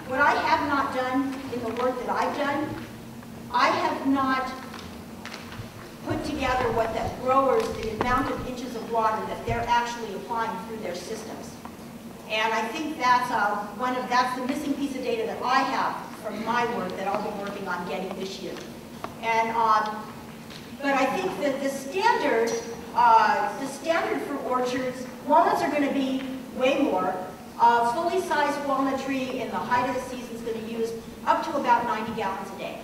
what I have not done in the work that I've done, I have not put together what the growers, the amount of inches of water that they're actually applying through their systems. And I think that's that's the missing piece of data that I have from my work that I'll be working on getting this year. And but I think that the standard for orchards, walnuts are going to be way more. A fully sized walnut tree in the height of the season is going to use up to about 90 gallons a day.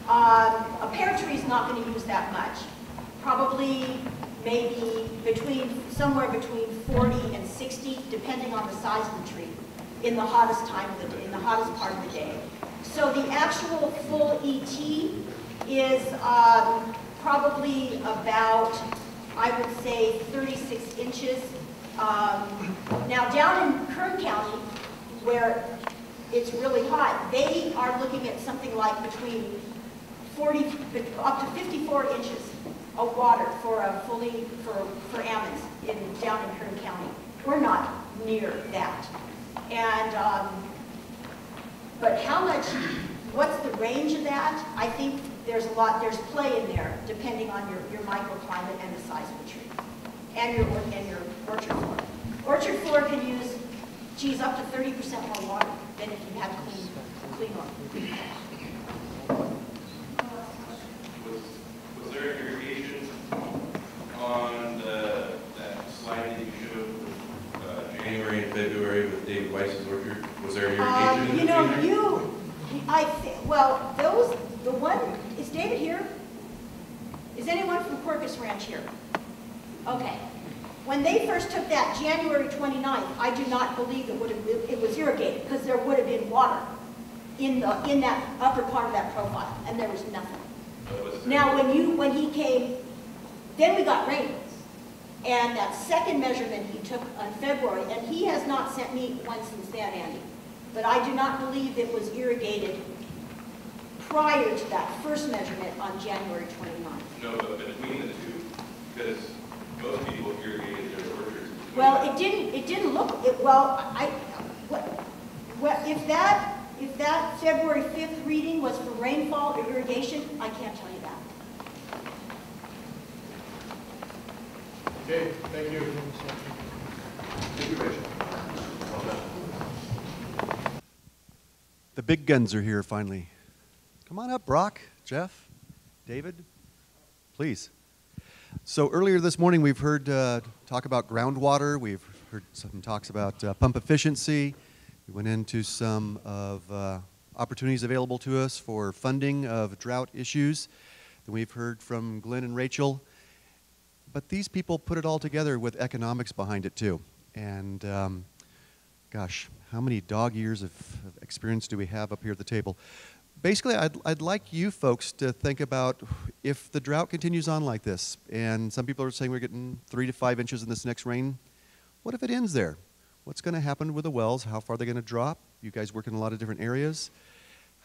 A pear tree is not going to use that much. Probably maybe somewhere between 40 and 60, depending on the size of the tree, in the hottest time of the day, in the hottest part of the day. So the actual full ET is probably about, I would say, 36 inches. Now down in Kern County, where it's really hot, they are looking at something like between 40 up to 54 inches of water for almonds down in Kern County. We're not near that. And but how much? What's the range of that? I think there's play in there depending on your microclimate and the size of the tree, and your orchard floor. Orchard floor can use, up to 30% more water than if you had clean water. Was there irrigation David Weiss's orchard? Was there irrigation in You know, between well, the one, is David here? Is anyone from Quercus Ranch here? Okay. When they first took that January 29th, I do not believe it was irrigated, because there would have been water in that upper part of that profile, and there was nothing. Now, when he came, then we got rains. And that second measurement he took on February, and he has not sent me one since then, Andy. But I do not believe it was irrigated prior to that first measurement on January 29th. No, but between the two, because most people irrigated their orchards. Well, it didn't look, if that February 5th reading was for rainfall or irrigation, I can't tell you that. Okay, thank you. Thank you, Rachel. Well done. The big guns are here finally. Come on up, Brock, Jeff, David, please. So earlier this morning we've heard talk about groundwater. We've heard some talks about pump efficiency. We went into some of opportunities available to us for funding of drought issues. Then we've heard from Glenn and Rachel. But these people put it all together with economics behind it too. And gosh, how many dog years of experience do we have up here at the table? Basically, I'd like you folks to think about if the drought continues on like this, and some people are saying we're getting 3 to 5 inches in this next rain. What if it ends there? What's going to happen with the wells? How far are they going to drop? You guys work in a lot of different areas.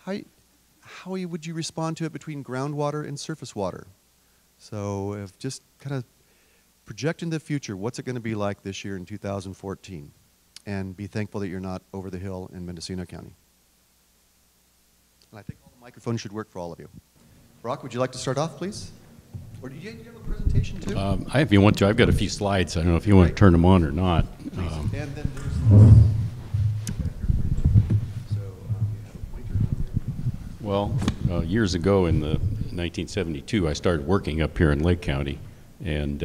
How would you respond to it between groundwater and surface water? So if just kind of project into the future, what's it going to be like this year in 2014? And be thankful that you're not over the hill in Mendocino County. And I think all the microphones should work for all of you. Brock, would you like to start off, please? Or do you have a presentation too? If you want to, I've got a few slides. I don't know if you want to turn them on or not. And then there's Well, years ago in 1972, I started working up here in Lake County, and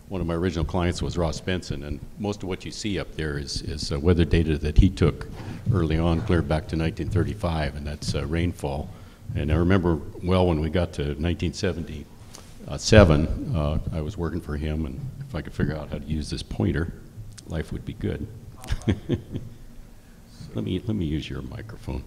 one of my original clients was Ross Benson, and most of what you see up there is weather data that he took early on, clear back to 1935, and that's rainfall. And I remember well when we got to 1977, I was working for him, and if I could figure out how to use this pointer, life would be good. Let me use your microphone.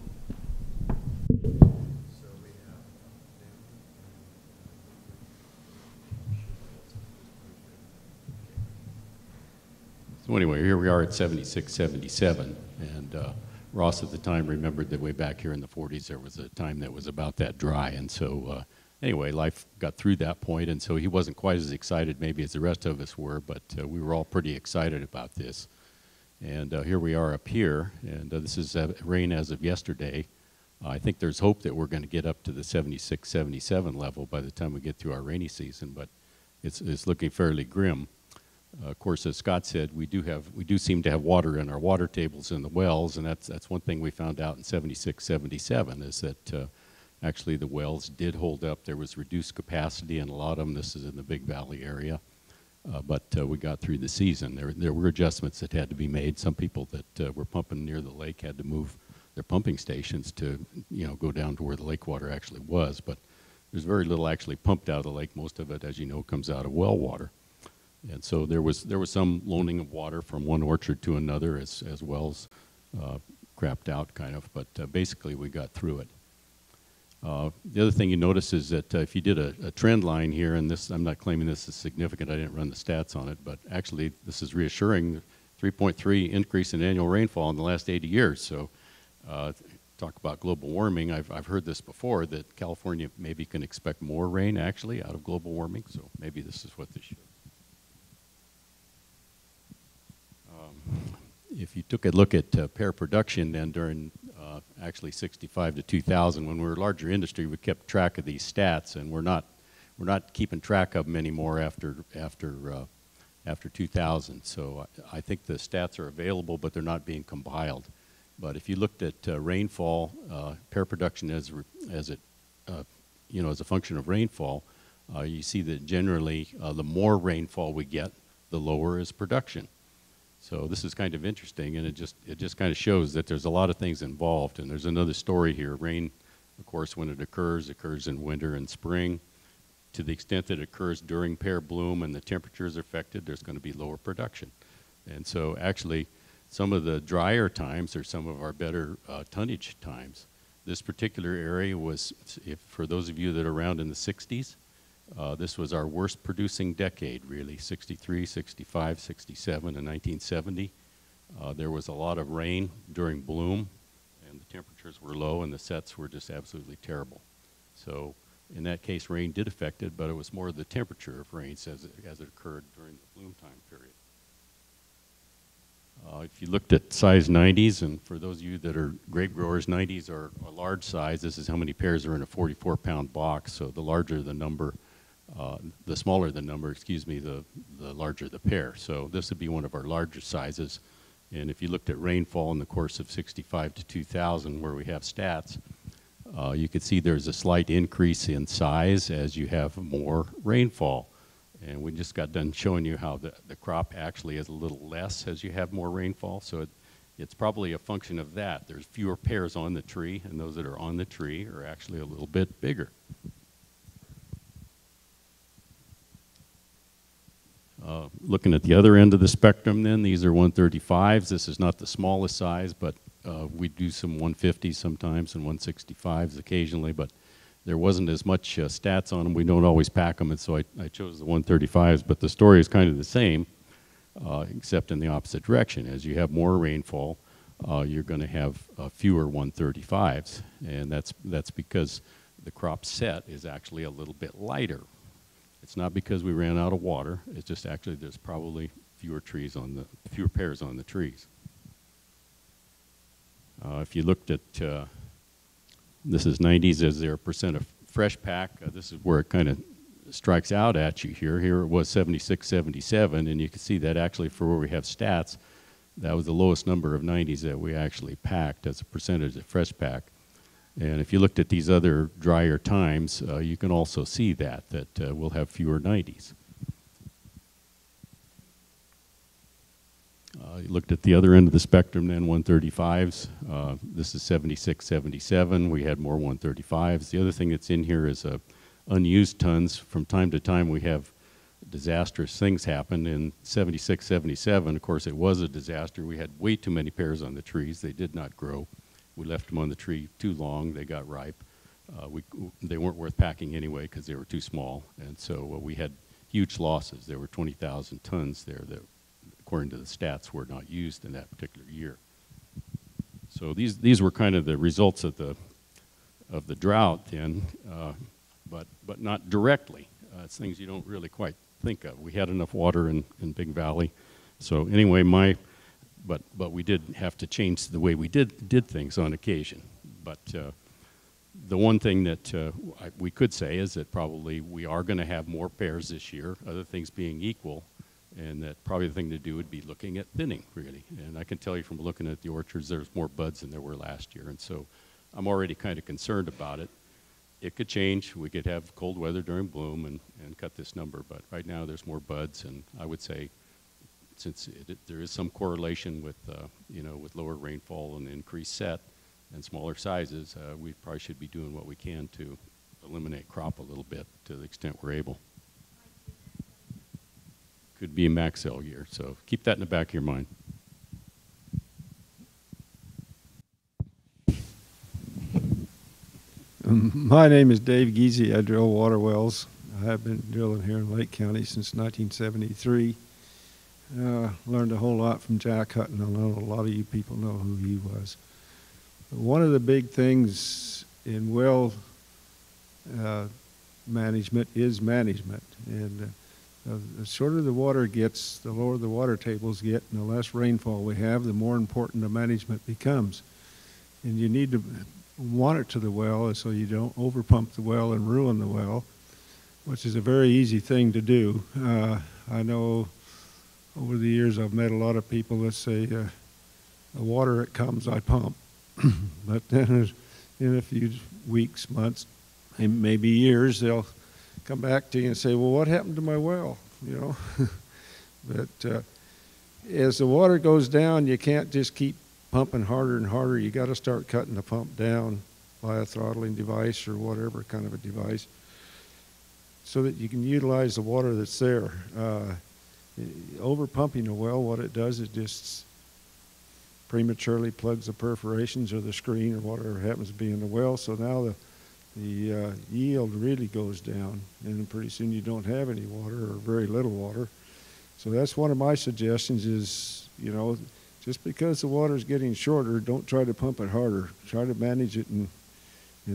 So anyway, here we are at 76, 77, and Ross at the time remembered that way back here in the 40s there was a time that was about that dry, and so anyway, life got through that point, and so he wasn't quite as excited maybe as the rest of us were, but we were all pretty excited about this. And here we are up here, and this is rain as of yesterday. I think there's hope that we're going to get up to the 76, 77 level by the time we get through our rainy season, but it's looking fairly grim. Of course, as Scott said, we do seem to have water in our water tables in the wells, and that's one thing we found out in 76, 77 is that actually the wells did hold up. There was reduced capacity in a lot of them. This is in the Big Valley area, but we got through the season. There were adjustments that had to be made. Some people that were pumping near the lake had to move their pumping stations to go down to where the lake water actually was, but there's very little actually pumped out of the lake. Most of it, as you know, comes out of well water. And so there was some loaning of water from one orchard to another as wells crapped out kind of, but basically we got through it. The other thing you notice is that if you did a trend line here, and this, I'm not claiming this is significant, I didn't run the stats on it, but actually this is reassuring, 3.3 increase in annual rainfall in the last 80 years. So talk about global warming, I've heard this before, that California maybe can expect more rain actually out of global warming, so maybe this is what this shows. If you took a look at pear production then during actually 65 to 2000, when we were a larger industry, we kept track of these stats, and we're not keeping track of them anymore after 2000. So I think the stats are available, but they're not being compiled. But if you looked at rainfall, pear production as a function of rainfall, you see that generally the more rainfall we get, the lower is production. So this is kind of interesting, and it just kind of shows that there's a lot of things involved. And there's another story here. Rain, of course, when it occurs in winter and spring. To the extent that it occurs during pear bloom and the temperatures are affected, there's going to be lower production. And so actually, some of the drier times are some of our better tonnage times. This particular area was, for those of you that are around in the 60s, this was our worst producing decade, really, 63, 65, 67, and 1970. There was a lot of rain during bloom, and the temperatures were low, and the sets were just absolutely terrible. So in that case, rain did affect it, but it was more the temperature of rains as it occurred during the bloom time period. If you looked at size 90s, and for those of you that are grape growers, 90s are a large size. This is how many pears are in a 44-pound box. So the larger the number, the smaller the number, excuse me, the larger the pear. So this would be one of our larger sizes. And if you looked at rainfall in the course of 65 to 2000, where we have stats, you could see there's a slight increase in size as you have more rainfall. And we just got done showing you how the crop actually is a little less as you have more rainfall. So it's probably a function of that. There's fewer pears on the tree, and those that are on the tree are actually a little bit bigger. Looking at the other end of the spectrum then, these are 135s. This is not the smallest size, but we do some 150s sometimes and 165s occasionally, but there wasn't as much stats on them. We don't always pack them, and so I chose the 135s, but the story is kind of the same, except in the opposite direction. As you have more rainfall, you're going to have fewer 135s, and that's because the crop set is actually a little bit lighter. It's not because we ran out of water. It's just actually there's probably fewer pears on the trees. If you looked at this is 90s as their percent of fresh pack. This is where it kind of strikes out at you here. Here it was 76, 77, and you can see that actually for where we have stats, that was the lowest number of 90s that we actually packed as a percentage of fresh pack. And if you looked at these other drier times, you can also see that we'll have fewer 90s. You looked at the other end of the spectrum then, 135s. This is 76, 77. We had more 135s. The other thing that's in here is unused tons. From time to time we have disastrous things happen. In 76, 77, of course, it was a disaster. We had way too many pears on the trees. They did not grow. We left them on the tree too long. They got ripe. They weren't worth packing anyway because they were too small. And so we had huge losses. There were 20,000 tons there that, according to the stats, were not used in that particular year. So these were kind of the results of the drought then, but not directly. It's things you don't really quite think of. We had enough water in Big Valley. So anyway, but we did have to change the way we did things on occasion. But the one thing that we could say is that probably we are going to have more pears this year, other things being equal, and that probably the thing to do would be looking at thinning, really. And I can tell you from looking at the orchards, there's more buds than there were last year. And so I'm already kind of concerned about it. It could change. We could have cold weather during bloom and cut this number. But right now there's more buds. And I would say since there is some correlation with, with lower rainfall and increased set and smaller sizes, we probably should be doing what we can to eliminate crop a little bit to the extent we're able. Could be a max sale year, so keep that in the back of your mind. My name is Dave Giese. I drill water wells. I have been drilling here in Lake County since 1973. Learned a whole lot from Jack Hutton. I know a lot of you people know who he was. But one of the big things in well management is management. And the shorter the water gets, the lower the water tables get, and the less rainfall we have, the more important the management becomes. And you need to monitor the well so you don't overpump the well and ruin the well, which is a very easy thing to do. I know over the years I've met a lot of people that say, the water it comes, I pump. But then in a few weeks, months, maybe years, they'll come back to you and say, well, what happened to my well? But as the water goes down, you can't just keep pumping harder and harder. You got to start cutting the pump down by a throttling device or whatever kind of a device, so that you can utilize the water that's there. Over pumping a well, what it does is just prematurely plugs the perforations or the screen or whatever happens to be in the well. So now the yield really goes down, and pretty soon you don't have any water or very little water. So that's one of my suggestions is, you know, just because the water's getting shorter, don't try to pump it harder. Try to manage it and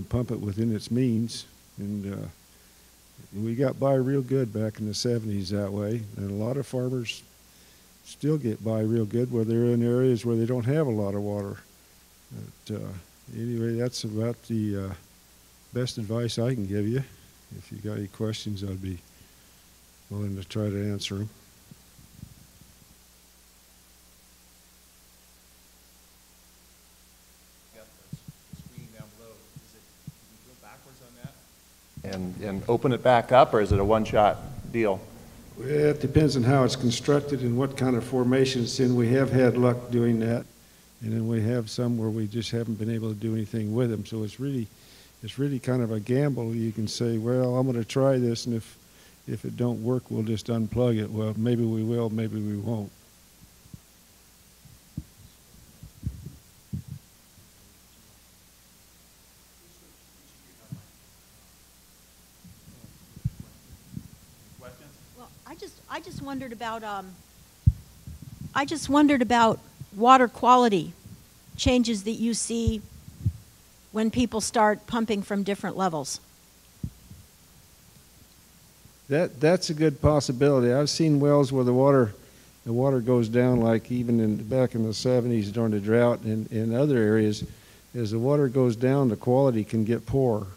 pump it within its means. And we got by real good back in the 70s that way. And a lot of farmers still get by real good where they're in areas where they don't have a lot of water. But anyway, that's about the best advice I can give you. If you got any questions, I'd be willing to try to answer them. And open it back up, or is it a one-shot deal? Well, it depends on how it's constructed and what kind of formation it's in. We have had luck doing that, and then we have some where we just haven't been able to do anything with them. So it's really kind of a gamble. You can say, well, I'm going to try this, and if it don't work, we'll just unplug it. Well, maybe we will, maybe we won't. I just wondered about water quality changes that you see when people start pumping from different levels. That's a good possibility. I've seen wells where the water goes down, like even back in the 70s during the drought, and in other areas. As the water goes down, the quality can get poor.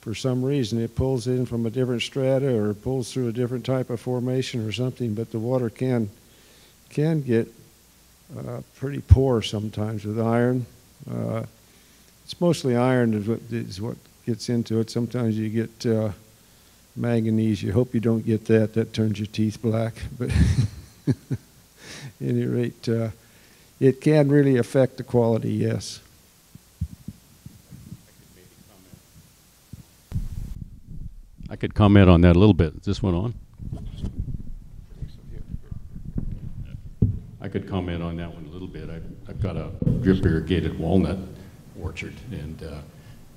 For some reason, it pulls in from a different strata or pulls through a different type of formation or something, but the water can get pretty poor sometimes with iron. It's mostly iron is what gets into it. Sometimes you get manganese. You hope you don't get that. That turns your teeth black. But at any rate, it can really affect the quality, yes. I could comment on that a little bit. Is this one on? I could comment on that one a little bit. I've got a drip irrigated walnut orchard, and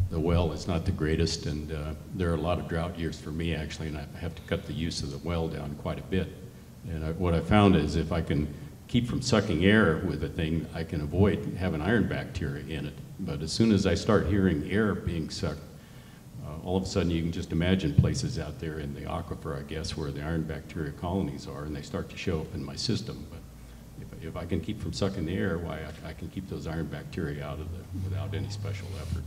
the well is not the greatest, and there are a lot of drought years for me actually, and I have to cut the use of the well down quite a bit. And what I found is if I can keep from sucking air with the thing, I can avoid having iron bacteria in it. But as soon as I start hearing air being sucked, all of a sudden you can just imagine places out there in the aquifer, I guess, where the iron bacteria colonies are, and they start to show up in my system. But if I can keep from sucking the air, why, I can keep those iron bacteria out of without any special effort.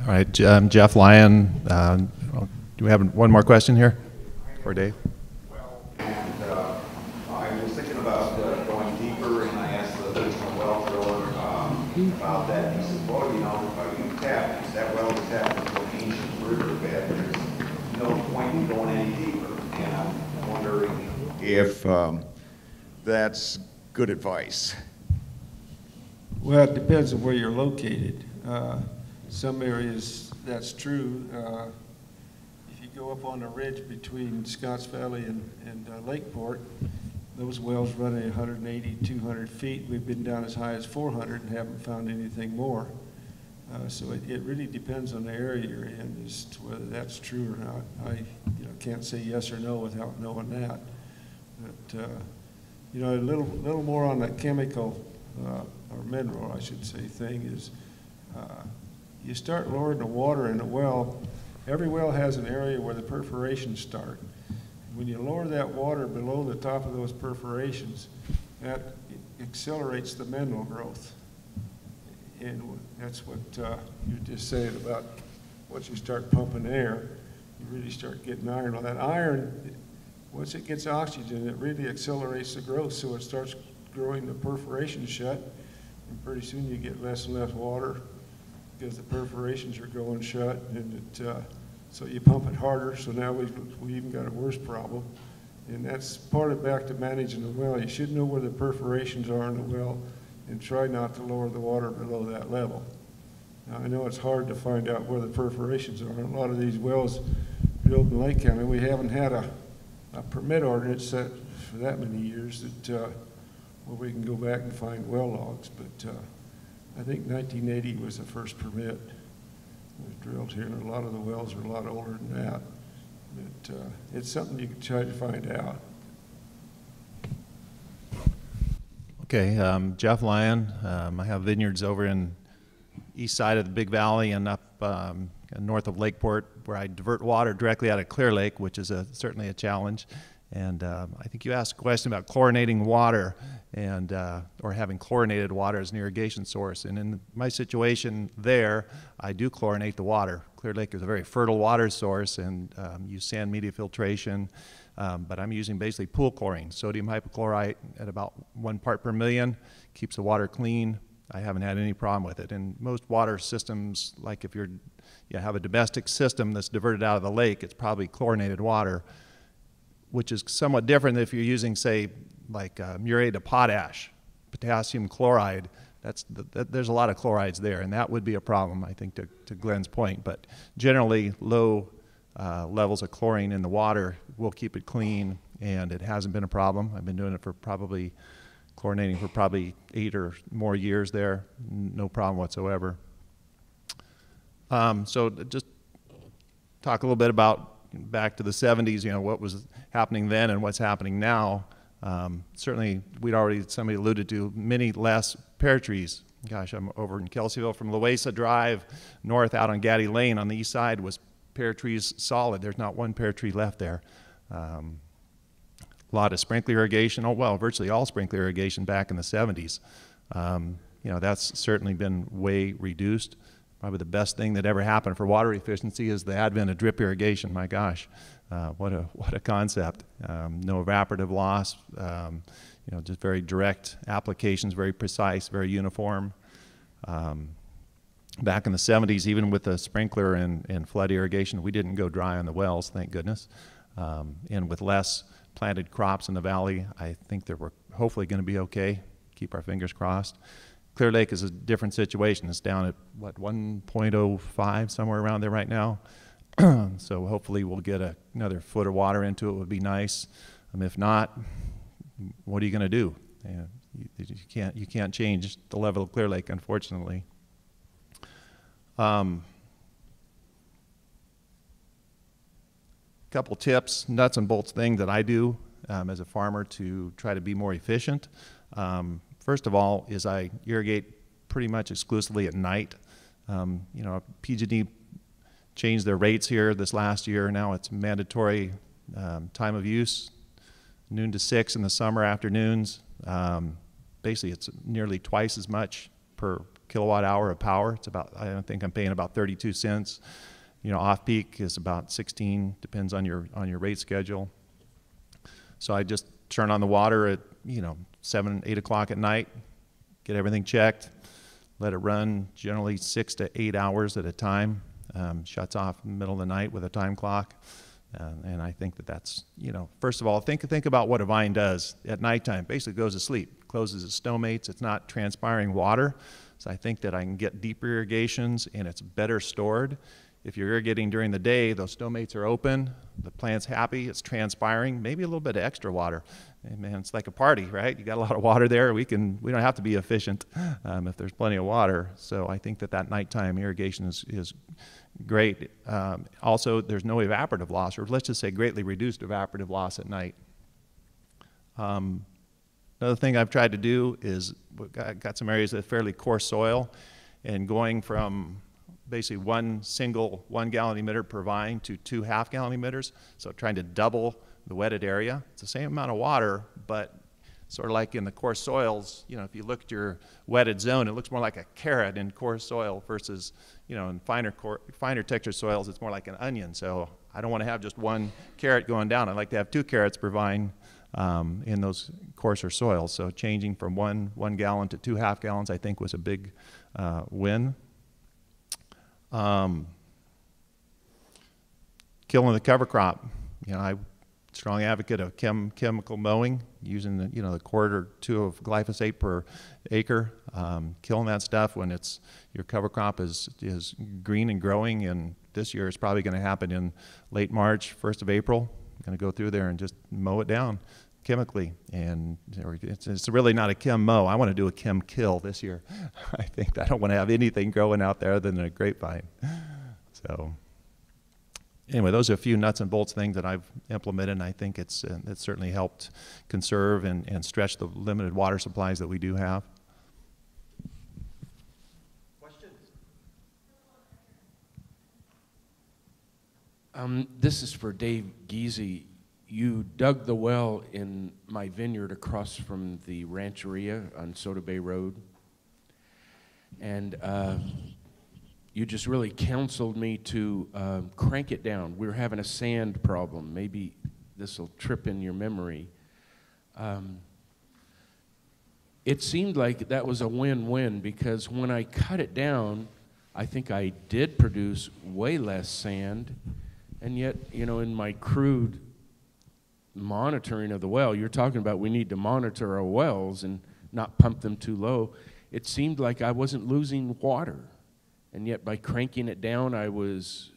All right, Jeff Lyon, do we have one more question here for Dave? I was thinking about going deeper, and I asked the original well driller about that. He said, well, you know, that well was tapped into an ancient riverbed. There's no point in going any deeper. And I'm wondering if that's good advice. Well, it depends on where you're located. Some areas, that's true. If you go up on a ridge between Scotts Valley and Lakeport, those wells run at 180, 200 feet. We've been down as high as 400 and haven't found anything more. So it really depends on the area you're in as to whether that's true or not. I can't say yes or no without knowing that. But a little more on the chemical or mineral, I should say, thing is you start lowering the water in a well. Every well has an area where the perforations start. When you lower that water below the top of those perforations, that accelerates the mineral growth. And that's what you just said about once you start pumping air, you really start getting iron. Well, that iron, once it gets oxygen, it really accelerates the growth, so it starts growing the perforations shut, and pretty soon you get less and less water because the perforations are growing shut, and so you pump it harder, so now we even got a worse problem. And that's part of back to managing the well. You should know where the perforations are in the well and try not to lower the water below that level. Now, I know it's hard to find out where the perforations are. A lot of these wells drilled in Lake County, we haven't had a permit ordinance set for that many years that where we can go back and find well logs. But I think 1980 was the first permit that was drilled here, and a lot of the wells are a lot older than that. But it's something you can try to find out. Okay, Jeff Lyon. I have vineyards over in east side of the Big Valley and up north of Lakeport, where I divert water directly out of Clear Lake, which is certainly a challenge. And I think you asked a question about chlorinating water and or having chlorinated water as an irrigation source. And in my situation there, I do chlorinate the water. Clear Lake is a very fertile water source and use sand media filtration. But I'm using basically pool chlorine, sodium hypochlorite at about 1 part per million, keeps the water clean. I haven't had any problem with it. And most water systems, like if you have a domestic system that's diverted out of the lake, it's probably chlorinated water, which is somewhat different if you're using, say, like muriate of potash, potassium chloride. There's a lot of chlorides there, and that would be a problem, I think, to Glenn's point. But generally, low levels of chlorine in the water will keep it clean, and it hasn't been a problem. I've been doing it for chlorinating for probably 8 or more years there, no problem whatsoever. So just talk a little bit about back to the 70s, what was happening then and what's happening now. Certainly, somebody alluded to many less pear trees. Gosh, I'm over in Kelseyville from Loesa Drive north out on Gaddy Lane on the east side was pear trees solid. There's not one pear tree left there. A lot of sprinkler irrigation, virtually all sprinkler irrigation back in the 70s. That's certainly been way reduced. Probably the best thing that ever happened for water efficiency is the advent of drip irrigation. My gosh, what a concept. No evaporative loss, just very direct applications, very precise, very uniform. Back in the 70s, even with the sprinkler and flood irrigation, we didn't go dry on the wells, thank goodness. And with less planted crops in the valley, I think that we're hopefully going to be okay. Keep our fingers crossed. Clear Lake is a different situation. It's down at, 1.05, somewhere around there right now. So hopefully we'll get another foot of water into it. Would be nice. If not, what are you going to do? You can't change the level of Clear Lake, unfortunately. Couple tips, nuts and bolts thing that I do as a farmer to try to be more efficient. First of all is I irrigate pretty much exclusively at night. PG&E changed their rates here this last year. Now it's mandatory time of use, noon to 6 in the summer afternoons. Basically, it's nearly twice as much per kilowatt hour of power. It's about, I think I'm paying about 32 cents. Off peak is about 16, depends on your rate schedule. So I just turn on the water at 7, 8 o'clock at night, get everything checked, let it run generally 6 to 8 hours at a time. Shuts off in the middle of the night with a time clock. And I think that's, first of all, think about what a vine does at nighttime. Basically goes to sleep, closes its stomates. It's not transpiring water. So I think that I can get deeper irrigations and it's better stored. If you're irrigating during the day, those stomates are open, the plant's happy, it's transpiring, maybe a little bit of extra water. And man, it's like a party, right? You got a lot of water there. We don't have to be efficient if there's plenty of water. So I think that nighttime irrigation is great. Also, there's no evaporative loss, or let's just say greatly reduced evaporative loss at night. Another thing I've tried to do is got some areas that are fairly coarse soil, and going from basically one single 1 gallon emitter per vine to 2 half-gallon emitters, so trying to double the wetted area. It's the same amount of water, but sort of like in the coarse soils, if you look at your wetted zone, it looks more like a carrot in coarse soil versus, in finer texture soils, it's more like an onion. So I don't want to have just one carrot going down. I'd like to have 2 carrots per vine in those coarser soils. So changing from one gallon to 2 half gallons, I think, was a big win. Killing the cover crop. I strong advocate of chemical mowing, using the, the quart or two of glyphosate per acre, killing that stuff when your cover crop is green and growing. And this year it's probably going to happen in late March, 1st of April. I'm going to go through there and just mow it down chemically. And it's really not a chem mow. I want to do a chem kill this year. I think I don't want to have anything growing out there other than a grapevine. So anyway, those are a few nuts and bolts things that I've implemented, and I think it's certainly helped conserve and stretch the limited water supplies that we do have. This is for Dave Giese. You dug the well in my vineyard across from the Rancheria on Soda Bay Road. And you just really counseled me to crank it down. We were having a sand problem. Maybe this will trip in your memory. It seemed like that was a win-win, because when I cut it down, I think I did produce way less sand. And yet, in my crude monitoring of the well, you're talking about we need to monitor our wells and not pump them too low. It seemed like I wasn't losing water. And yet by cranking it down, I was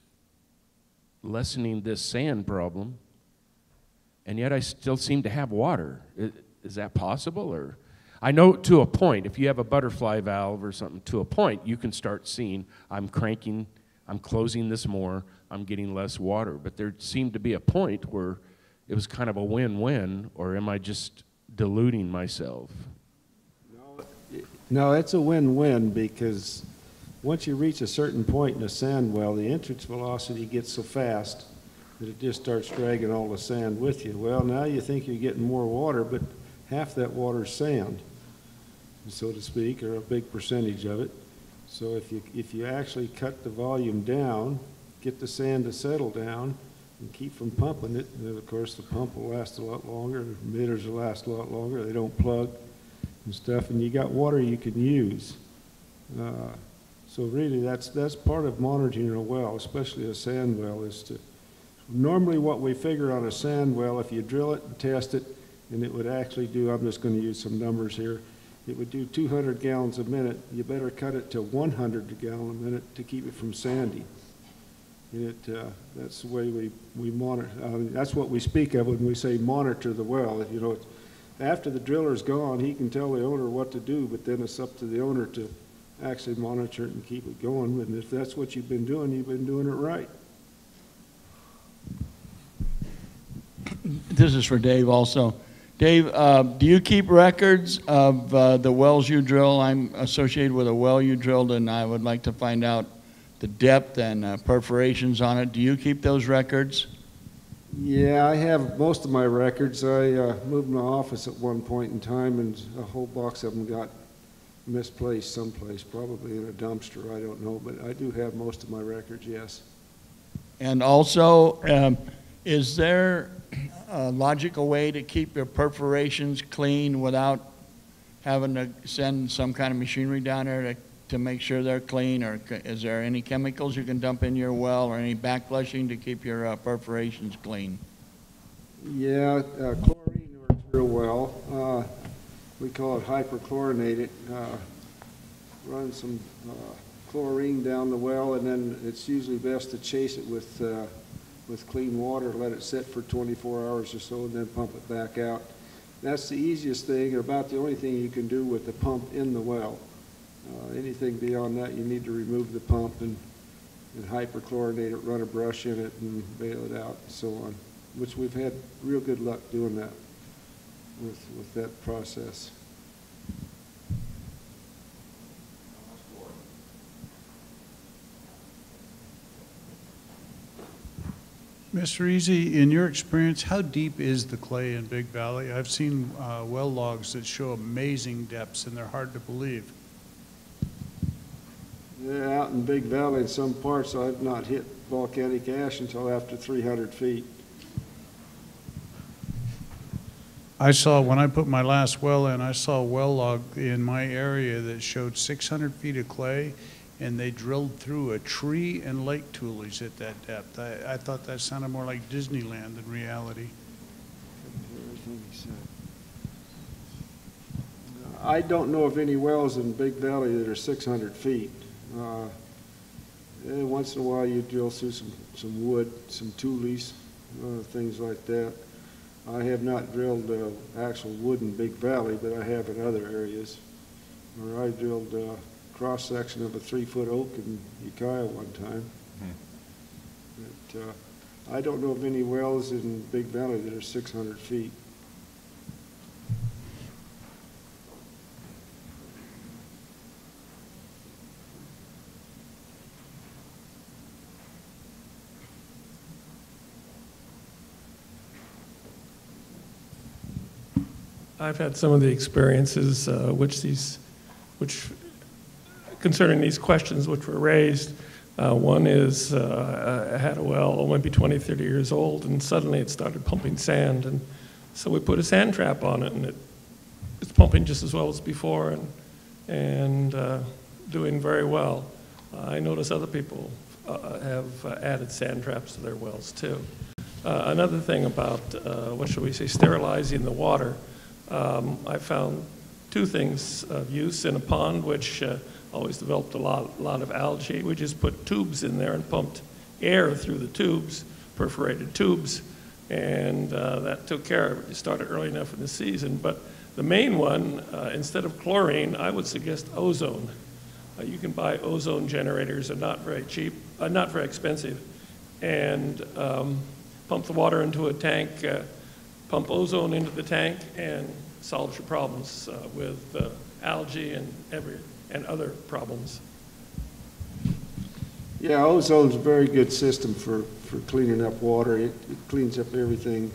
lessening this sand problem. And yet I still seem to have water. Is that possible? Or I know to a point, if you have a butterfly valve or something, to a point you can start seeing I'm closing this more, I'm getting less water. But there seemed to be a point where it was kind of a win-win, or am I just deluding myself? No, it's a win-win, because once you reach a certain point in a sand well, the entrance velocity gets so fast that it just starts dragging all the sand with you. Well, now you think you're getting more water, but half that water's sand, so to speak, or a big percentage of it. So if you actually cut the volume down, get the sand to settle down, and keep from pumping it, and of course the pump will last a lot longer, the emitters will last a lot longer, they don't plug and stuff, and you got water you can use. So really that's part of monitoring a well, especially a sand well, is to, normally what we figure on a sand well, if you drill it and test it, and it would actually do, I'm just going to use some numbers here, it would do 200 gallons a minute, you better cut it to 100 gallons a minute to keep it from sandy. And that's the way we monitor, that's what we speak of when we say monitor the well. After the driller's gone, he can tell the owner what to do, but then it's up to the owner to actually monitor it and keep it going. And if that's what you've been doing it right. This is for Dave also. Dave, do you keep records of the wells you drill? I'm associated with a well you drilled, and I would like to find out the depth and perforations on it. Do you keep those records? Yeah, I have most of my records. I moved my office at one point in time, and a whole box of them got misplaced someplace, probably in a dumpster, I don't know, but I do have most of my records, yes. And also, is there a logical way to keep your perforations clean without having to send some kind of machinery down there to make sure they're clean? Or is there any chemicals you can dump in your well, or any backflushing to keep your perforations clean? Yeah, chlorine works real well. We call it hyperchlorinated. Run some chlorine down the well, and then it's usually best to chase it with clean water, let it sit for 24 hours or so, and then pump it back out. That's the easiest thing, and about the only thing you can do with the pump in the well. Anything beyond that, you need to remove the pump and hyperchlorinate it, run a brush in it, and bail it out, and so on, which we've had real good luck doing that with that process. Mr. Easy, in your experience, how deep is the clay in Big Valley? I've seen well logs that show amazing depths, and they're hard to believe. Yeah, out in Big Valley, in some parts, I've not hit volcanic ash until after 300 feet. I saw, when I put my last well in, I saw a well log in my area that showed 600 feet of clay, and they drilled through a tree and lake tulies at that depth. I thought that sounded more like Disneyland than reality. Tony said. I don't know of any wells in Big Valley that are 600 feet. Once in a while you drill through some wood, some tules, things like that. I have not drilled actual wood in Big Valley, but I have in other areas. Where I drilled a cross-section of a 3-foot oak in Ukiah one time. But, I don't know of any wells in Big Valley that are 600 feet. I've had some of the experiences concerning these questions which were raised. One is I had a well, maybe 20, 30 years old, and suddenly it started pumping sand. And so we put a sand trap on it, and it's pumping just as well as before and doing very well. I notice other people have added sand traps to their wells too. Another thing about, sterilizing the water. I found two things of use in a pond which always developed a lot of algae. We just put tubes in there and pumped air through the tubes, perforated tubes, and that took care of it. It started early enough in the season. But the main one, instead of chlorine, I would suggest ozone. You can buy ozone generators. They're not very cheap, not very expensive, and pump the water into a tank, pump ozone into the tank, and solves your problems with algae and other problems. Yeah, ozone's a very good system for cleaning up water. It cleans up everything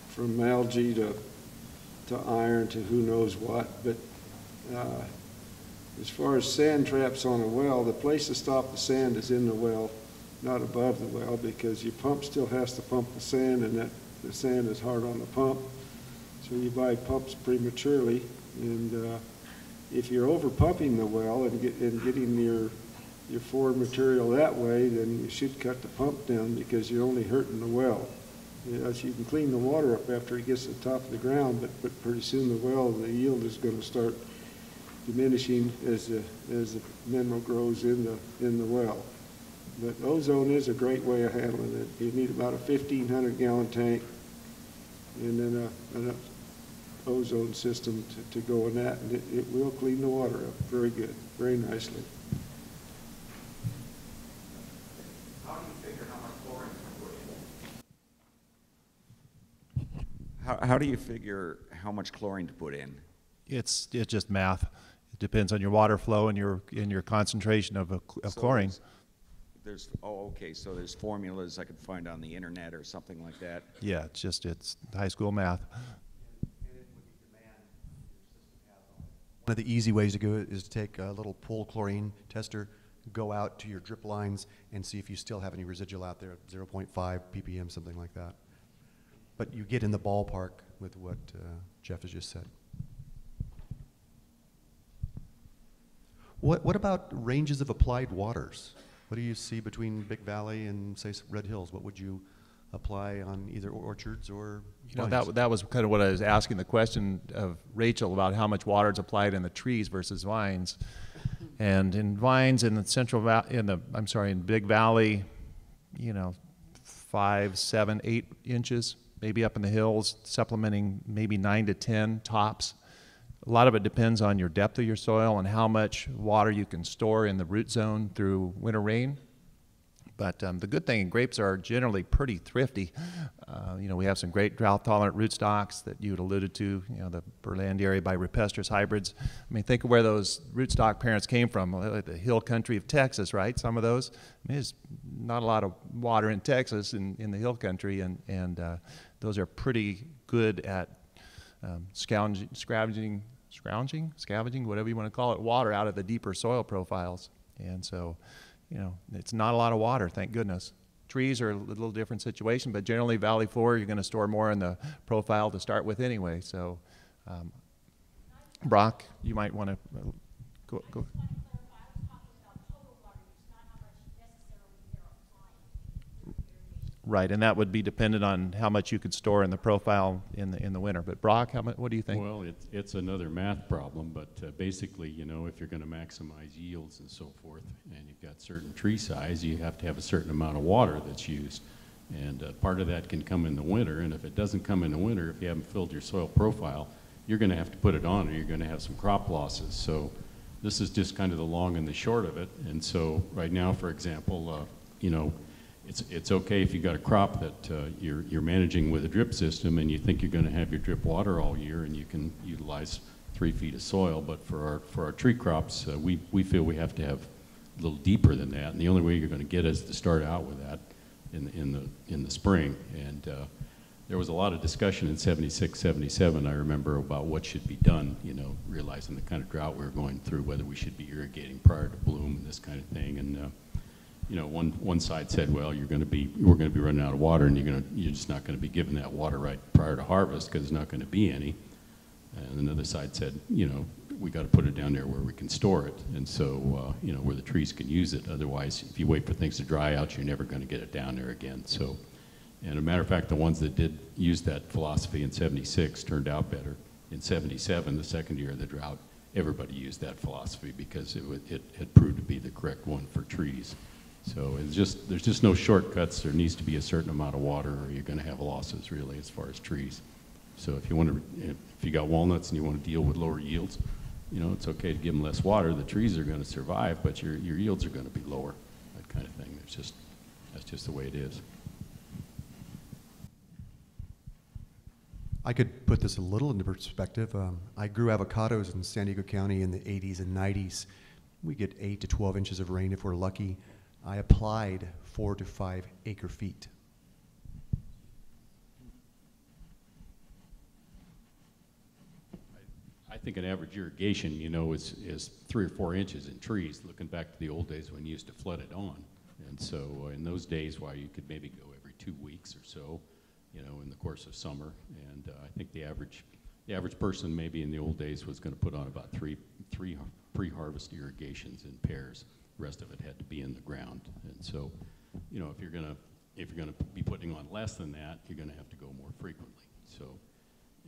from algae to iron to who knows what. But as far as sand traps on a well, the place to stop the sand is in the well, not above the well, because your pump still has to pump the sand, and the sand is hard on the pump. So you buy pumps prematurely, and if you're over pumping the well and getting your foreign material that way, then you should cut the pump down because you're only hurting the well. So you can clean the water up after it gets to the top of the ground, but pretty soon the yield is going to start diminishing as the mineral grows in the well. But ozone is a great way of handling it. You need about a 1,500 gallon tank and then an ozone system to go in that, and it will clean the water up very good, very nicely. How do you figure how much chlorine to put in? How do you figure how much chlorine to put in? It's just math. It depends on your water flow and your concentration of chlorine. Okay, so there's formulas I could find on the internet or something like that. Yeah, it's high school math. One of the easy ways to do it is to take a little pool chlorine tester, go out to your drip lines, and see if you still have any residual out there, 0.5 ppm, something like that. But you get in the ballpark with what Jeff has just said. What about ranges of applied waters? What do you see between Big Valley and, say, Red Hills? What would you apply on either orchards or vines? That was kind of what I was asking the question of Rachel about how much water is applied in the trees versus vines. And in vines in the in Big Valley, 5, 7, 8 inches, maybe up in the hills, supplementing maybe 9 to 10 tops. A lot of it depends on your depth of your soil and how much water you can store in the root zone through winter rain. But the good thing, grapes are generally pretty thrifty. We have some great drought-tolerant rootstocks that you had alluded to, the Berlandieri by Rupestris hybrids. I mean, think of where those rootstock parents came from, like the hill country of Texas, right? Some of those. I mean, there's not a lot of water in Texas in the hill country, and those are pretty good at scavenging, whatever you want to call it, water out of the deeper soil profiles. And so, it's not a lot of water, thank goodness. Trees are a little different situation, but generally valley floor, you're going to store more in the profile to start with anyway. So, Brock, you might want to go. Right, and that would be dependent on how much you could store in the profile in the winter. But Brock, what do you think? Well, it's another math problem, but basically, you know, if you're going to maximize yields and so forth, and you've got certain tree size, you have to have a certain amount of water that's used. And part of that can come in the winter, and if it doesn't come in the winter, if you haven't filled your soil profile, you're going to have to put it on, or you're going to have some crop losses. So this is just kind of the long and the short of it. And so right now, for example, you know, it's okay if you got a crop that you're managing with a drip system and you think you're going to have your drip water all year and you can utilize 3 feet of soil. But for our tree crops, we feel we have to have a little deeper than that. And the only way you're going to get is to start out with that in the spring. And there was a lot of discussion in 76, 77, I remember, about what should be done, you know, realizing the kind of drought we were going through, whether we should be irrigating prior to bloom and this kind of thing. And you know, one side said, well, we're going to be running out of water, and you're just not going to be giving that water right prior to harvest because there's not going to be any. And another side said, you know, we got to put it down there where we can store it, and so you know, where the trees can use it. Otherwise, if you wait for things to dry out, you're never going to get it down there again. So, and a matter of fact, the ones that did use that philosophy in 76 turned out better. In 77, the second year of the drought, everybody used that philosophy because it had proved to be the correct one for trees. So there's just no shortcuts. There needs to be a certain amount of water, or you're going to have losses really as far as trees. So if you got walnuts and you want to deal with lower yields, you know, it's okay to give them less water. The trees are going to survive, but your yields are going to be lower. That kind of thing. That's just the way it is. I could put this a little into perspective. I grew avocados in San Diego County in the 80s and 90s. We get 8 to 12 inches of rain if we're lucky. I applied 4 to 5 acre feet. I think an average irrigation, you know, is 3 or 4 inches in trees, looking back to the old days when you used to flood it on. And so in those days, why you could maybe go every 2 weeks or so, you know, in the course of summer. And I think the average person maybe in the old days was going to put on about three pre-harvest irrigations in pairs. The rest of it had to be in the ground. And so, you know, if you're going to be putting on less than that, you're going to have to go more frequently. So,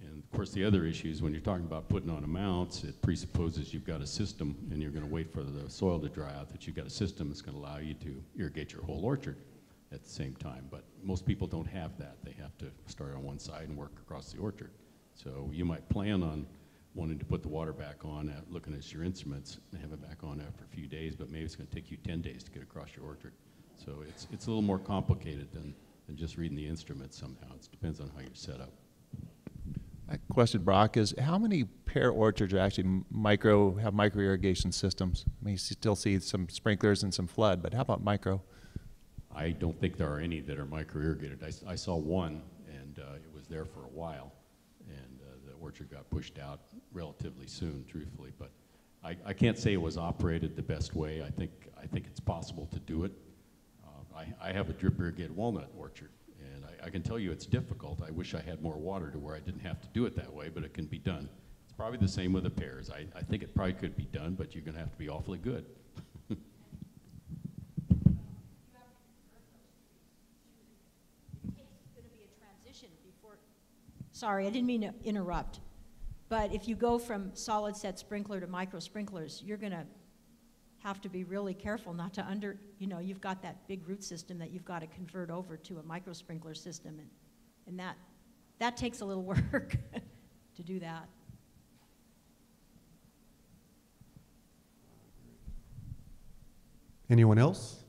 and of course the other issue is when you're talking about putting on amounts, it presupposes you've got a system, and you're going to wait for the soil to dry out, that you've got a system that's going to allow you to irrigate your whole orchard at the same time. But most people don't have that. They have to start on one side and work across the orchard. So you might plan on wanting to put the water back on, looking at your instruments, and have it back on after a few days, but maybe it's going to take you 10 days to get across your orchard. So it's a little more complicated than just reading the instruments somehow. It depends on how you're set up. My question, Brock, is how many pear orchards are actually have micro irrigation systems? I mean, you still see some sprinklers and some flood, but how about micro? I don't think there are any that are micro irrigated. I saw one, and it was there for a while, and the orchard got pushed out relatively soon, truthfully. But I can't say it was operated the best way. I think it's possible to do it. I have a drip irrigated walnut orchard, and I can tell you it's difficult. I wish I had more water to where I didn't have to do it that way, but it can be done. It's probably the same with the pears. I think it probably could be done, but you're going to have to be awfully good. Sorry, I didn't mean to interrupt. But if you go from solid set sprinkler to micro sprinklers, you're going to have to be really careful not to you've got that big root system that you've got to convert over to a micro sprinkler system. And that takes a little work to do that. Anyone else?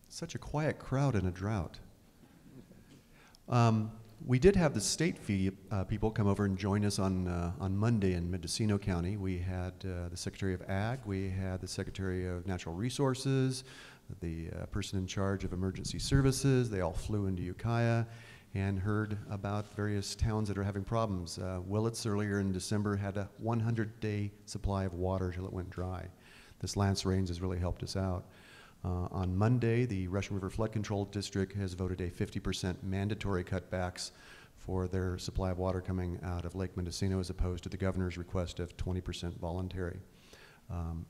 Such a quiet crowd in a drought. We did have the state people come over and join us on Monday in Mendocino County. We had the Secretary of Ag, we had the Secretary of Natural Resources, the person in charge of emergency services. They all flew into Ukiah and heard about various towns that are having problems. Willits earlier in December had a 100-day supply of water till it went dry. This Lance Rains has really helped us out. On Monday, the Russian River Flood Control District has voted a 50% mandatory cutbacks for their supply of water coming out of Lake Mendocino, as opposed to the governor's request of 20% voluntary.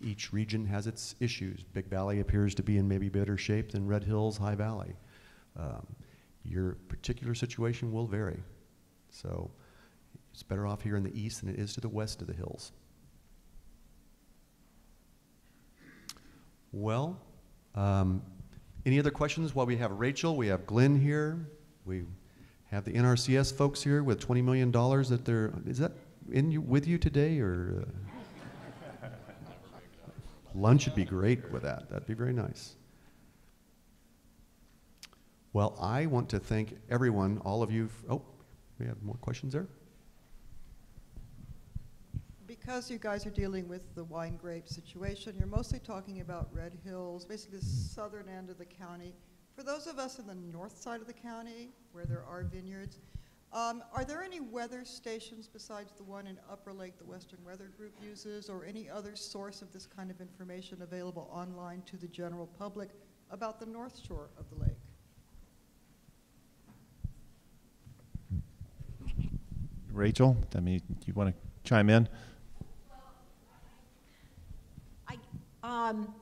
Each region has its issues. Big Valley appears to be in maybe better shape than Red Hills, High Valley. Your particular situation will vary. So it's better off here in the east than it is to the west of the hills. Well, any other questions while we have Rachel? We have Glenn here. We have the NRCS folks here with $20 million that they're, is that with you today, or lunch would be great with that. That'd be very nice. Well, I want to thank everyone, all of you. Oh, we have more questions there. Because you guys are dealing with the Winegrape situation, you're mostly talking about Red Hills, basically the southern end of the county. For those of us in the north side of the county, where there are vineyards, are there any weather stations besides the one in Upper Lake the Western Weather Group uses, or any other source of this kind of information available online to the general public about the north shore of the lake? Rachel, I mean, do you want to chime in?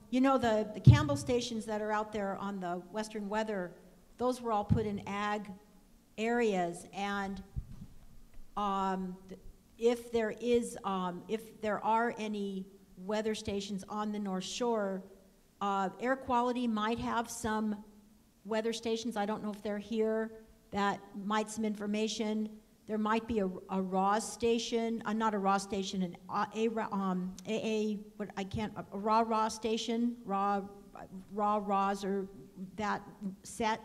You know, the Campbell stations that are out there on the Western Weather, those were all put in ag areas, and if there are any weather stations on the North Shore, Air Quality might have some weather stations. I don't know if they're here. That might some information. There might be a raw station, not a raw station, a raw station, raw raws or that set.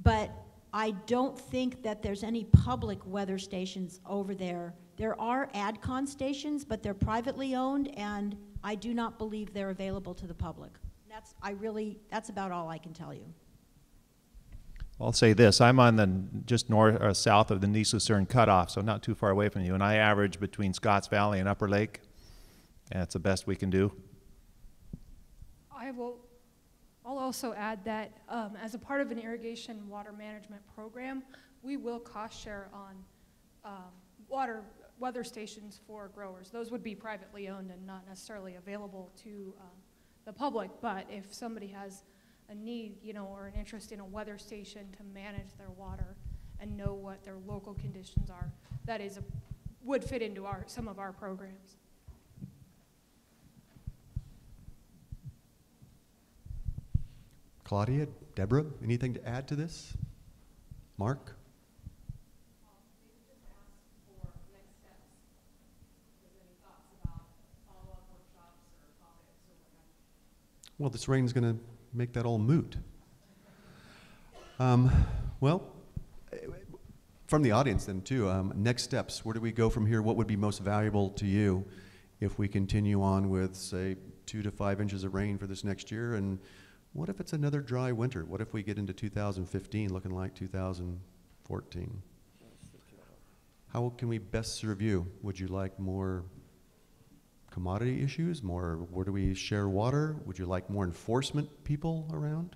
But I don't think that there's any public weather stations over there. There are AdCon stations, but they're privately owned, and I do not believe they're available to the public. That's about all I can tell you. I'll say this, I'm on the just north or south of the Nice Lucerne cutoff, so not too far away from you, and I average between Scotts Valley and Upper Lake, and it's the best we can do. I'll also add that as a part of an irrigation water management program, we will cost share on weather stations for growers. Those would be privately owned and not necessarily available to the public, but if somebody has a need, or an interest in a weather station to manage their water and know what their local conditions are, that would fit into some of our programs. Claudia, Deborah, anything to add to this? Mark? Well, this rain's going to make that all moot. Well, from the audience then too, next steps, where do we go from here? What would be most valuable to you if we continue on with, say, 2 to 5 inches of rain for this next year? And what if it's another dry winter? What if we get into 2015 looking like 2014? How can we best serve you? Would you like more commodity issues, more where do we share water? Would you like more enforcement people around?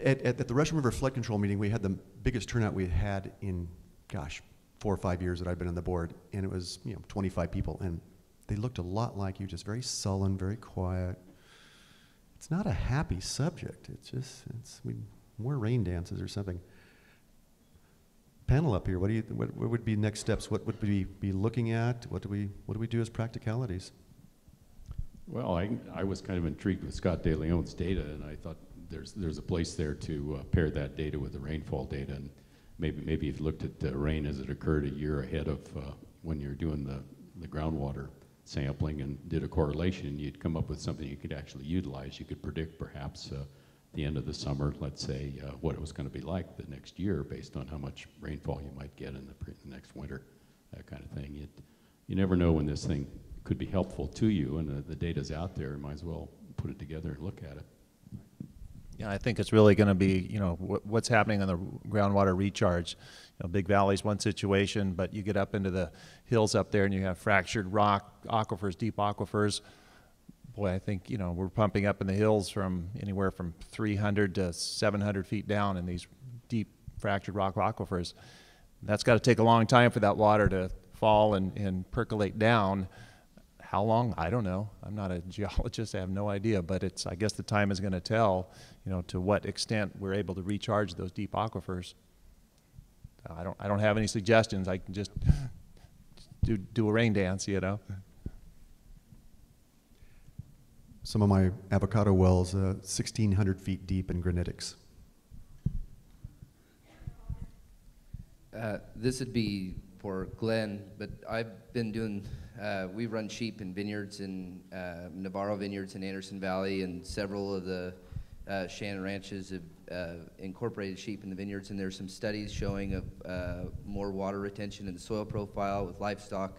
At the Russian River Flood Control meeting, we had the biggest turnout we had in, 4 or 5 years that I've been on the board, and it was 25 people, and they looked a lot like you, just very sullen, very quiet. It's not a happy subject. More rain dances or something. Panel up here, what would be next steps? What would we be looking at? What do we do as practicalities? Well, I was kind of intrigued with Scott De Leon's data, and I thought there's a place there to pair that data with the rainfall data, and maybe if you looked at the rain as it occurred a year ahead of when you're doing the groundwater sampling and did a correlation, you'd come up with something you could actually utilize. You could predict perhaps the end of the summer, let's say, what it was going to be like the next year based on how much rainfall you might get in the next winter, that kind of thing. You never know when this thing could be helpful to you, and the data's out there. You might as well put it together and look at it. Yeah, I think it's really going to be, what's happening on the groundwater recharge. Big Valley's one situation, but you get up into the hills up there and you have fractured rock aquifers, deep aquifers. Boy, I think, we're pumping up in the hills from anywhere from 300 to 700 feet down in these deep fractured rock aquifers. That's got to take a long time for that water to fall and percolate down. how long? I don't know. I'm not a geologist. I have no idea. But it's, I guess the time is going to tell, you know, to what extent we're able to recharge those deep aquifers. I don't have any suggestions. I can just do a rain dance, you know. Some of my avocado wells, 1,600 feet deep in granitics. This would be for Glenn, but I've been doing, we run sheep in vineyards in Navarro vineyards in Anderson Valley, and several of the Shannon ranches have incorporated sheep in the vineyards, and there's some studies showing more water retention in the soil profile with livestock,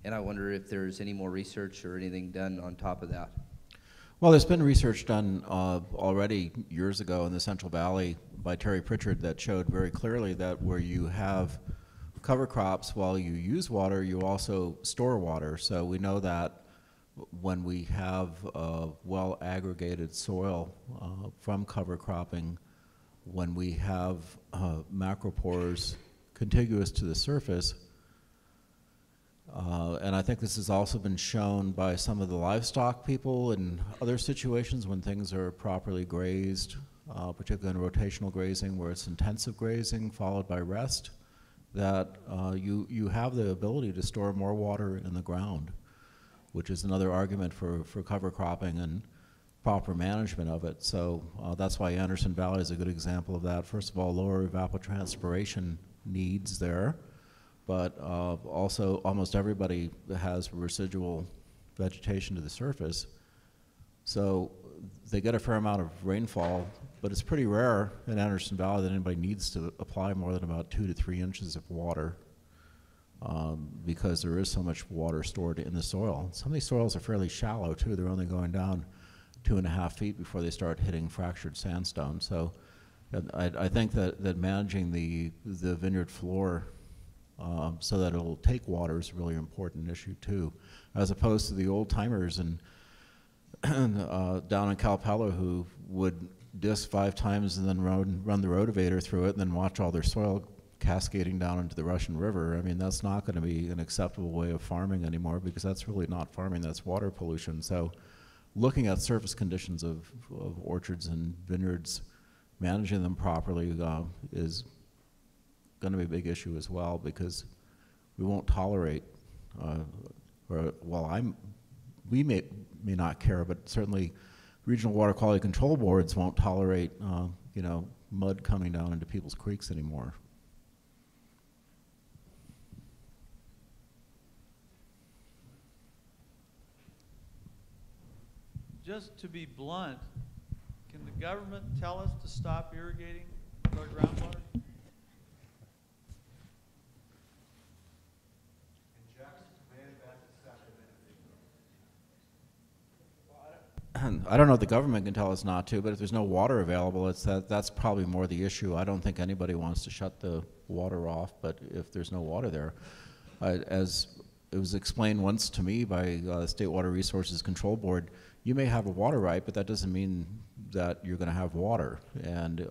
and I wonder if there's any more research or anything done on top of that. Well, there's been research done already years ago in the Central Valley by Terry Pritchard that showed very clearly that where you have cover crops, while you use water, you also store water. So we know that when we have well aggregated soil from cover cropping, when we have macropores contiguous to the surface, and I think this has also been shown by some of the livestock people in other situations when things are properly grazed, particularly in rotational grazing where it's intensive grazing followed by rest, that you have the ability to store more water in the ground, which is another argument for cover cropping and proper management of it. So that's why Anderson Valley is a good example of that. First of all, lower evapotranspiration needs there, but also almost everybody has residual vegetation to the surface. So they get a fair amount of rainfall, but it's pretty rare in Anderson Valley that anybody needs to apply more than about 2 to 3 inches of water because there is so much water stored in the soil. Some of these soils are fairly shallow too. They're only going down 2.5 feet before they start hitting fractured sandstone. So I think that managing the vineyard floor so that it'll take water is a really important issue too, as opposed to the old timers and down in Calpella who would disc 5 times and then run the rotavator through it and then watch all their soil cascading down into the Russian River. I mean, that's not going to be an acceptable way of farming anymore because that's really not farming, that's water pollution. So looking at surface conditions of orchards and vineyards, managing them properly is going to be a big issue as well because we won't tolerate, we may not care, but certainly regional water quality control boards won't tolerate, mud coming down into people's creeks anymore. Just to be blunt, can the government tell us to stop irrigating our groundwater? I don't know if the government can tell us not to, but if there's no water available, that's probably more the issue. I don't think anybody wants to shut the water off, but if there's no water there, as it was explained once to me by the State Water Resources Control Board, you may have a water right, but that doesn't mean that you're going to have water. And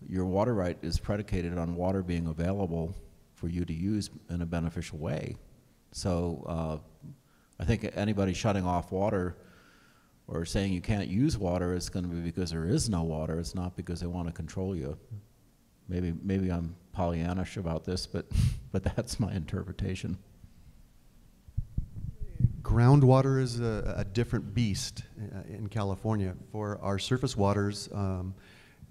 your water right is predicated on water being available for you to use in a beneficial way. So I think anybody shutting off water or saying you can't use water is going to be because there is no water. It's not because they want to control you. Maybe I'm Pollyannish about this, but that's my interpretation. Groundwater is a different beast in California. For our surface waters,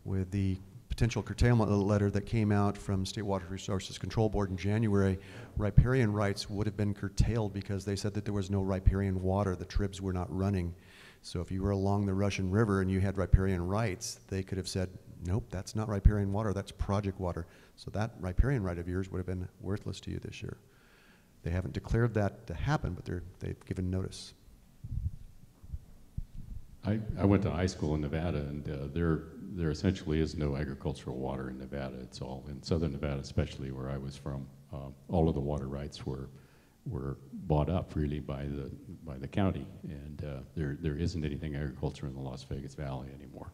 with the potential curtailment letter that came out from State Water Resources Control Board in January, riparian rights would have been curtailed because they said that there was no riparian water. The tribs were not running. So if you were along the Russian River and you had riparian rights, they could have said, nope, that's not riparian water, that's project water. So that riparian right of yours would have been worthless to you this year. They haven't declared that to happen, but they've given notice. I went to high school in Nevada, and there essentially is no agricultural water in Nevada. It's all in southern Nevada, especially where I was from. All of the water rights were bought up really by the county, and there isn't anything agriculture in the Las Vegas Valley anymore.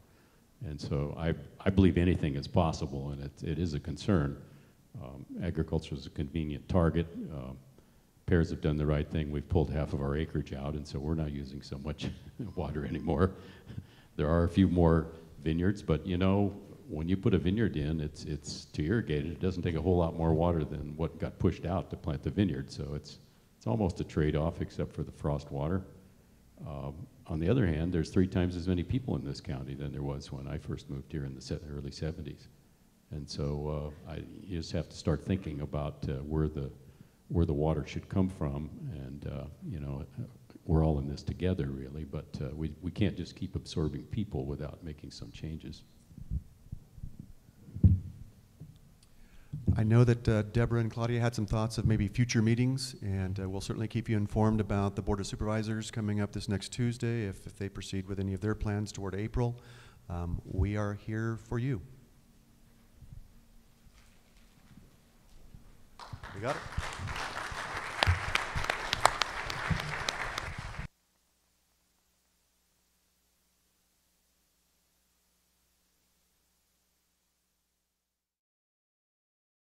And so I believe anything is possible, and it is a concern. Agriculture is a convenient target. Pears have done the right thing. We've pulled half of our acreage out, and so we're not using so much water anymore. There are a few more vineyards, but you know, when you put a vineyard in, it's to irrigate it. It doesn't take a whole lot more water than what got pushed out to plant the vineyard. So it's almost a trade-off, except for the frost water. On the other hand, there's 3 times as many people in this county than there was when I first moved here in the early 70s. And so you just have to start thinking about where the water should come from, and you know, we're all in this together, really, but we can't just keep absorbing people without making some changes. I know that Deborah and Claudia had some thoughts of maybe future meetings, and we'll certainly keep you informed about the Board of Supervisors coming up this next Tuesday if they proceed with any of their plans toward April. We are here for you. We got it.